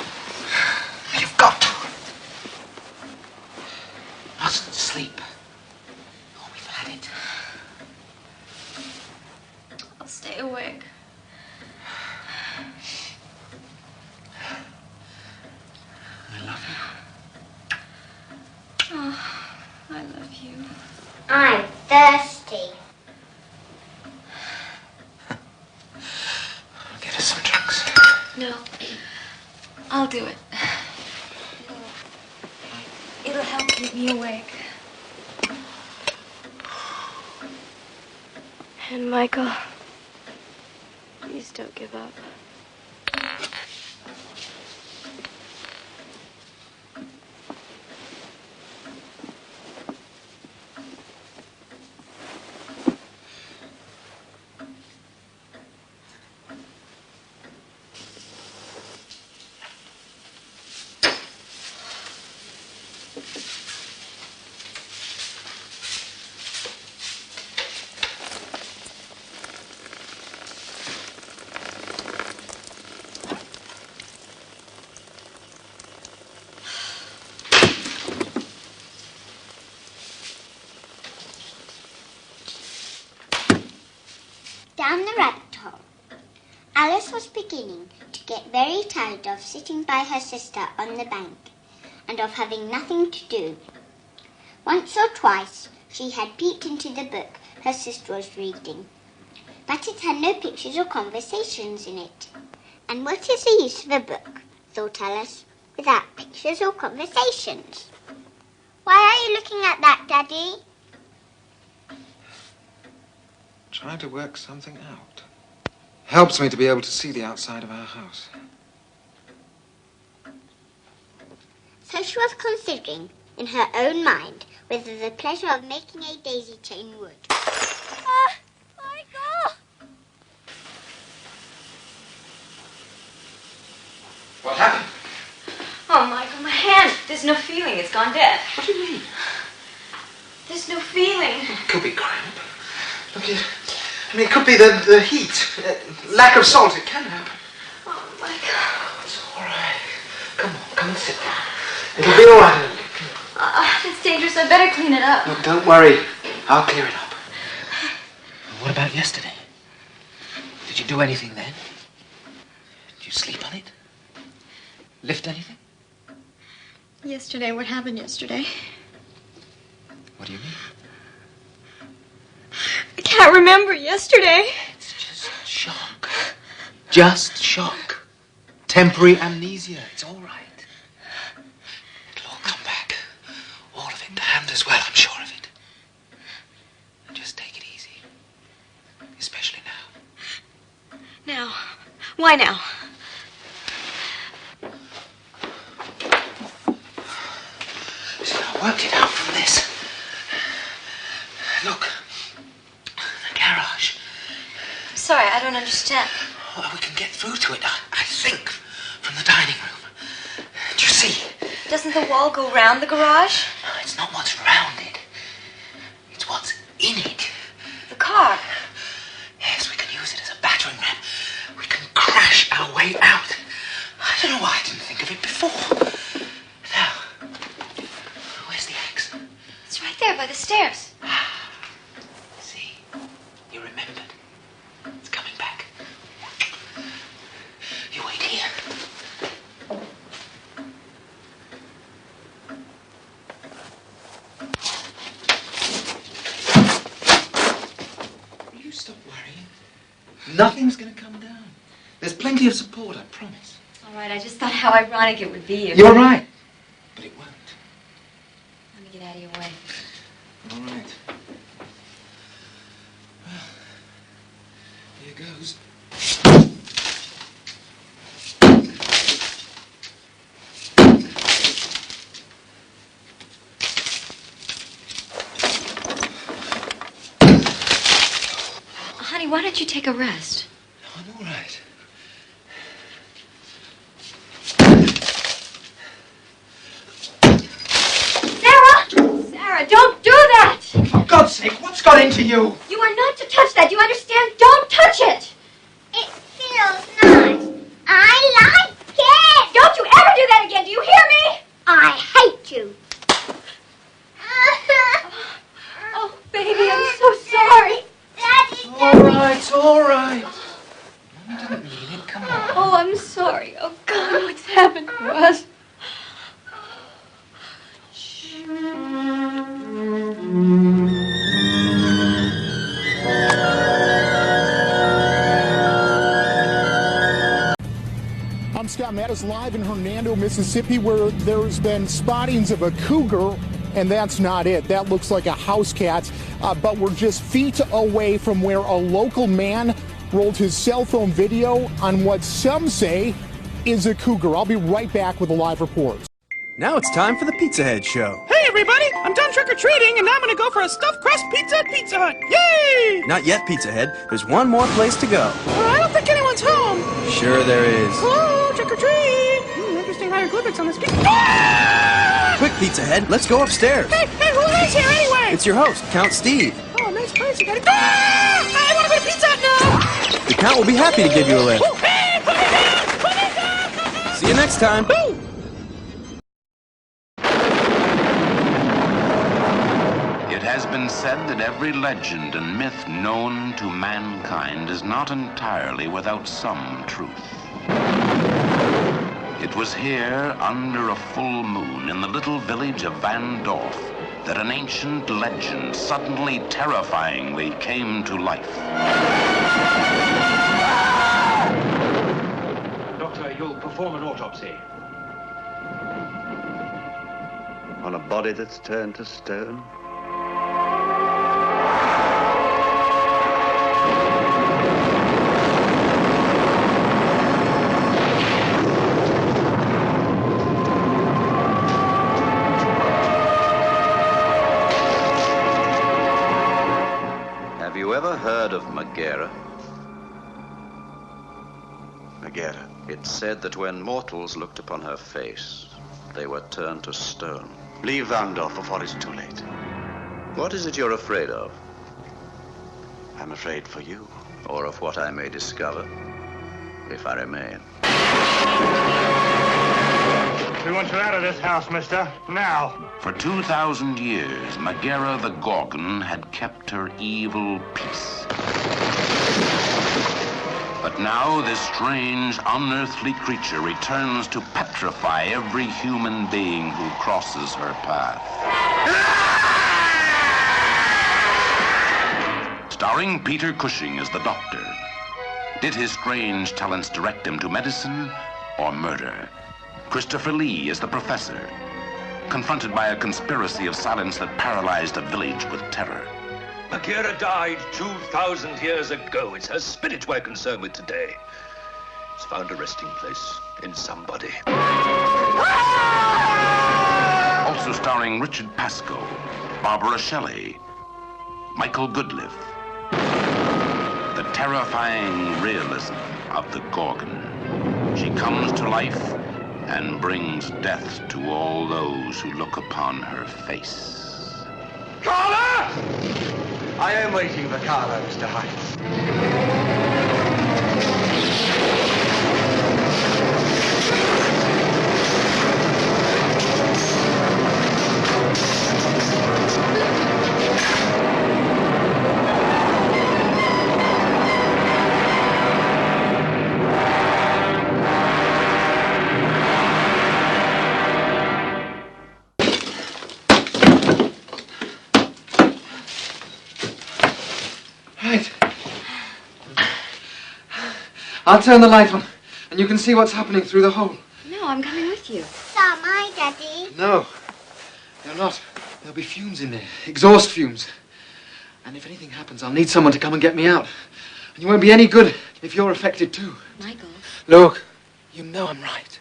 You've got to. You mustn't sleep. Oh, we've had it. I'll stay awake. I love you. Oh, I love you. I'm thirsty. I'll get us some drinks. No, I'll do it. It'll help keep me awake. And Michael, please don't give up. Down the rabbit hole. Alice was beginning to get very tired of sitting by her sister on the bank and of having nothing to do. Once or twice she had peeped into the book her sister was reading, but it had no pictures or conversations in it. And what is the use of a book, thought Alice, without pictures or conversations? Why are you looking at that, Daddy? Trying to work something out. Helps me to be able to see the outside of our house. So she was considering, in her own mind, whether the pleasure of making a daisy chain would. Ah, Michael! What happened? Oh, Michael, my hand. There's no feeling. It's gone dead. What do you mean? There's no feeling. It could be cramp. Look, it could be the heat. Lack of salt. It can happen. Oh, Michael. It's all right. Come and sit down. It'll be all right. It's dangerous. I better clean it up. Look, don't worry. I'll clear it up. What about yesterday? Did you do anything then? Did you sleep on it? Lift anything? Yesterday? What happened yesterday? What do you mean? I can't remember yesterday. It's just shock. Just shock. Temporary amnesia. It's all right. It'll all come back. All of it. The hand as well, I'm sure of it. And just take it easy. Especially now. Now? Why now? See, I worked it out from this. Look. The garage. I'm sorry, I don't understand. Well, we can get through to it, I think, from the dining room. Do you see? Doesn't the wall go round the garage? No, it's not what's round it. It's what's in it. The car. Yes, we can use it as a battering ram. We can crash our way out. I don't know why I didn't think of it before. Now, where's the axe? It's right there by the stairs. See, you remembered. It's coming back. You wait here. Will you stop worrying? Nothing's going to come down. There's plenty of support, I promise. All right, I just thought how ironic it would be if... You're right. But it won't. Let me get out of your way. All right. Well, here goes. don't you take a rest? I'm all right. Sarah, don't do that! For God's sake, what's got into you? You are not to touch that, you understand? Don't touch it! It feels nice. I like it. Don't you ever do that again, do you hear me? I hate you. Oh, baby, I'm so sorry. It's all right. You didn't mean it, come on. Oh, I'm sorry. Oh, God, what's happened to us? I'm Scott Mattis, live in Hernando, Mississippi, where there's been spottings of a cougar, and that's not it. That looks like a house cat, but we're just feet away from where a local man rolled his cell phone video on what some say is a cougar. I'll be right back with a live report. Now it's time for the Pizza Head Show. Hey everybody, I'm done trick-or-treating and I'm gonna go for a stuffed crust pizza at Pizza Hut. Yay! Not yet, Pizza Head. There's one more place to go. I don't think anyone's home. Sure there is. Hello, trick-or-treat! Interesting hieroglyphics on this pizza. Ah! Quick, Pizza Head, let's go upstairs. Hey, who is here anyway? It's your host, Count Steve. Oh, nice place. You got it. Ah! I want to go to Pizza Hut now! The Count will be happy to give you a lift. Oh, hey, put me down! Put me down! See you next time. Ooh. It has been said that every legend and myth known to mankind is not entirely without some truth. It was here, under a full moon, in the little village of Van Dorf, that an ancient legend suddenly terrifyingly came to life. Doctor, you'll perform an autopsy. On a body that's turned to stone? Have you ever heard of Megara? Megara. It's said that when mortals looked upon her face, they were turned to stone. Leave Vandorf before it's too late. What is it you're afraid of? I'm afraid for you. Or of what I may discover, if I remain. We want you out of this house, mister. Now. For 2,000 years, Megara the Gorgon had kept her evil peace. But now this strange, unearthly creature returns to petrify every human being who crosses her path. Starring Peter Cushing as the doctor. Did his strange talents direct him to medicine or murder? Christopher Lee is the professor, confronted by a conspiracy of silence that paralyzed a village with terror. Megara died 2,000 years ago. It's her spirit we're concerned with today. It's found a resting place in somebody. Also starring Richard Pascoe, Barbara Shelley, Michael Goodliff. The terrifying realism of the Gorgon. She comes to life and brings death to all those who look upon her face. Carla! I am waiting for Carla, Mr. Hines. Right. I'll turn the light on, and you can see what's happening through the hole. No, I'm coming with you. So am I, Daddy. No, you're not. There'll be fumes in there, exhaust fumes. And if anything happens, I'll need someone to come and get me out. And you won't be any good if you're affected too. Michael. Look, you know I'm right.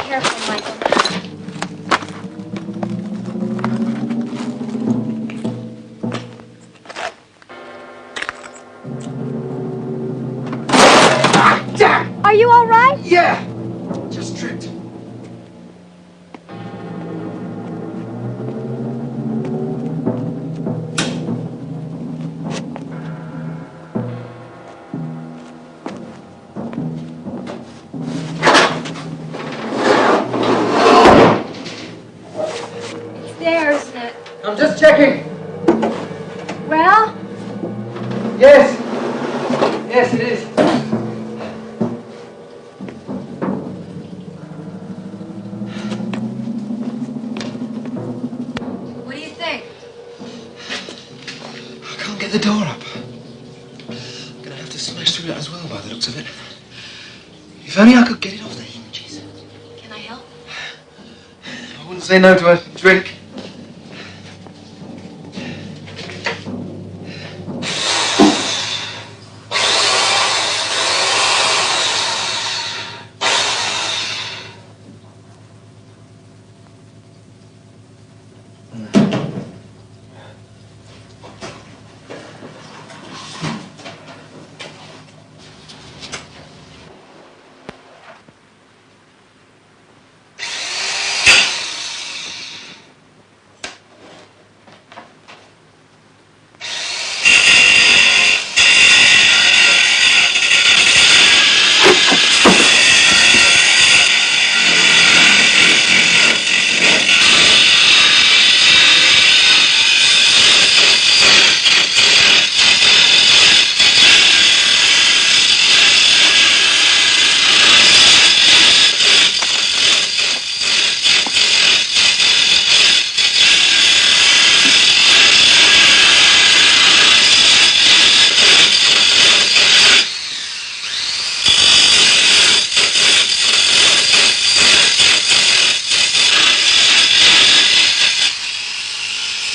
Careful, Michael. Damn! Are you all right? Yeah! Just tripped. It's there, isn't it? I'm just checking. Well? Yes. Yes, it is. What do you think? I can't get the door up. I'm gonna have to smash through it as well by the looks of it. If only I could get it off the hinges. Can I help? I wouldn't say no to a drink.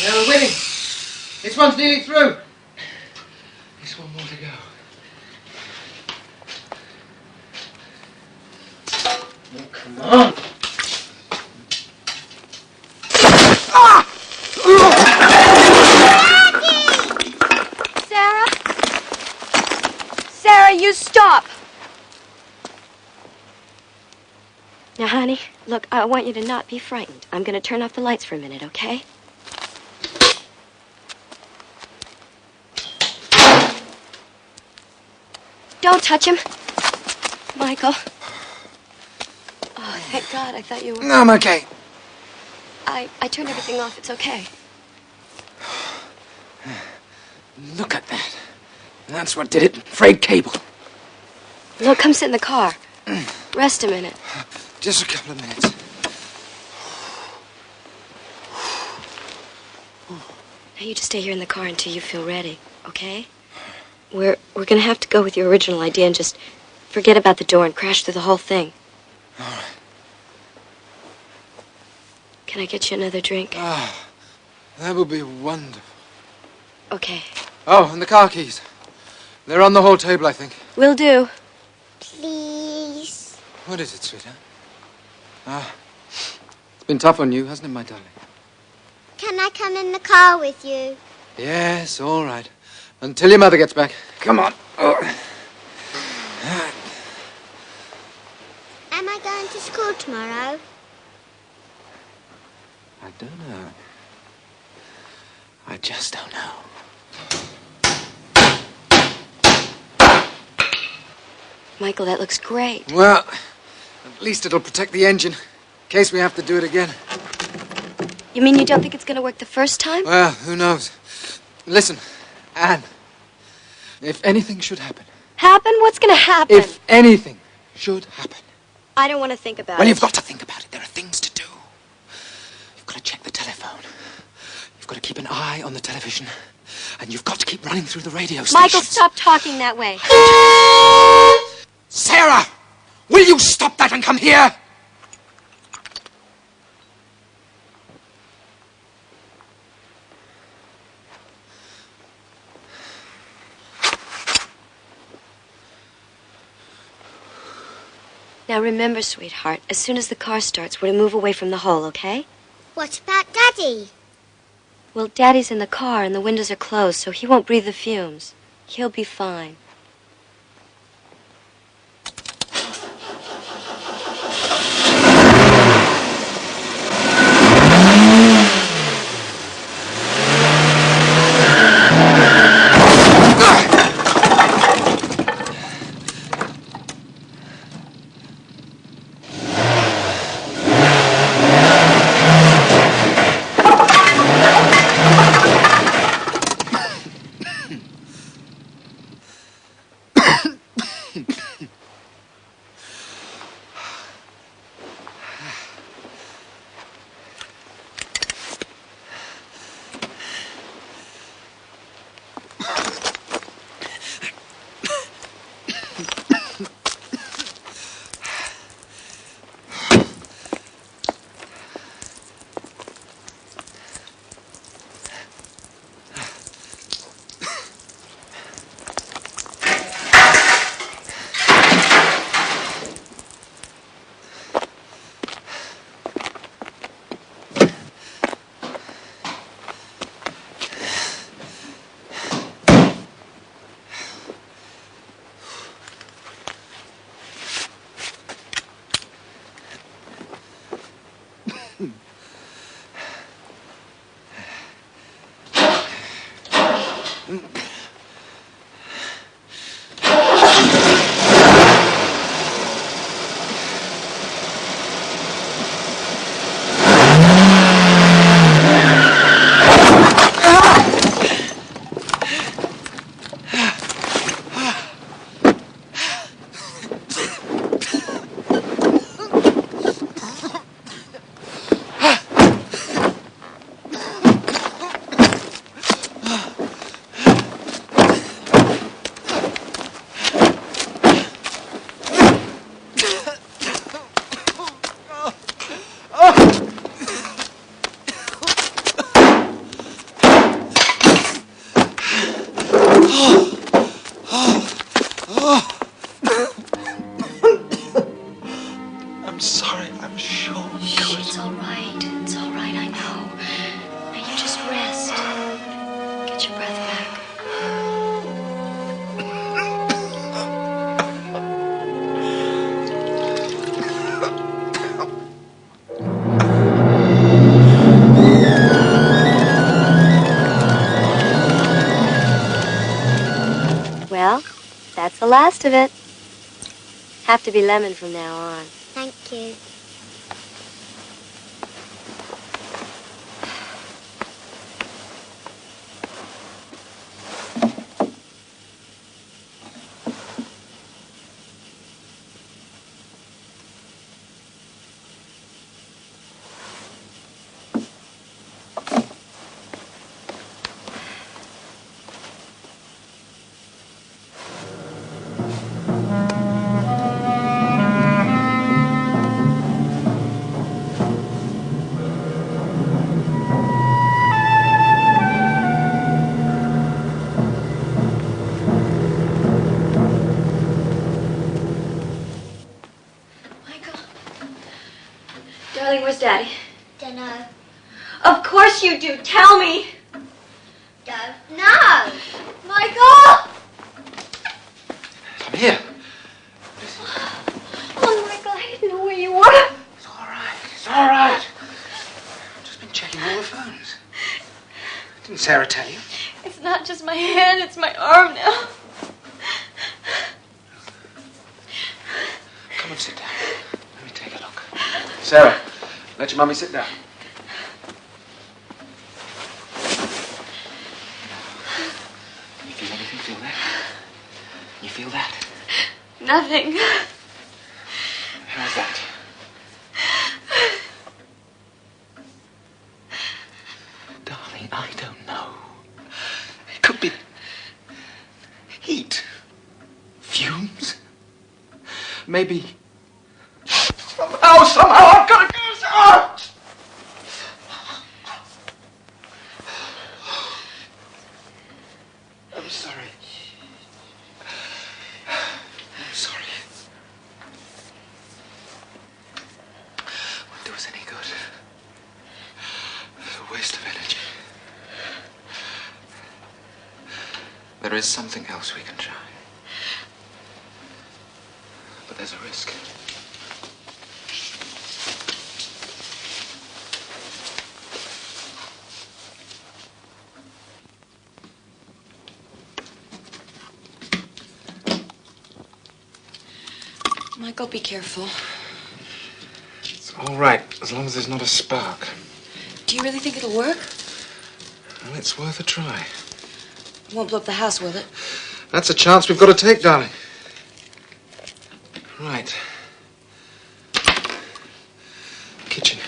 Yeah, we're winning. This one's nearly through. There's one more to go. Oh, come on. Sarah? Sarah, you stop. Now, honey, look, I want you to not be frightened. I'm going to turn off the lights for a minute, okay? Don't touch him. Michael. Oh, thank God. I thought you were... No, I'm okay. I turned everything off. It's okay. Look at that. That's what did it. Frayed cable. Look, come sit in the car. Rest a minute. Just a couple of minutes. Now, you just stay here in the car until you feel ready, okay? We're gonna have to go with your original idea and just forget about the door and crash through the whole thing. All right. Can I get you another drink? Ah, that would be wonderful. Okay. Oh, and the car keys. They're on the hall table, I think. Will do. Please. What is it, sweetheart? Ah, it's been tough on you, hasn't it, my darling? Can I come in the car with you? Yes, all right. Until your mother gets back. Come on. Oh. Am I going to school tomorrow? I don't know. I just don't know. Michael, that looks great. Well, at least it'll protect the engine, in case we have to do it again. You mean you don't think it's gonna work the first time? Well, who knows? Listen, Anne, if anything should happen... Happen? What's gonna happen? If anything should happen... I don't want to think about it. Well, you've got to think about it. There are things to do. You've got to check the telephone. You've got to keep an eye on the television. And you've got to keep running through the radio stations. Michael, stop talking that way. Sarah! Will you stop that and come here? Now remember, sweetheart, as soon as the car starts, we're to move away from the hole, okay? What about Daddy? Well, Daddy's in the car and the windows are closed, so he won't breathe the fumes. He'll be fine. I'm sorry, I'm sure. Shh, it's all right. It's all right, I know. Now you just rest. Get your breath back. Well, that's the last of it. Have to be lemon from now on. Thank you. Darling, where's Daddy? Dunno. Of course you do. Tell me. Don't know. Michael! I'm here. Oh, Michael, I didn't know where you were. It's all right. It's all right. I've just been checking all the phones. Didn't Sarah tell you? It's not just my hand, it's my arm now. Come and sit down. Let me take a look. Sarah, let your mummy sit down. You feel anything? Feel that? You feel that? Nothing. How's that? Darling, I don't know. It could be heat. Fumes. Maybe. Somehow I've got to get this out! I'm sorry. I'm sorry. waste of energy. There is something else we can try. But there's a risk. Michael, be careful. It's all right, as long as there's not a spark. Do you really think it'll work? Well, it's worth a try. It won't blow up the house, will it? That's a chance we've got to take, darling. Right. Kitchen.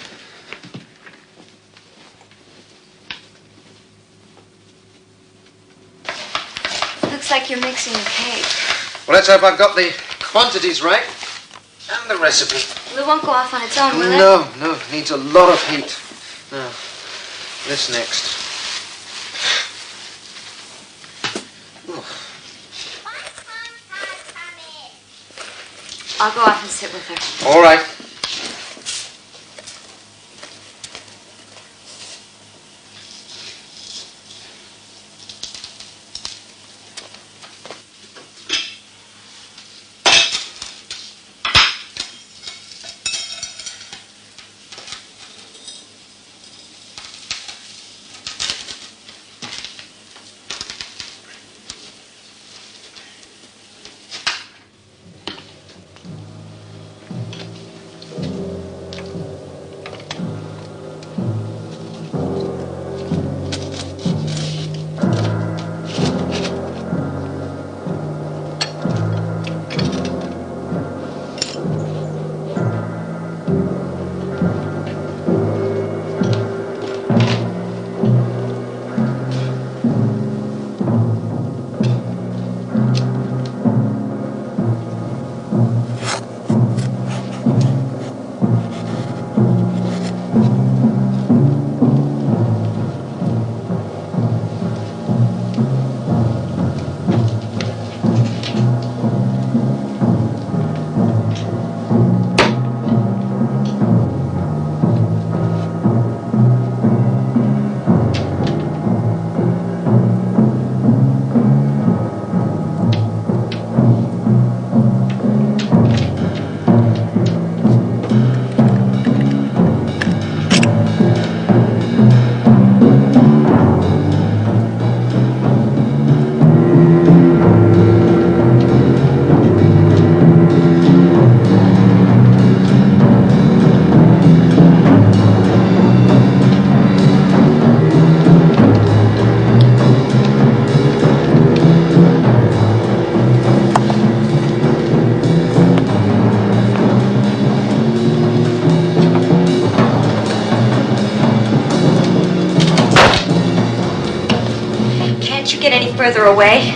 Looks like you're mixing a cake. Well, let's hope I've got the quantities right and the recipe. It won't go off on its own, will it? No, it needs a lot of heat. Now, this next. I'll go off and sit with her. All right. Can't you get any further away?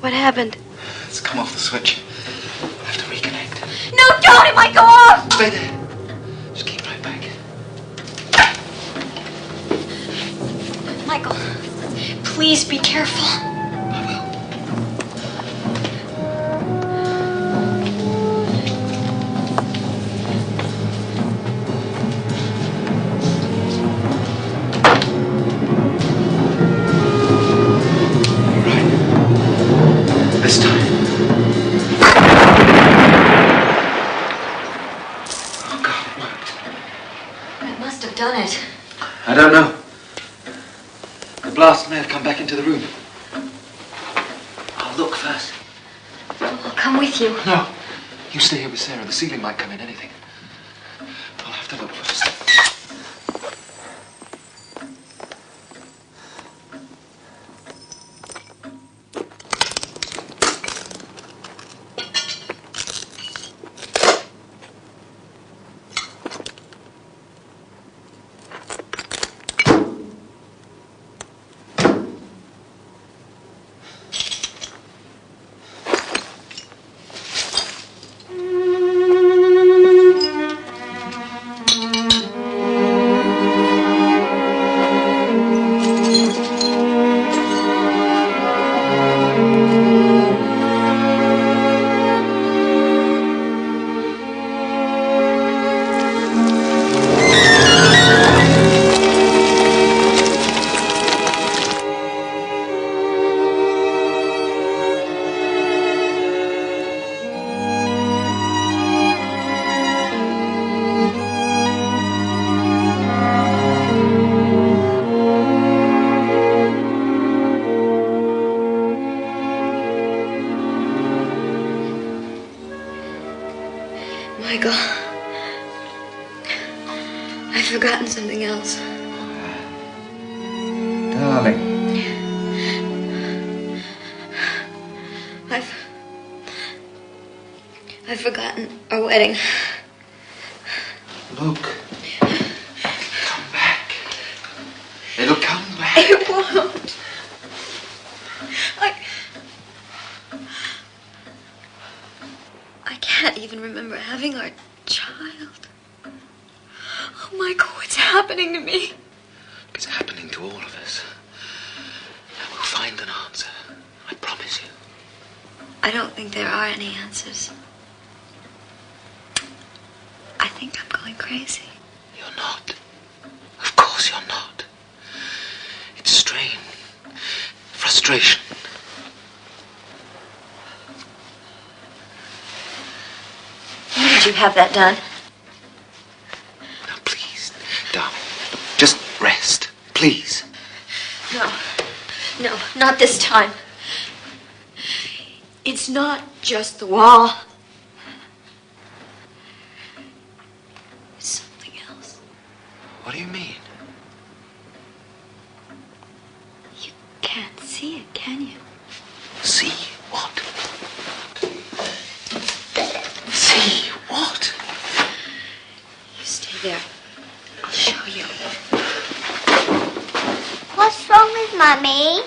What happened? It's come off the switch. I have to reconnect. No, don't! It might go off! Stay there. Just keep right back. Michael, please be careful. This time. Oh, God, it worked. It must have done it. I don't know. The blast may have come back into the room. I'll look first. I'll come with you. No. You stay here with Sarah. The ceiling might come in, anything. I'll have to look first. forgotten our wedding. Look. Come back. It'll come back. It won't. I can't even remember having our child. Oh, Michael, what's happening to me? It's happening to all of us. And we'll find an answer. I promise you. I don't think there are any answers. I think I'm going crazy. You're not. Of course you're not. It's strain. Frustration. When did you have that done? Now, please, darling, just rest, please. No, not this time. It's not just the wall. It's something else. What do you mean? You can't see it, can you? See what? See what? You stay there. I'll show you. What's wrong with Mummy?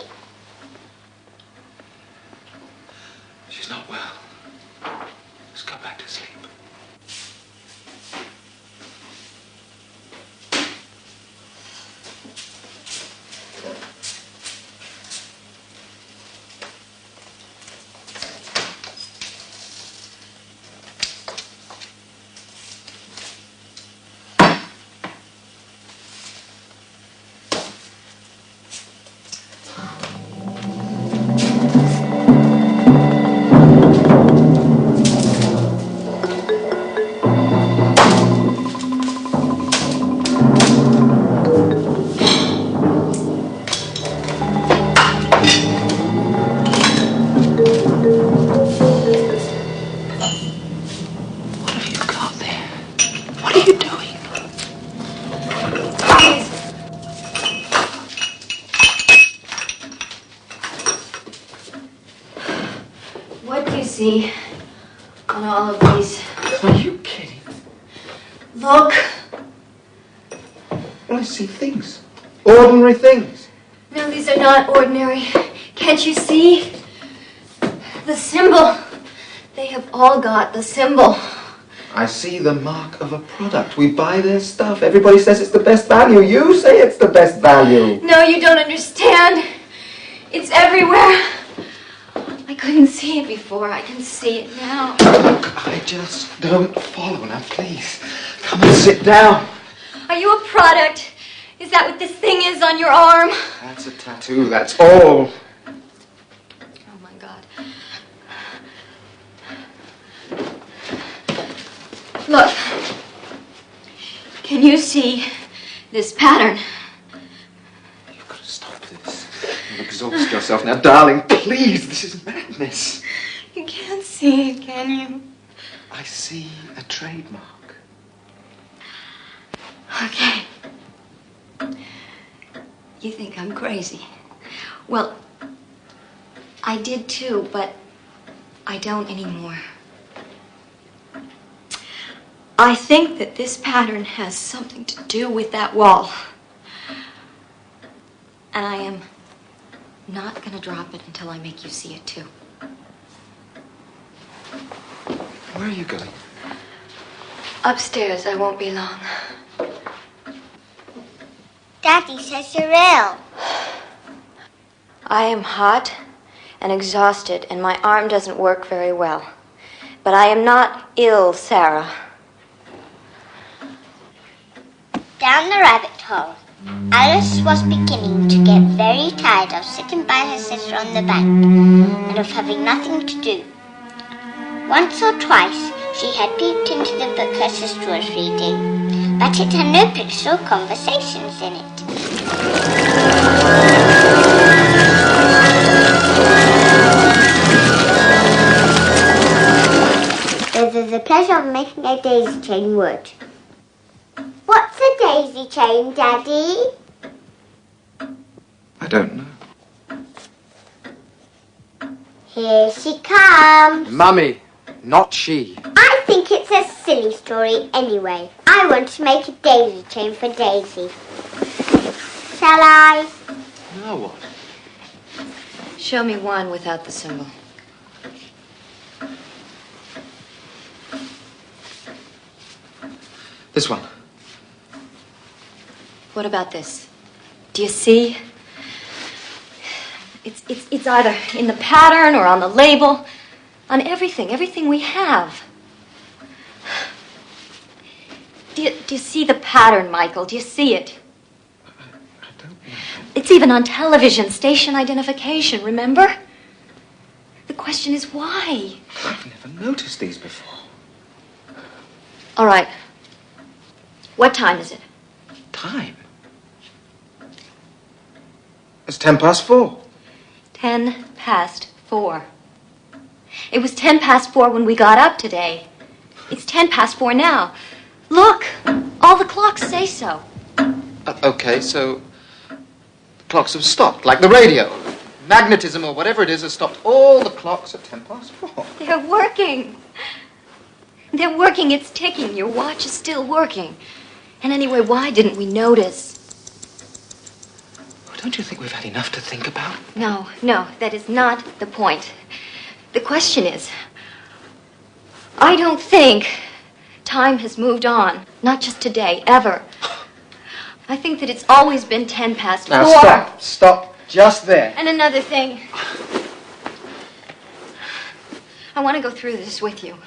She's not well. Just go back to sleep. What do you see on all of these? Are you kidding? Look. Well, I see things. Ordinary things. No, these are not ordinary. Can't you see? The symbol. They have all got the symbol. I see the mark of a product. We buy their stuff. Everybody says it's the best value. You say it's the best value. No, you don't understand. It's everywhere. I couldn't see it before. I can see it now. Look, I just don't follow. Now, please, come and sit down. Are you a product? Is that what this thing is on your arm? That's a tattoo, that's all. Oh, my God. Look. Can you see this pattern? You've got to stop this. You'll exhaust yourself now. Darling, please, this is madness. You can't see it, can you? I see a trademark. Okay. You think I'm crazy. Well, I did too, but I don't anymore. I think that this pattern has something to do with that wall. And I am not going to drop it until I make you see it too. Where are you going? Upstairs, I won't be long. Daddy says you're ill. I am hot and exhausted, and my arm doesn't work very well. But I am not ill, Sarah. Down the rabbit hole, Alice was beginning to get very tired of sitting by her sister on the bank and of having nothing to do. Once or twice she had peeped into the book her sister was reading, but it had no pictures or conversations in it. There's the pleasure of making a daisy chain wood. What's a daisy chain, Daddy? I don't know. Here she comes. Mummy, not she. I silly story anyway. I want to make a daisy chain for Daisy. Shall I? Now what? Show me one without the symbol. This one. What about this? Do you see? It's either in the pattern or on the label, on everything we have. Do you see the pattern, Michael? Do you see it? I don't know. It's even on television, station identification, remember? The question is why? I've never noticed these before. All right. What time is it? Time? It's 4:10. 4:10. It was 4:10 when we got up today. It's 4:10 now. Look, all the clocks say so. Okay, so the clocks have stopped, like the radio. Magnetism or whatever it is has stopped all the clocks at 4:10. They're working. They're working. It's ticking. Your watch is still working. And anyway, why didn't we notice? Don't you think we've had enough to think about? No, that is not the point. The question is, I don't think time has moved on. Not just today, ever. I think that it's always been 4:10. Now stop, just there. And another thing. I want to go through this with you.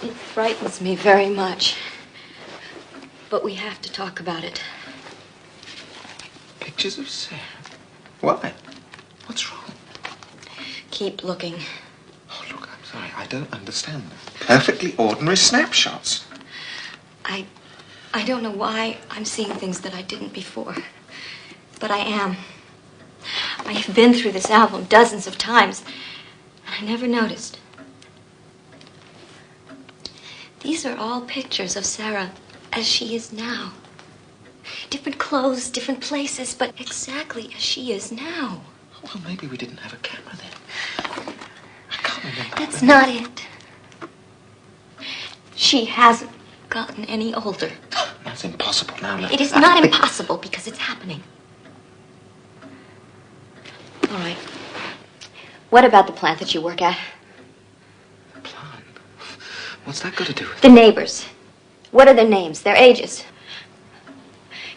It frightens me very much. But we have to talk about it. Pictures of Sarah? Why? What's wrong? Keep looking. Oh, look, I'm sorry. I don't understand. Perfectly ordinary snapshots. I don't know why I'm seeing things that I didn't before. But I am. I have been through this album dozens of times, and I never noticed. These are all pictures of Sarah as she is now. Different clothes, different places, but exactly as she is now. Well, maybe we didn't have a camera then. I can't remember. That's not it. She hasn't gotten any older. That's impossible now. It is not impossible because it's happening. All right. What about the plant that you work at? The plant? What's that got to do with it? The neighbors. What are their names, their ages?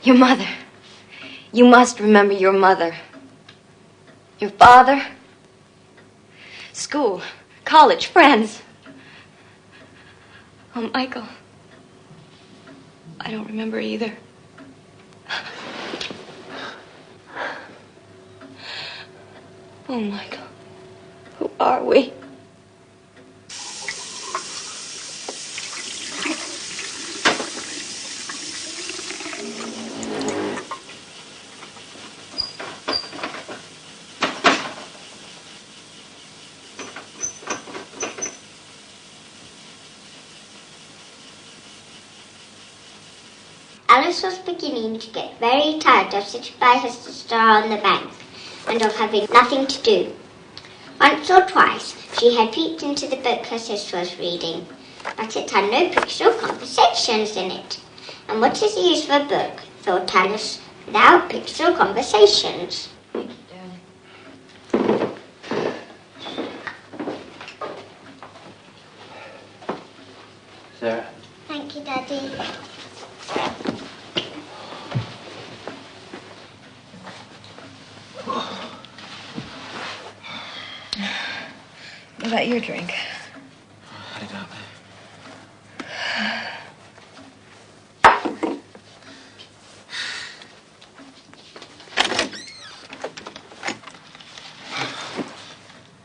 Your mother. You must remember your mother. Your father. School, college, friends. Oh, Michael. I don't remember either. Oh, Michael. Who are we? Alice was beginning to get very tired of sitting by her sister on the bank and of having nothing to do. Once or twice she had peeped into the book her sister was reading, but it had no picture or conversations in it. And what is the use of a book, thought Alice, without pictures or conversations? Sarah. Thank you, Daddy. What about your drink? I don't know.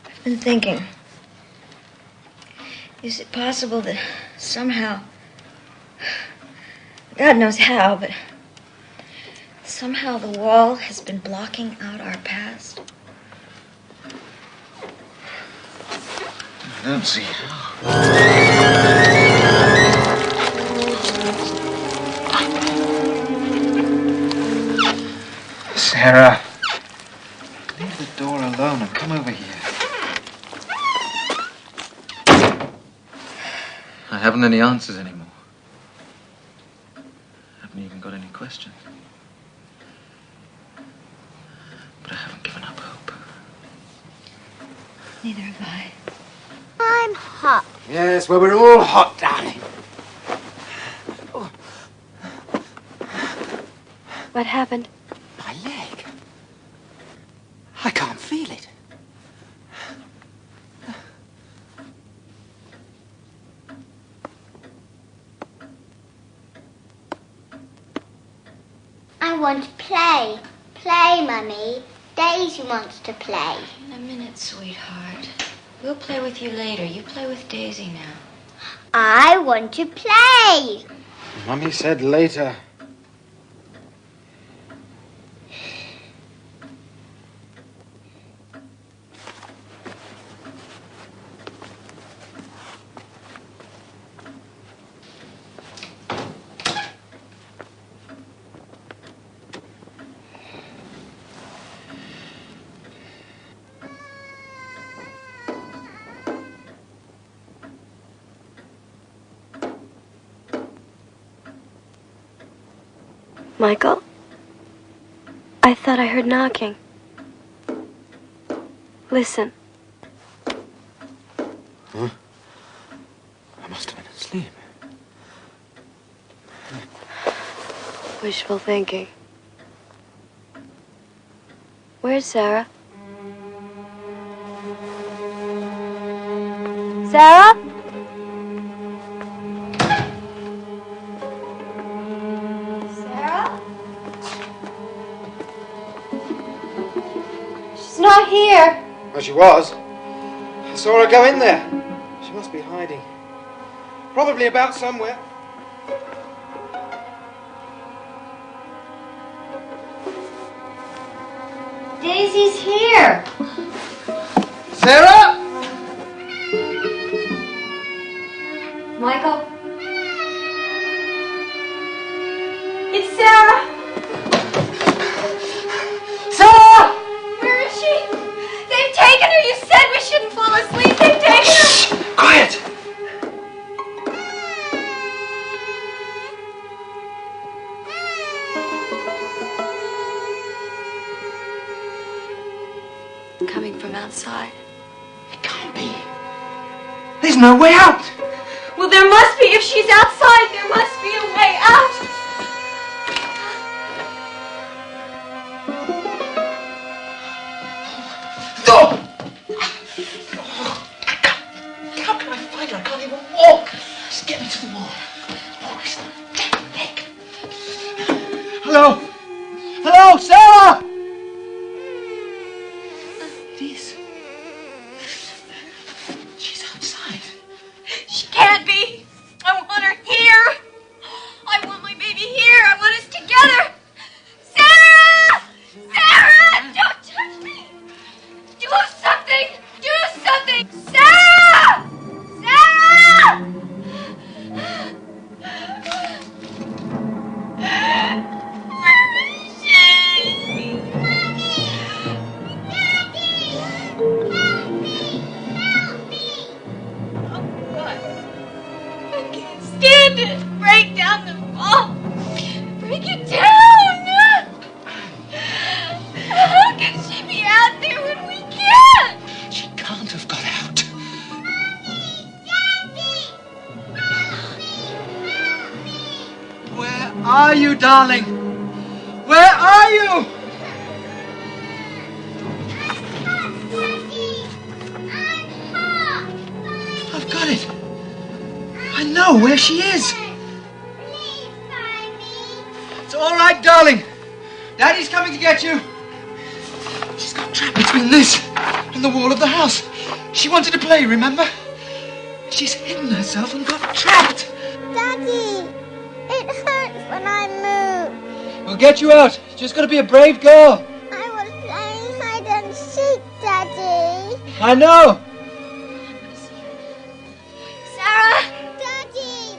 I've been thinking. Is it possible that somehow, God knows how, but somehow the wall has been blocking out our past? I don't see how. Sarah, leave the door alone and come over here. haven't any answers anymore. I haven't even got any questions. But I haven't given up hope. Neither have I. I'm hot. Yes, well, we're all hot, darling. What happened? My leg. I can't feel it. I want to play. Play, Mummy. Daisy wants to play. In a minute, sweetheart. We'll play with you later. You play with Daisy now. I want to play. Mummy said later. Michael? I thought I heard knocking. Listen. Huh? I must have been asleep. Wishful thinking. Where's Sarah? Sarah? Sarah? She's not here. Well, she was. I saw her go in there. She must be hiding. Probably about somewhere. Daisy's here. Sarah? Michael? It's Sarah. Sarah! Where is she? They've taken her. You said we shouldn't fall asleep. They've taken her. Shh! Quiet! Coming from outside. It can't be. There's no way out. Well, there must be. If she's outside, there must be a way out. No! How can I find her? I can't even walk. Just get me to the wall. Oh, it's a dead leg. Hello? Hello, Sarah! It is. She's outside. She can't be. I want her here. I want my baby here. I want us together. Sarah! Sarah! Don't touch me. Do something. Do something. Sarah! Sarah! Where is she? I can't stand it. Break down the wall. Break it down. How can she be out there when we can't? She can't have got out. Where are you, darling? Where are you? I've got it. I know where she is. It's all right, darling. Daddy's coming to get you. She's got trapped between this and the wall of the house. She wanted to play, remember? She's hidden herself and got trapped. Daddy, it hurts when I move. We'll get you out. You just got to be a brave girl. I was playing hide and seek, Daddy. I know. Sarah! Daddy,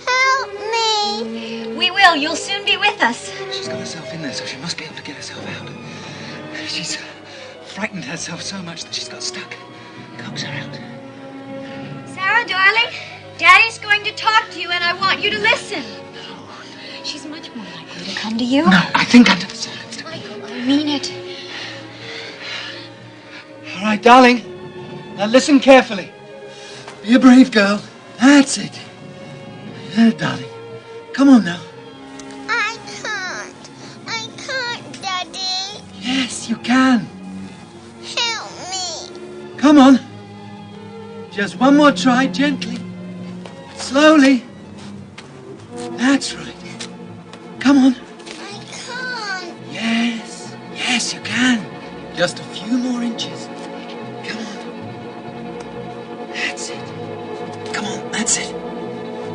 help me. We will. You'll soon be with us. She's got herself in there, so she must be able to get herself out. She's frightened herself so much that she's got stuck. Coax her out. Sarah, darling. Daddy's going to talk to you, and I want you to listen. She's much more likely to come to you. No, I think under the circumstances. Michael, I mean it. All right, darling. Now listen carefully. Be a brave girl. That's it. Yeah, darling. Come on now. I can't, Daddy. Yes, you can. Help me. Come on. Just one more try, gently. Slowly. That's right. Come on. I can't. Yes. Yes, you can. Just a few more inches. Come on. That's it. Come on, that's it.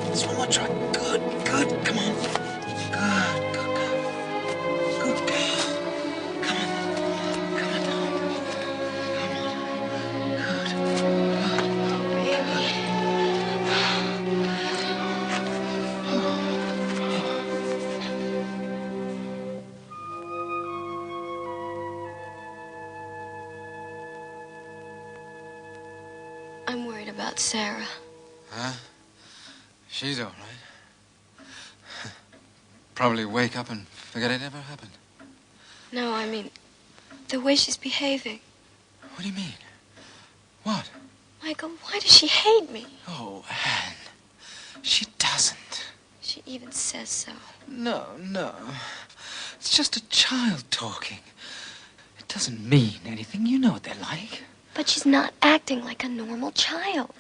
Just one more try. Good, good. Come on. Good, good girl. Good girl. Come on. Come on, darling. Come on. Good. Baby. I'm worried about Sarah. Huh? She's all right. Probably wake up and forget it ever happened. No, I mean, the way she's behaving. What do you mean? What? Michael, why does she hate me? Oh, Anne. She doesn't. She even says so. No, no. It's just a child talking. It doesn't mean anything. You know what they're like. But she's not acting like a normal child.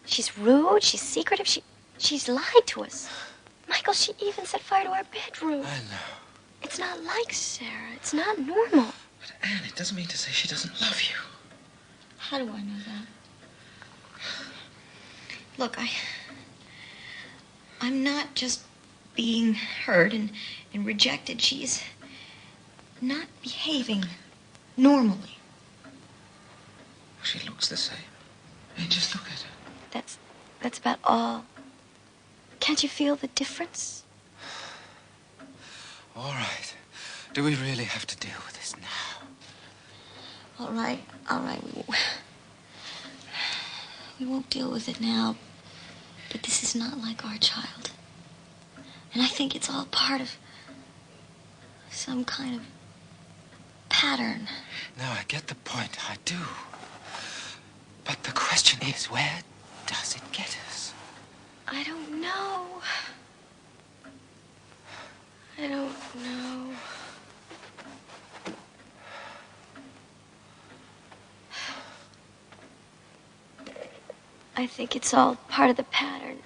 She's rude, she's secretive, she's lied to us. Michael, she even set fire to our bedroom. I know. It's not like Sarah. It's not normal. But Anne, it doesn't mean to say she doesn't love you. How do I know that? Look, I'm not just being hurt and rejected. She's not behaving normally. She looks the same. Hey, just look at her. That's about all. Can't you feel the difference? All right. Do we really have to deal with this now? All right. We won't deal with it now. But this is not like our child. And I think it's all part of some kind of pattern. No, I get the point. I do. But the question is, where does it get us? I don't know. I don't know. I think it's all part of the pattern.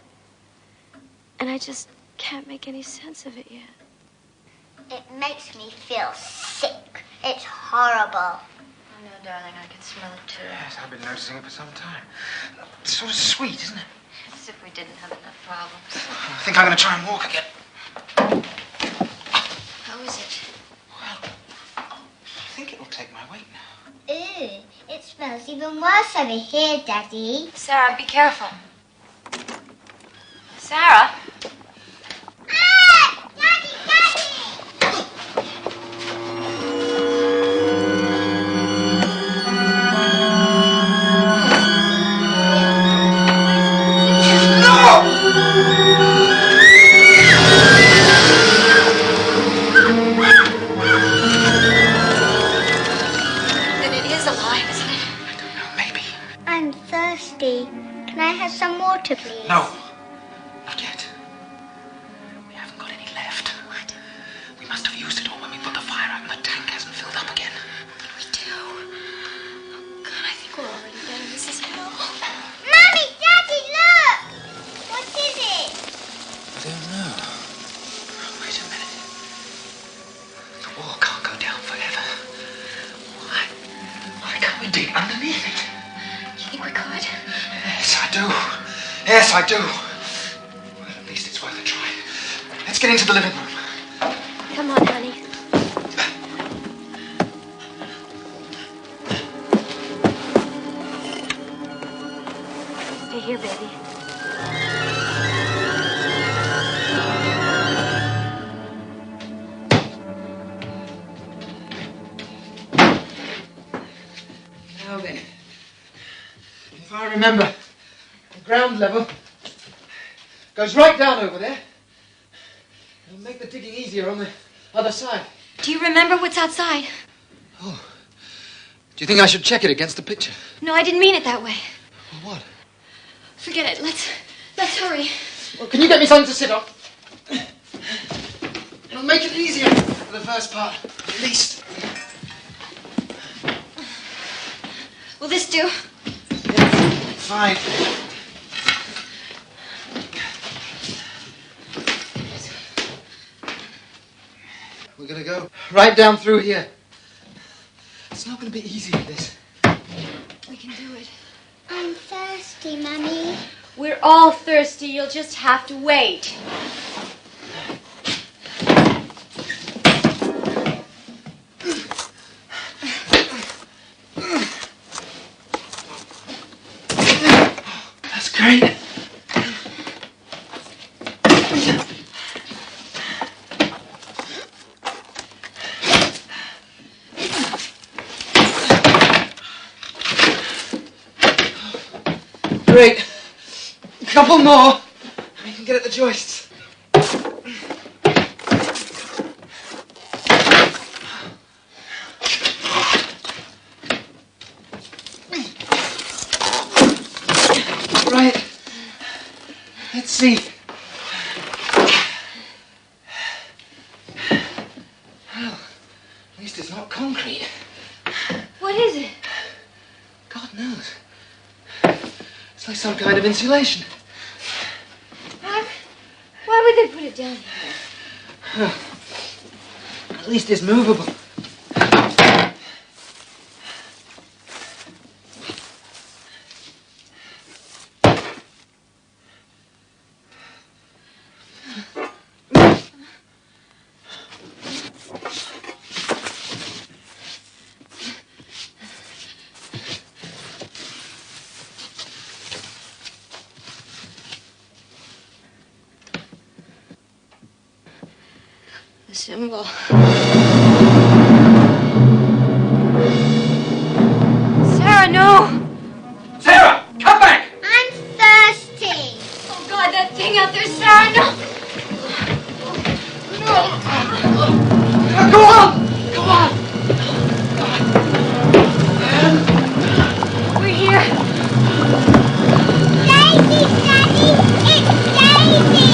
And I just can't make any sense of it yet. It makes me feel sick. It's horrible. I know, darling. I can smell it, too. Yes, I've been noticing it for some time. It's sort of sweet, isn't it? As if we didn't have enough problems. I think I'm going to try and walk again. How is it? Well, I think it'll take my weight now. Ooh, it smells even worse over here, Daddy. Sarah, be careful. Sarah? Ah! Daddy, Daddy! Then it is alive, isn't it? I don't know, maybe. I'm thirsty. Can I have some water, please? No. Not yet. We haven't got any left. What? We must have used it all when we put the fire out and the tank hasn't filled up again. We do. Oh, God, I think we're already dead and this is hell. Mommy, Daddy, look! What is it? I don't know. Wait a minute. The wall can't go down forever. Why can't we dig underneath it? You think we could? Yes, I do. Yes, I do. Well, at least it's worth a try. Let's get into the living room. Come on, honey. Stay here, baby. Now then, if I remember, the ground level. Goes right down over there. It'll make the digging easier on the other side. Do you remember what's outside? Oh. Do you think I should check it against the picture? No, I didn't mean it that way. Well, what? Forget it. Let's hurry. Well, can you get me something to sit on? It'll make it easier for the first part, at least. Will this do? Fine. We're gonna go right down through here. It's not gonna be easy, this. We can do it. I'm thirsty, Mummy. We're all thirsty. You'll just have to wait. That's great. Great. A couple more, and we can get at the joists. Right. Let's see. Well, at least it's not concrete. What is it? God knows. It's like some kind of insulation. Why would they put it down here? At least it's movable. The symbol. Sarah, no! Sarah, come back! I'm thirsty. Oh, God, that thing out there, Sarah, no! Go on! Go on! We're here. Daisy, Daddy! It's Daisy!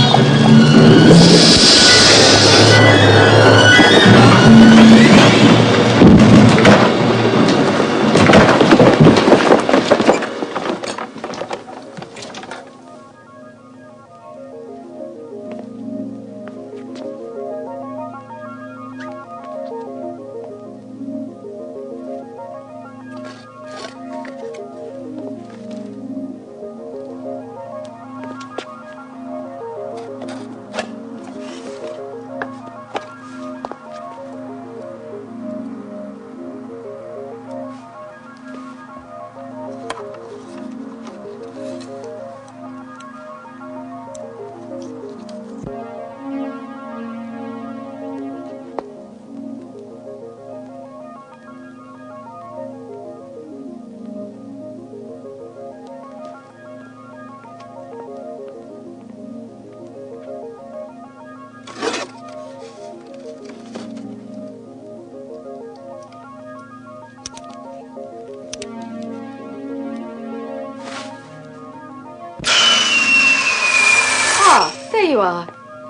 There you are.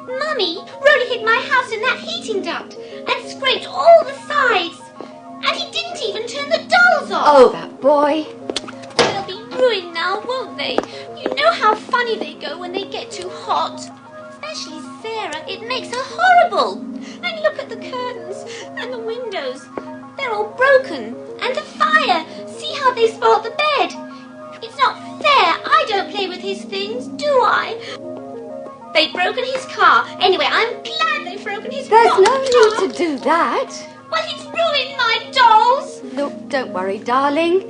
Mummy, Rody hit my house in that heating duct and scraped all the sides. And he didn't even turn the dolls off. Oh, that boy. They'll be ruined now, won't they? You know how funny they go when they get too hot. Especially Sarah. It makes her horrible. And look at the curtains and the windows. They're all broken. And the fire. See how they spoiled the bed. It's not fair. I don't play with his things, do I? They've broken his car. Anyway, I'm glad they've broken his There's no car. need to do that. Well, he's ruined my dolls. Look, don't worry, darling.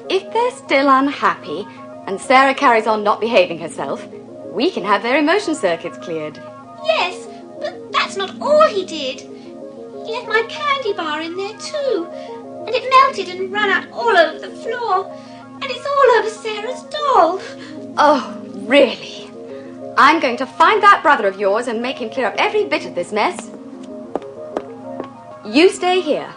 If they're still unhappy and Sarah carries on not behaving herself, we can have their emotion circuits cleared. Yes, but that's not all he did. He left my candy bar in there too. And it melted and ran out all over the floor. And it's all over Sarah's doll. Oh, Really? I'm going to find that brother of yours and make him clear up every bit of this mess. You stay here.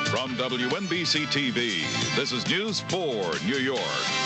From WNBC TV, this is News 4 New York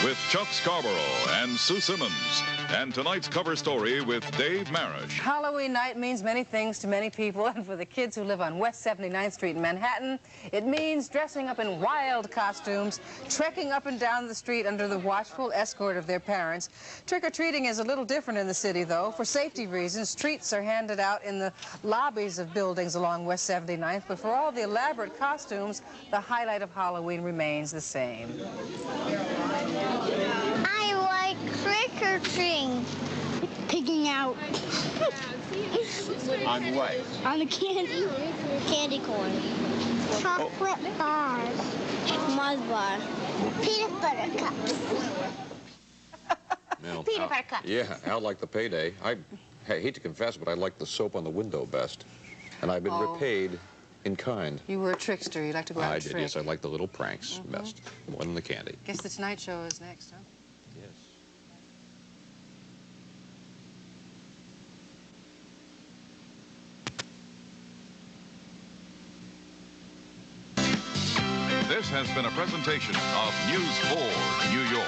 with Chuck Scarborough and Sue Simmons. And tonight's cover story with Dave Marish. Halloween night means many things to many people, and for the kids who live on West 79th Street in Manhattan, it means dressing up in wild costumes, trekking up and down the street under the watchful escort of their parents. Trick-or-treating is a little different in the city, though. For safety reasons, treats are handed out in the lobbies of buildings along West 79th, but for all the elaborate costumes, the highlight of Halloween remains the same. I like trick-or-treating. Picking out. On what? On the candy. Candy corn. Chocolate bars. Mud bar. Peanut butter cups. Well, Peanut butter cups. Yeah, Al liked the payday. I hate to confess, but I like the soap on the window best. And I've been repaid in kind. You were a trickster. You like to go out and did, trick. yes. I like the little pranks best, more than the candy. Guess the Tonight Show is next, huh? This has been a presentation of News 4 New York.